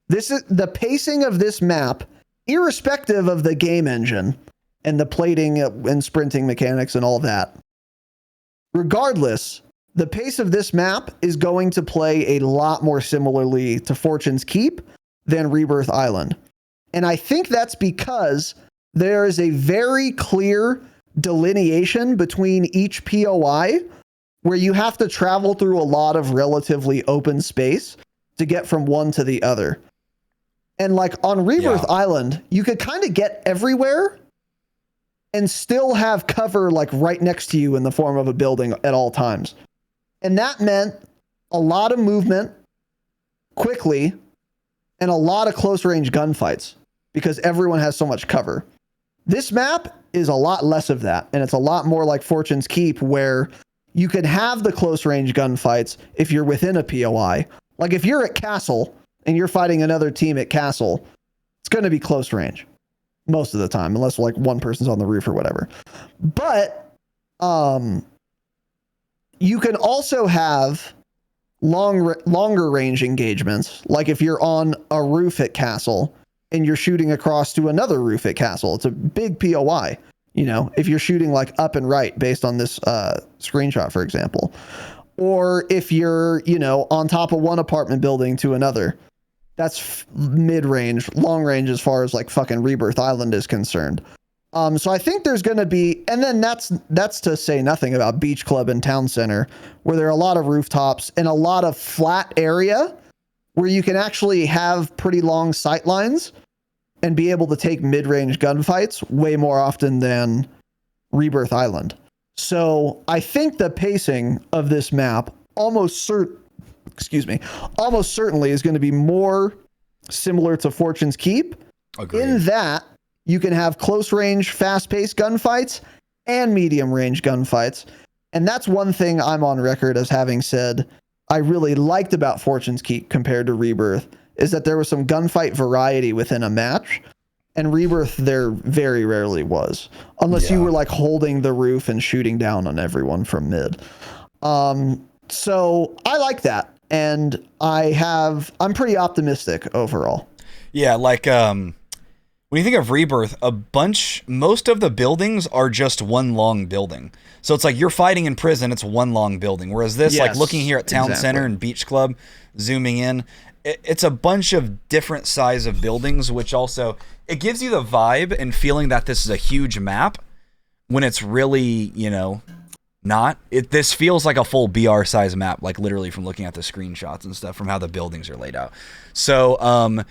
This is the pacing of this map, irrespective of the game engine and the plating and sprinting mechanics and all that. Regardless, the pace of this map is going to play a lot more similarly to Fortune's Keep than Rebirth Island. And I think that's because there is a very clear delineation between each POI where you have to travel through a lot of relatively open space to get from one to the other. And like on Rebirth Island, you could kind of get everywhere and still have cover like right next to you in the form of a building at all times. And that meant a lot of movement quickly and a lot of close range gunfights because everyone has so much cover. This map is a lot less of that, and it's a lot more like Fortune's Keep, where you can have the close range gunfights if you're within a POI. Like if you're at Castle and you're fighting another team at Castle, it's going to be close range most of the time, unless like one person's on the roof or whatever. But you can also have longer range engagements, like if you're on a roof at Castle and you're shooting across to another roof at Castle. It's a big POI, you know, if you're shooting like up and right based on this screenshot, for example. Or if you're, you know, on top of one apartment building to another. That's mid-range. Long range as far as like fucking Rebirth Island is concerned. So I think there's going to be, and then that's to say nothing about Beach Club and Town Center, where there are a lot of rooftops and a lot of flat area where you can actually have pretty long sight lines and be able to take mid-range gunfights way more often than Rebirth Island. So I think the pacing of this map almost certainly is going to be more similar to Fortune's Keep. Agreed. In that you can have close range, fast-paced gunfights and medium range gunfights. And that's one thing I'm on record as having said I really liked about Fortune's Keep compared to Rebirth, is that there was some gunfight variety within a match. And Rebirth there very rarely was, unless you were like holding the roof and shooting down on everyone from mid. So I like that. And I'm pretty optimistic overall. Yeah, like when you think of Rebirth, most of the buildings are just one long building. So it's like you're fighting in prison, it's one long building. Whereas this, like looking here at Town Center and Beach Club, zooming in, it's a bunch of different size of buildings, which also, it gives you the vibe and feeling that this is a huge map when it's really, not. This feels like a full BR size map, like literally from looking at the screenshots and stuff from how the buildings are laid out. So,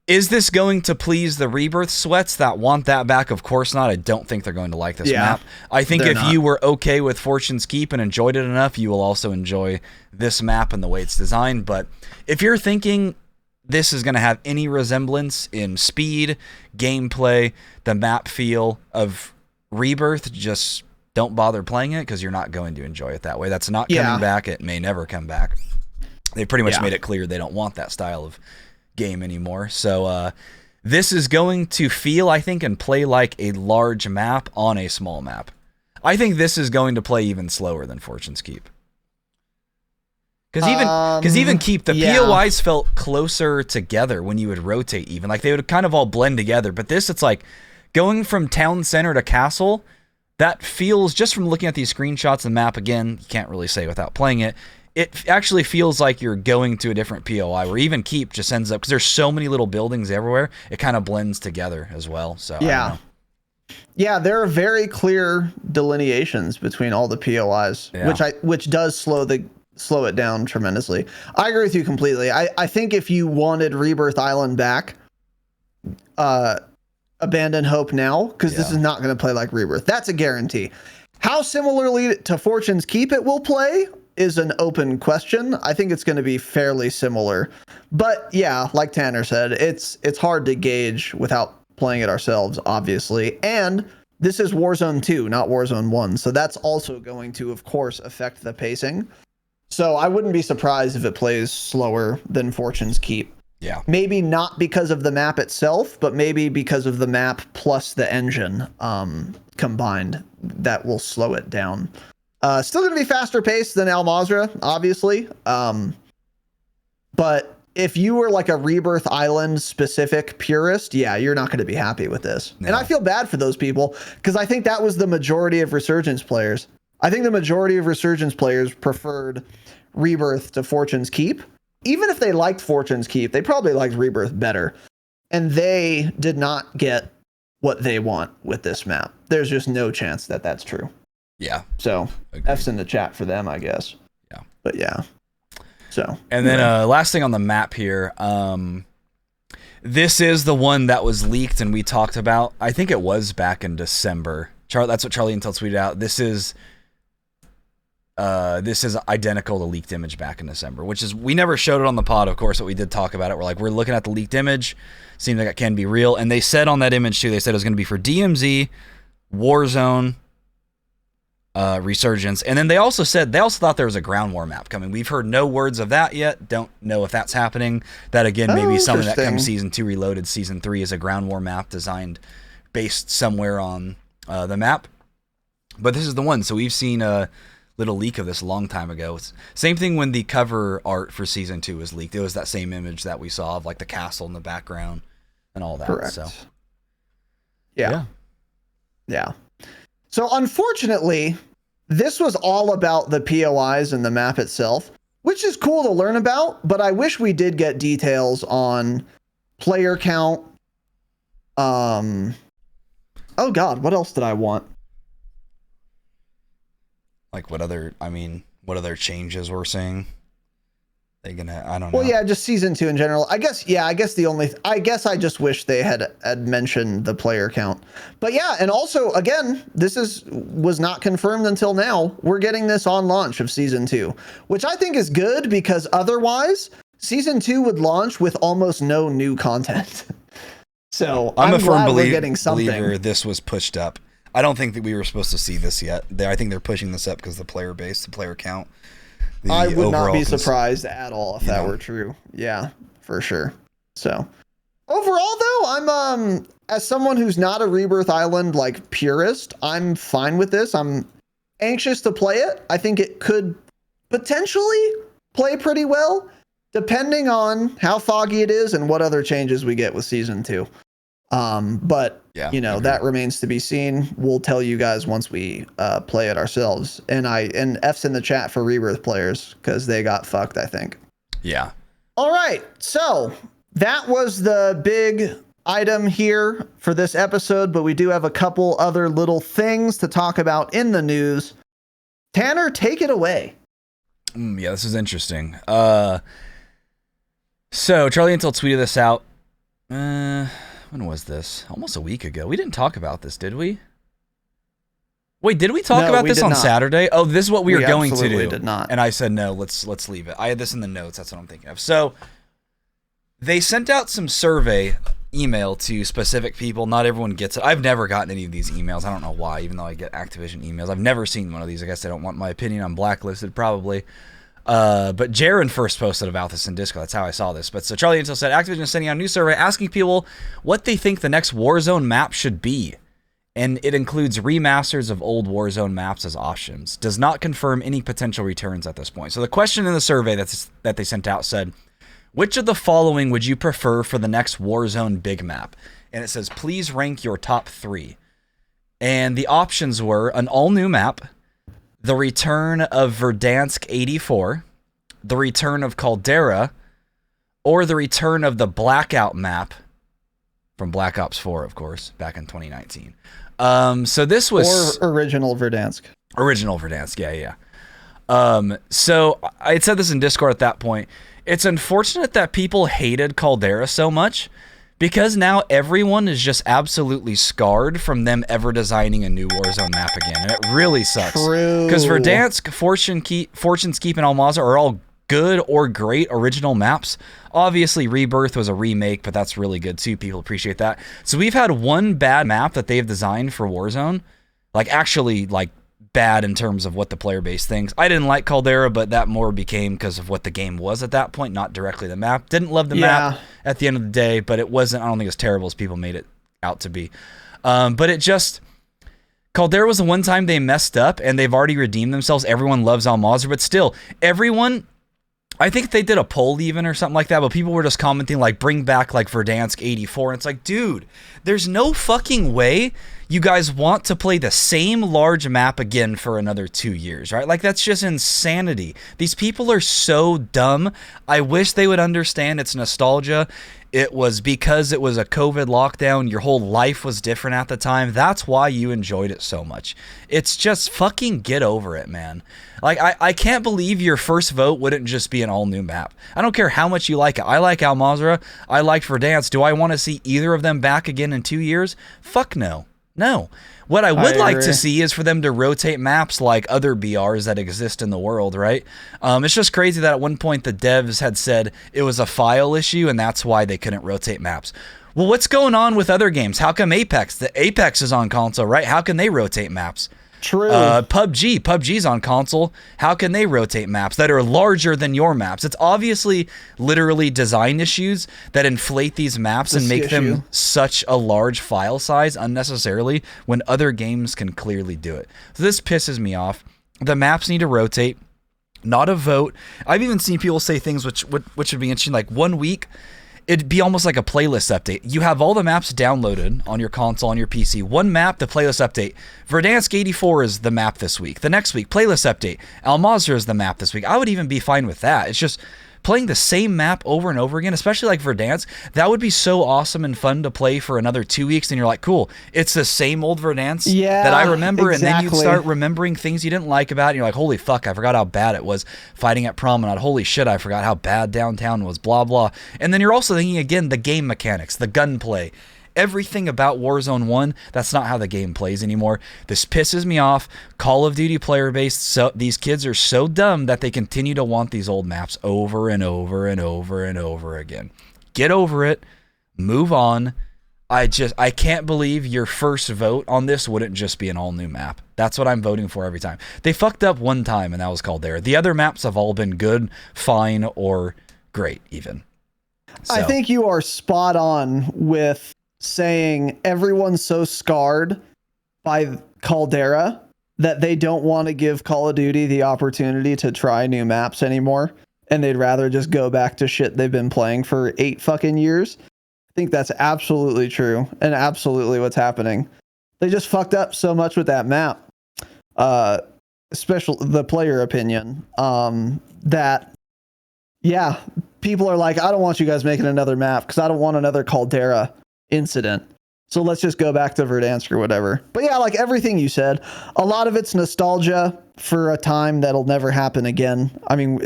is this going to please the Rebirth sweats that want that back? Of course not. I don't think they're going to like this map. I think if you were okay with Fortune's Keep and enjoyed it enough, you will also enjoy this map and the way it's designed. But if you're thinking this is going to have any resemblance in speed, gameplay, the map feel of Rebirth, just don't bother playing it because you're not going to enjoy it that way. That's not coming back. It may never come back. They pretty much made it clear they don't want that style of game anymore. So this is going to feel, I think, and play like a large map on a small map. I think this is going to play even slower than Fortune's Keep. Because even Keep, the POIs felt closer together when you would rotate even. Like they would kind of all blend together. But this, it's like going from Town Center to Castle, that feels, just from looking at these screenshots of the map, again, you can't really say without playing it, it actually feels like you're going to a different POI, where even Keep just ends up, because there's so many little buildings everywhere, it kind of blends together as well. So yeah, there are very clear delineations between all the POIs, which does slow it down tremendously. I agree with you completely. I think if you wanted Rebirth Island back, abandon hope now, because this is not going to play like Rebirth. That's a guarantee. How similarly to Fortune's Keep it will play is an open question. I think it's going to be fairly similar. But yeah, like Tanner said, it's hard to gauge without playing it ourselves, obviously. And this is Warzone 2, not Warzone 1. So that's also going to, of course, affect the pacing. So I wouldn't be surprised if it plays slower than Fortune's Keep. Yeah. Maybe not because of the map itself, but maybe because of the map plus the engine combined that will slow it down. Still going to be faster paced than Al Mazrah, obviously. But if you were like a Rebirth Island specific purist, you're not going to be happy with this. No. And I feel bad for those people because I think that was the majority of Resurgence players. I think the majority of Resurgence players preferred Rebirth to Fortune's Keep. Even if they liked Fortune's Keep, they probably liked Rebirth better. And they did not get what they want with this map. There's just no chance that that's true. Yeah. So F's in the chat for them, I guess. Yeah. But yeah. So. And then last thing on the map here. This is the one that was leaked and we talked about. I think it was back in December. That's what Charlie Intel tweeted out. This is identical to leaked image back in December, which is, we never showed it on the pod, of course, but we did talk about it. We're looking at the leaked image. Seems like it can be real. And they said on that image too, they said it was going to be for DMZ, Warzone, Resurgence. And then they also thought there was a ground war map coming. We've heard no words of that yet. Don't know if that's happening. That again, maybe something that comes Season 2 Reloaded. Season 3 is a ground war map designed based somewhere on the map. But this is the one. So we've seen a little leak of this a long time ago. It's same thing when the cover art for Season 2 was leaked. It was that same image that we saw of like the castle in the background and all that. Correct. So yeah. So unfortunately, this was all about the POIs and the map itself. which is cool to learn about, but I wish we did get details on player count. Oh God, what else did I want? Like what other changes we're seeing? I don't know. Well, yeah, just season 2 in general. I guess I just wish they had mentioned the player count. But yeah, and also again, this was not confirmed until now. We're getting this on launch of season 2, which I think is good because otherwise season 2 would launch with almost no new content. So I'm a firm believer this was pushed up. I don't think that we were supposed to see this yet. I think they're pushing this up because the player base, the player count. I would not be surprised at all if that were true. Yeah, for sure. So overall though, I'm as someone who's not a Rebirth Island like purist, I'm fine with this. I'm anxious to play it. I think it could potentially play pretty well depending on how foggy it is and what other changes we get with season 2. But yeah, that remains to be seen. We'll tell you guys once we play it ourselves. And F's in the chat for Rebirth players because they got fucked, I think. Yeah. All right. So that was the big item here for this episode, but we do have a couple other little things to talk about in the news. Tanner, take it away. Yeah, this is interesting. So Charlie Intel tweeted this out. When was this? Almost a week ago. We didn't talk about this, did we? Wait, did we talk about this on Saturday? Oh, this is what we were going to do. Did not. And I said, no, let's leave it. I had this in the notes. That's what I'm thinking of. So they sent out some survey email to specific people. Not everyone gets it. I've never gotten any of these emails. I don't know why, even though I get Activision emails. I've never seen one of these. I guess they don't want my opinion. I'm blacklisted probably. But Jaron first posted about this in Discord. That's how I saw this. But so Charlie Intel said, Activision is sending out a new survey asking people what they think the next Warzone map should be. And it includes remasters of old Warzone maps as options. Does not confirm any potential returns at this point. So the question in the survey that they sent out said, which of the following would you prefer for the next Warzone big map? And it says, please rank your top 3. And the options were an all-new map, the return of Verdansk 84, the return of Caldera, or the return of the Blackout map from Black Ops 4, of course, back in 2019. So this was... Or original Verdansk. Original Verdansk, yeah. So I had said this in Discord at that point. It's unfortunate that people hated Caldera so much because now everyone is just absolutely scarred from them ever designing a new Warzone map again. And it really sucks. True. Because Verdansk, Fortune's Keep, and Almaza are all good or great original maps. Obviously, Rebirth was a remake, but that's really good too. People appreciate that. So we've had one bad map that they've designed for Warzone. Actually, bad in terms of what the player base thinks. I didn't like Caldera, but that more became because of what the game was at that point, not directly the map. Didn't love the map at the end of the day, but it wasn't, I don't think, as terrible as people made it out to be. But it just... Caldera was the one time they messed up, and they've already redeemed themselves. Everyone loves Almaza, but still, everyone... I think they did a poll even or something like that, but people were just commenting bring back Verdansk 84. And it's dude, there's no fucking way you guys want to play the same large map again for another 2 years, right? That's just insanity. These people are so dumb. I wish they would understand it's nostalgia. It was because it was a COVID lockdown. Your whole life was different at the time. That's why you enjoyed it so much. It's just fucking get over it, man. I can't believe your first vote wouldn't just be an all-new map. I don't care how much you like it. I like Almazra. I like Verdansk. Do I want to see either of them back again in 2 years? Fuck no. No. What I would like to see is for them to rotate maps like other BRs that exist in the world, right? It's just crazy that at one point the devs had said it was a file issue and that's why they couldn't rotate maps. Well, what's going on with other games? How come Apex? The Apex is on console, right? How can they rotate maps? True. PUBG's on console. How can they rotate maps that are larger than your maps? It's obviously literally design issues that inflate these maps and make them such a large file size unnecessarily when other games can clearly do it. So this pisses me off. The maps need to rotate, not a vote. I've even seen people say things which would be interesting, 1 week. it'd be almost like a playlist update. You have all the maps downloaded on your console, on your PC. One map, the playlist update. Verdansk 84 is the map this week. The next week, playlist update. Al Mazrah is the map this week. I would even be fine with that. It's just playing the same map over and over again, especially like Verdansk, that would be so awesome and fun to play for another 2 weeks. And you're like, cool, it's the same old Verdansk that I remember. Exactly. And then you'd start remembering things you didn't like about it. And you're like, holy fuck, I forgot how bad it was fighting at Promenade. Holy shit, I forgot how bad downtown was, blah, blah. And then you're also thinking again, the game mechanics, the gunplay. Everything about Warzone 1, that's not how the game plays anymore. This pisses me off. Call of Duty player base, so these kids are so dumb that they continue to want these old maps over and over and over and over again. Get over it. Move on. I can't believe your first vote on this wouldn't just be an all new map. That's what I'm voting for every time. They fucked up one time and that was Caldera. The other maps have all been good, fine, or great even. So. I think you are spot on with saying everyone's so scarred by Caldera that they don't want to give Call of Duty the opportunity to try new maps anymore, and they'd rather just go back to shit they've been playing for 8 fucking years. I think that's absolutely true and absolutely what's happening. They just fucked up so much with that map, especially the player opinion, that yeah, people are like, I don't want you guys making another map because I don't want another Caldera incident. So let's just go back to Verdansk or whatever. But yeah, like everything you said, a lot of it's nostalgia for a time that'll never happen again. I mean,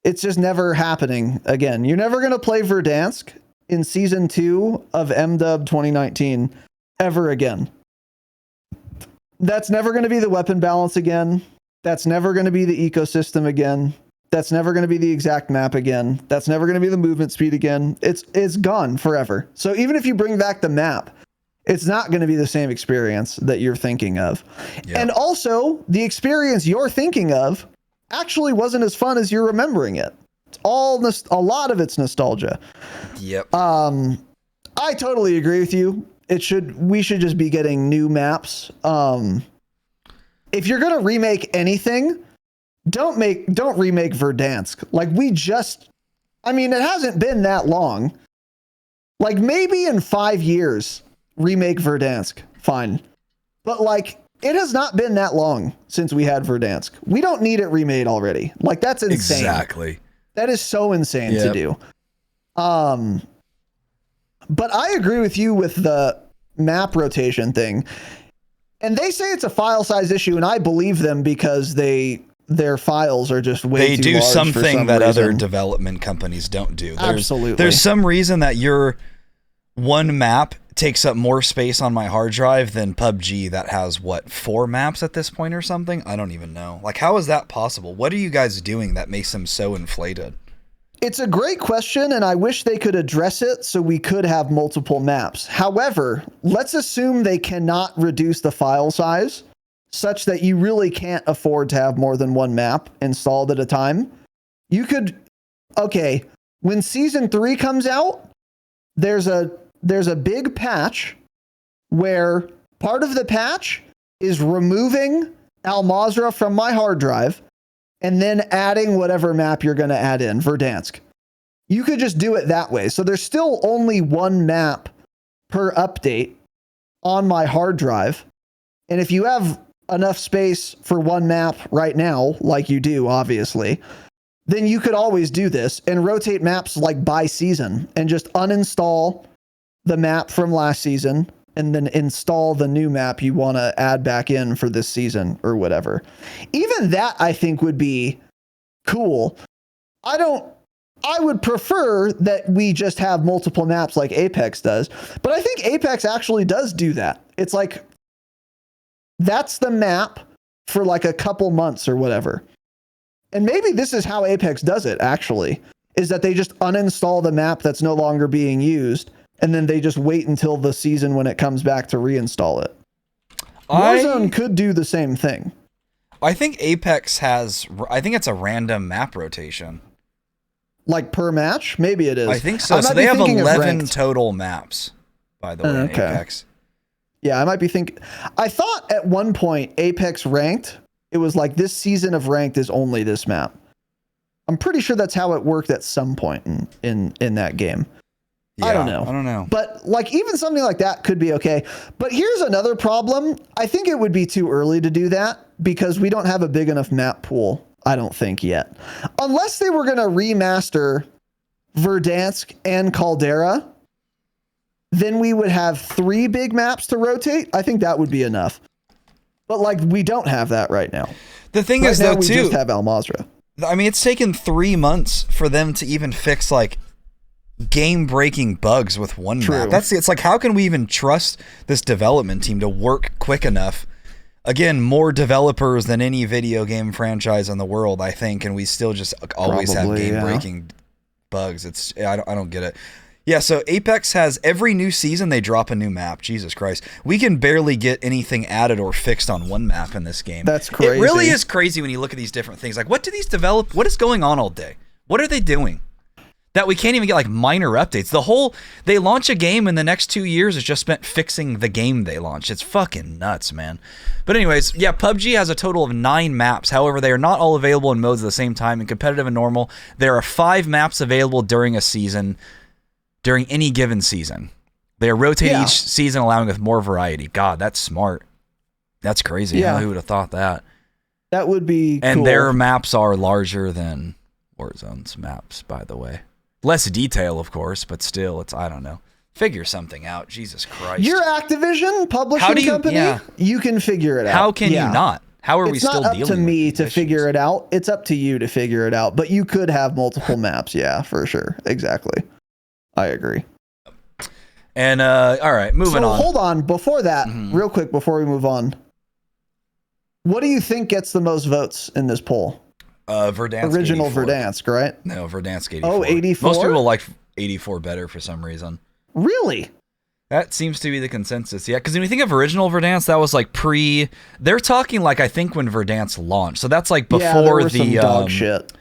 it's just never happening again. You're never going to play Verdansk in season 2 of MDub 2019 ever again. That's never going to be the weapon balance again. That's never going to be the ecosystem again. That's never going to be the exact map again. That's never going to be the movement speed again. It's gone forever. So even if you bring back the map, it's not going to be the same experience that you're thinking of. Yep. And also, the experience you're thinking of actually wasn't as fun as you're remembering it. It's a lot of it's nostalgia. Yep. I totally agree with you. We should just be getting new maps. If you're going to remake anything, don't remake Verdansk. Like it hasn't been that long. Like maybe in 5 years, remake Verdansk. Fine. But like, it has not been that long since we had Verdansk. We don't need it remade already. Like that's insane. Exactly. That is so insane to do. But I agree with you with the map rotation thing. And they say it's a file size issue, and I believe them because their files are just way too large. They do something that other development companies don't do. Absolutely. There's some reason that your one map takes up more space on my hard drive than PUBG that has 4 maps at this point or something? I don't even know. Like, how is that possible? What are you guys doing that makes them so inflated? It's a great question, and I wish they could address it so we could have multiple maps. However, let's assume they cannot reduce the file size such that you really can't afford to have more than one map installed at a time. When season 3 comes out, there's a big patch where part of the patch is removing Al Mazrah from my hard drive and then adding whatever map you're going to add in, Verdansk. You could just do it that way. So there's still only one map per update on my hard drive. And if you have enough space for one map right now, like you do, obviously, then you could always do this and rotate maps like by season and just uninstall the map from last season and then install the new map you want to add back in for this season or whatever. Even that I think would be cool. I would prefer that we just have multiple maps like Apex does, but I think Apex actually does do that. It's like, that's the map for like a couple months or whatever. And maybe this is how Apex does it, actually, is that they just uninstall the map that's no longer being used, and then they just wait until the season when it comes back to reinstall it. Warzone could do the same thing. I think Apex I think it's a random map rotation. Like per match? Maybe it is. I think so. So they have 11 total maps, by the way, Apex. Yeah, I might be thinking. I thought at one point Apex Ranked, it was like this season of Ranked is only this map. I'm pretty sure that's how it worked at some point in that game. Yeah, I don't know. But like even something like that could be okay. But here's another problem. I think it would be too early to do that because we don't have a big enough map pool. I don't think yet. Unless they were going to remaster Verdansk and Caldera, then we would have 3 big maps to rotate. I think that would be enough. But like we don't have that right now. The thing is though, we too, just have Al Mazrah. I mean, it's taken 3 months for them to even fix like game-breaking bugs with one map. It's like, how can we even trust this development team to work quick enough? Again, more developers than any video game franchise in the world, I think, and we still just always have game-breaking bugs. I don't get it. Yeah, so Apex has every new season they drop a new map. Jesus Christ. We can barely get anything added or fixed on one map in this game. That's crazy. It really is crazy when you look at these different things. Like, what do these develop? What is going on all day? What are they doing? That we can't even get like minor updates. They launch a game and the next 2 years is just spent fixing the game they launched. It's fucking nuts, man. But anyways, yeah, PUBG has a total of 9 maps. However, they are not all available in modes at the same time. In competitive and normal, there are 5 maps available during a season, during any given season. They are rotating each season, allowing with more variety. God, that's smart. That's crazy. Yeah. Who would have thought that? That would be And cool. Their maps are larger than Warzone's maps, by the way. Less detail, of course, but still, I don't know. Figure something out. Jesus Christ. You're Activision publishing company. Yeah. You can figure it out. How can you not? How are we still dealing with it? It's not up to me to figure it out. It's up to you to figure it out. But you could have multiple maps. Yeah, for sure. Exactly. I agree. And all right, moving on. Hold on. Before that, real quick, before we move on, what do you think gets the most votes in this poll? Verdansk. Original 84. Verdansk, right? No, Verdansk 84. Oh, 84? Most people like 84 better for some reason. Really? That seems to be the consensus, yeah. Because when you think of original Verdansk, that was like they're talking like, I think when Verdansk launched. So that's like before some dog shit.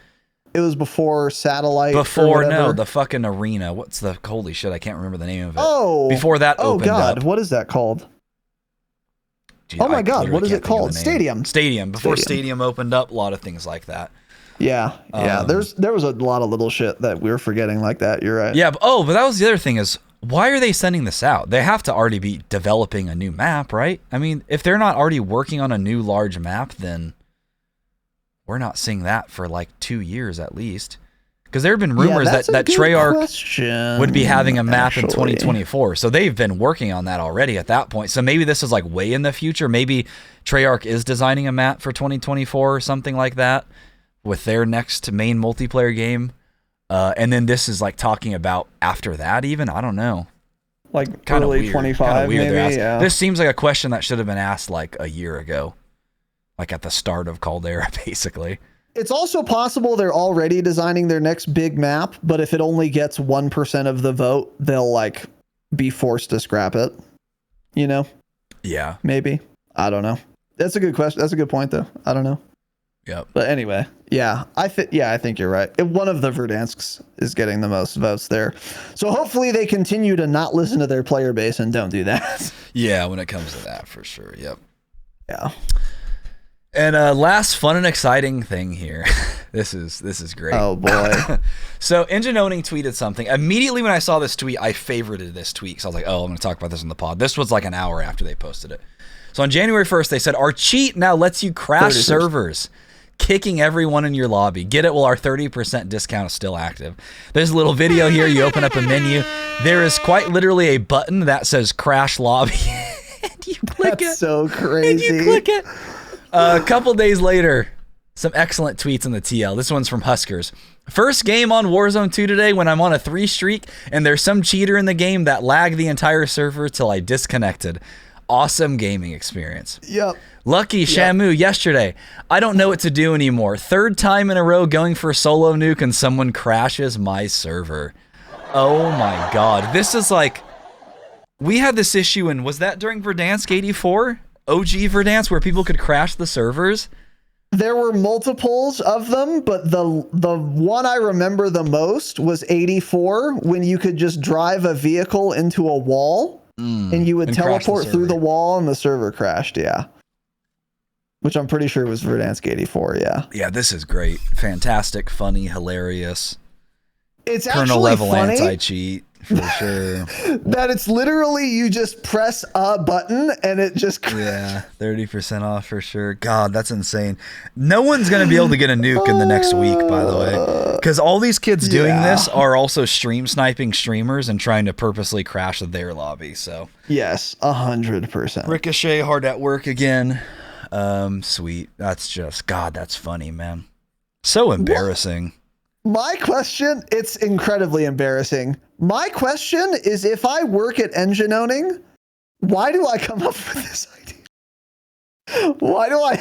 It was before Satellite. The fucking arena. What's the holy shit? I can't remember the name of it. Oh, before that opened up. What is that called? Jeez, oh my God, what is it called? Stadium. Before Stadium opened up, a lot of things like that. Yeah. There was a lot of little shit that we were forgetting like that. You're right. Yeah. But that was the other thing is, why are they sending this out? They have to already be developing a new map, right? I mean, if they're not already working on a new large map, then we're not seeing that for like 2 years at least. Because there have been rumors that Treyarch would be having a map in 2024. So they've been working on that already at that point. So maybe this is like way in the future. Maybe Treyarch is designing a map for 2024 or something like that with their next main multiplayer game. And then this is like talking about after that even. I don't know. Like kind of early 25 maybe. Yeah. This seems like a question that should have been asked like a year ago. Like at the start of Caldera, basically. It's also possible they're already designing their next big map, but if it only gets 1% of the vote, they'll like be forced to scrap it. You know? Yeah. Maybe. I don't know. That's a good question. That's a good point though. I don't know. Yep. But anyway, I think you're right. One of the Verdansks is getting the most votes there. So hopefully they continue to not listen to their player base and don't do that. Yeah, when it comes to that, for sure. Yep. Yeah. And last fun and exciting thing here. This is great. Oh boy. So EngineOwning tweeted something. Immediately when I saw this tweet, I favorited this tweet. So I was like, oh, I'm going to talk about this in the pod. This was like an hour after they posted it. So on January 1st, they said, our cheat now lets you crash 31st. servers, kicking everyone in your lobby. Get it while our 30% discount is still active. There's a little video here. You open up a menu. There is quite literally a button that says crash lobby. And you click That's so crazy. And you click it. A couple days later, some excellent tweets in the TL. This one's from Huskers. First game on Warzone 2 today when I'm on a 3 streak and there's some cheater in the game that lagged the entire server till I disconnected. Awesome gaming experience. Yep. Lucky Shamu yesterday. I don't know what to do anymore. 3rd time in a row going for solo nuke and someone crashes my server. Oh my God. This is like, we had this issue and was that during Verdansk 84? OG Verdansk where people could crash the servers? There were multiples of them, but the one I remember the most was 84 when you could just drive a vehicle into a wall and you would teleport through the wall and the server crashed. Yeah. which I'm pretty sure was Verdansk 84. Yeah. Yeah, this is great. Fantastic, funny, hilarious. It's kernel actually level funny anti-cheat for sure. That it's literally you just press a button and it just 30% off for sure. God, that's insane. No one's gonna be able to get a nuke in the next week, by the way, because all these kids doing this are also stream sniping streamers and trying to purposely crash their lobby. So yes, 100%. Ricochet hard at work again. Sweet. That's just God. That's funny, man. So embarrassing. My question, it's incredibly embarrassing. My question is, if I work at EngineOwning, why do I come up with this idea? Why do I?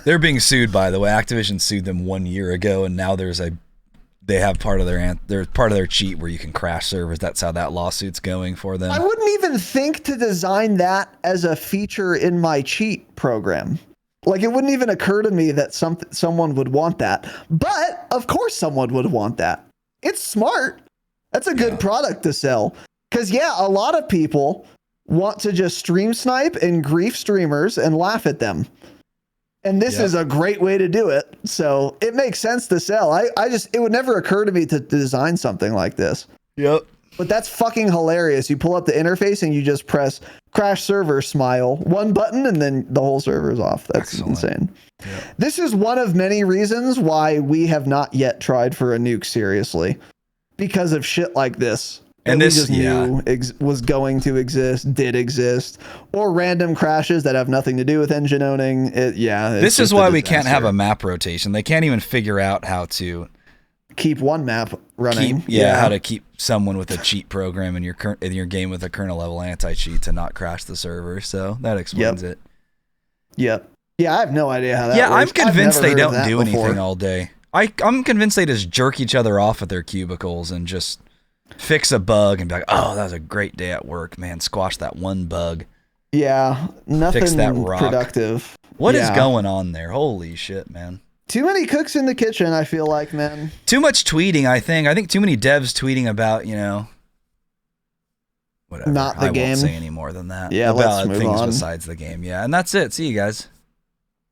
They're being sued, by the way. Activision sued them 1 year ago, and now they have part of their cheat where you can crash servers. That's how that lawsuit's going for them. I wouldn't even think to design that as a feature in my cheat program. Like, it wouldn't even occur to me that someone would want that. But of course someone would want that. It's smart. That's a good product to sell. Because a lot of people want to just stream snipe and grief streamers and laugh at them. And this is a great way to do it. So it makes sense to sell. It would never occur to me to design something like this. Yep. But that's fucking hilarious. You pull up the interface and you just press crash server, smile, one button, and then the whole server is off. That's insane. Yep. This is one of many reasons why we have not yet tried for a nuke seriously, because of shit like this. And this just knew was going to exist, did exist, or random crashes that have nothing to do with EngineOwning. This is why we can't have a map rotation. They can't even figure out how to keep one map running. How to keep someone with a cheat program in your game with a kernel level anti-cheat to not crash the server. So that explains it. Yep. Yeah, I have no idea how that works. Yeah, I'm convinced they don't do anything all day. I'm convinced they just jerk each other off at their cubicles and just fix a bug and be like, oh, that was a great day at work, man. Squash that one bug. Yeah, nothing fix that rock. Productive. What is going on there? Holy shit, man. Too many cooks in the kitchen, I feel like, man. Too much tweeting, I think. I think too many devs tweeting about, whatever. Not the game. I won't say any more than that. Yeah, let's move things on. Besides the game. Yeah, and that's it. See you guys.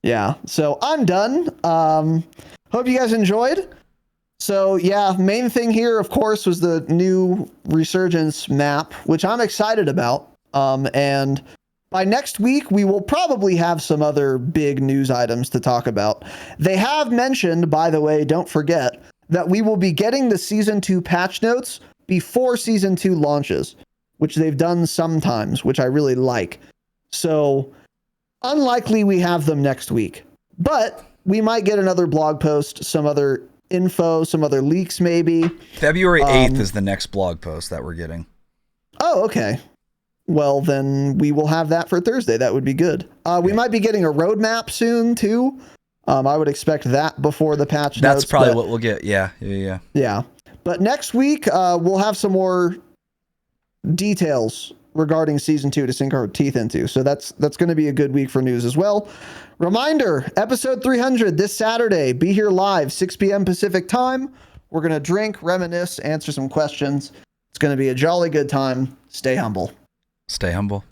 Yeah, so I'm done. Hope you guys enjoyed. So, main thing here, of course, was the new Resurgence map, which I'm excited about. And by next week, we will probably have some other big news items to talk about. They have mentioned, by the way, don't forget, that we will be getting the Season 2 patch notes before Season 2 launches, which they've done sometimes, which I really like. So, unlikely we have them next week. But we might get another blog post, some other info, some other leaks maybe. February 8th is the next blog post that we're getting. Oh, okay. Well, then we will have that for Thursday. That would be good. We might be getting a roadmap soon, too. I would expect that before the patch notes. That's probably what we'll get. Yeah. Yeah. But next week, we'll have some more details regarding Season 2 to sink our teeth into. So that's going to be a good week for news as well. Reminder, episode 300 this Saturday. Be here live, 6 p.m. Pacific time. We're going to drink, reminisce, answer some questions. It's going to be a jolly good time. Stay humble. Stay humble.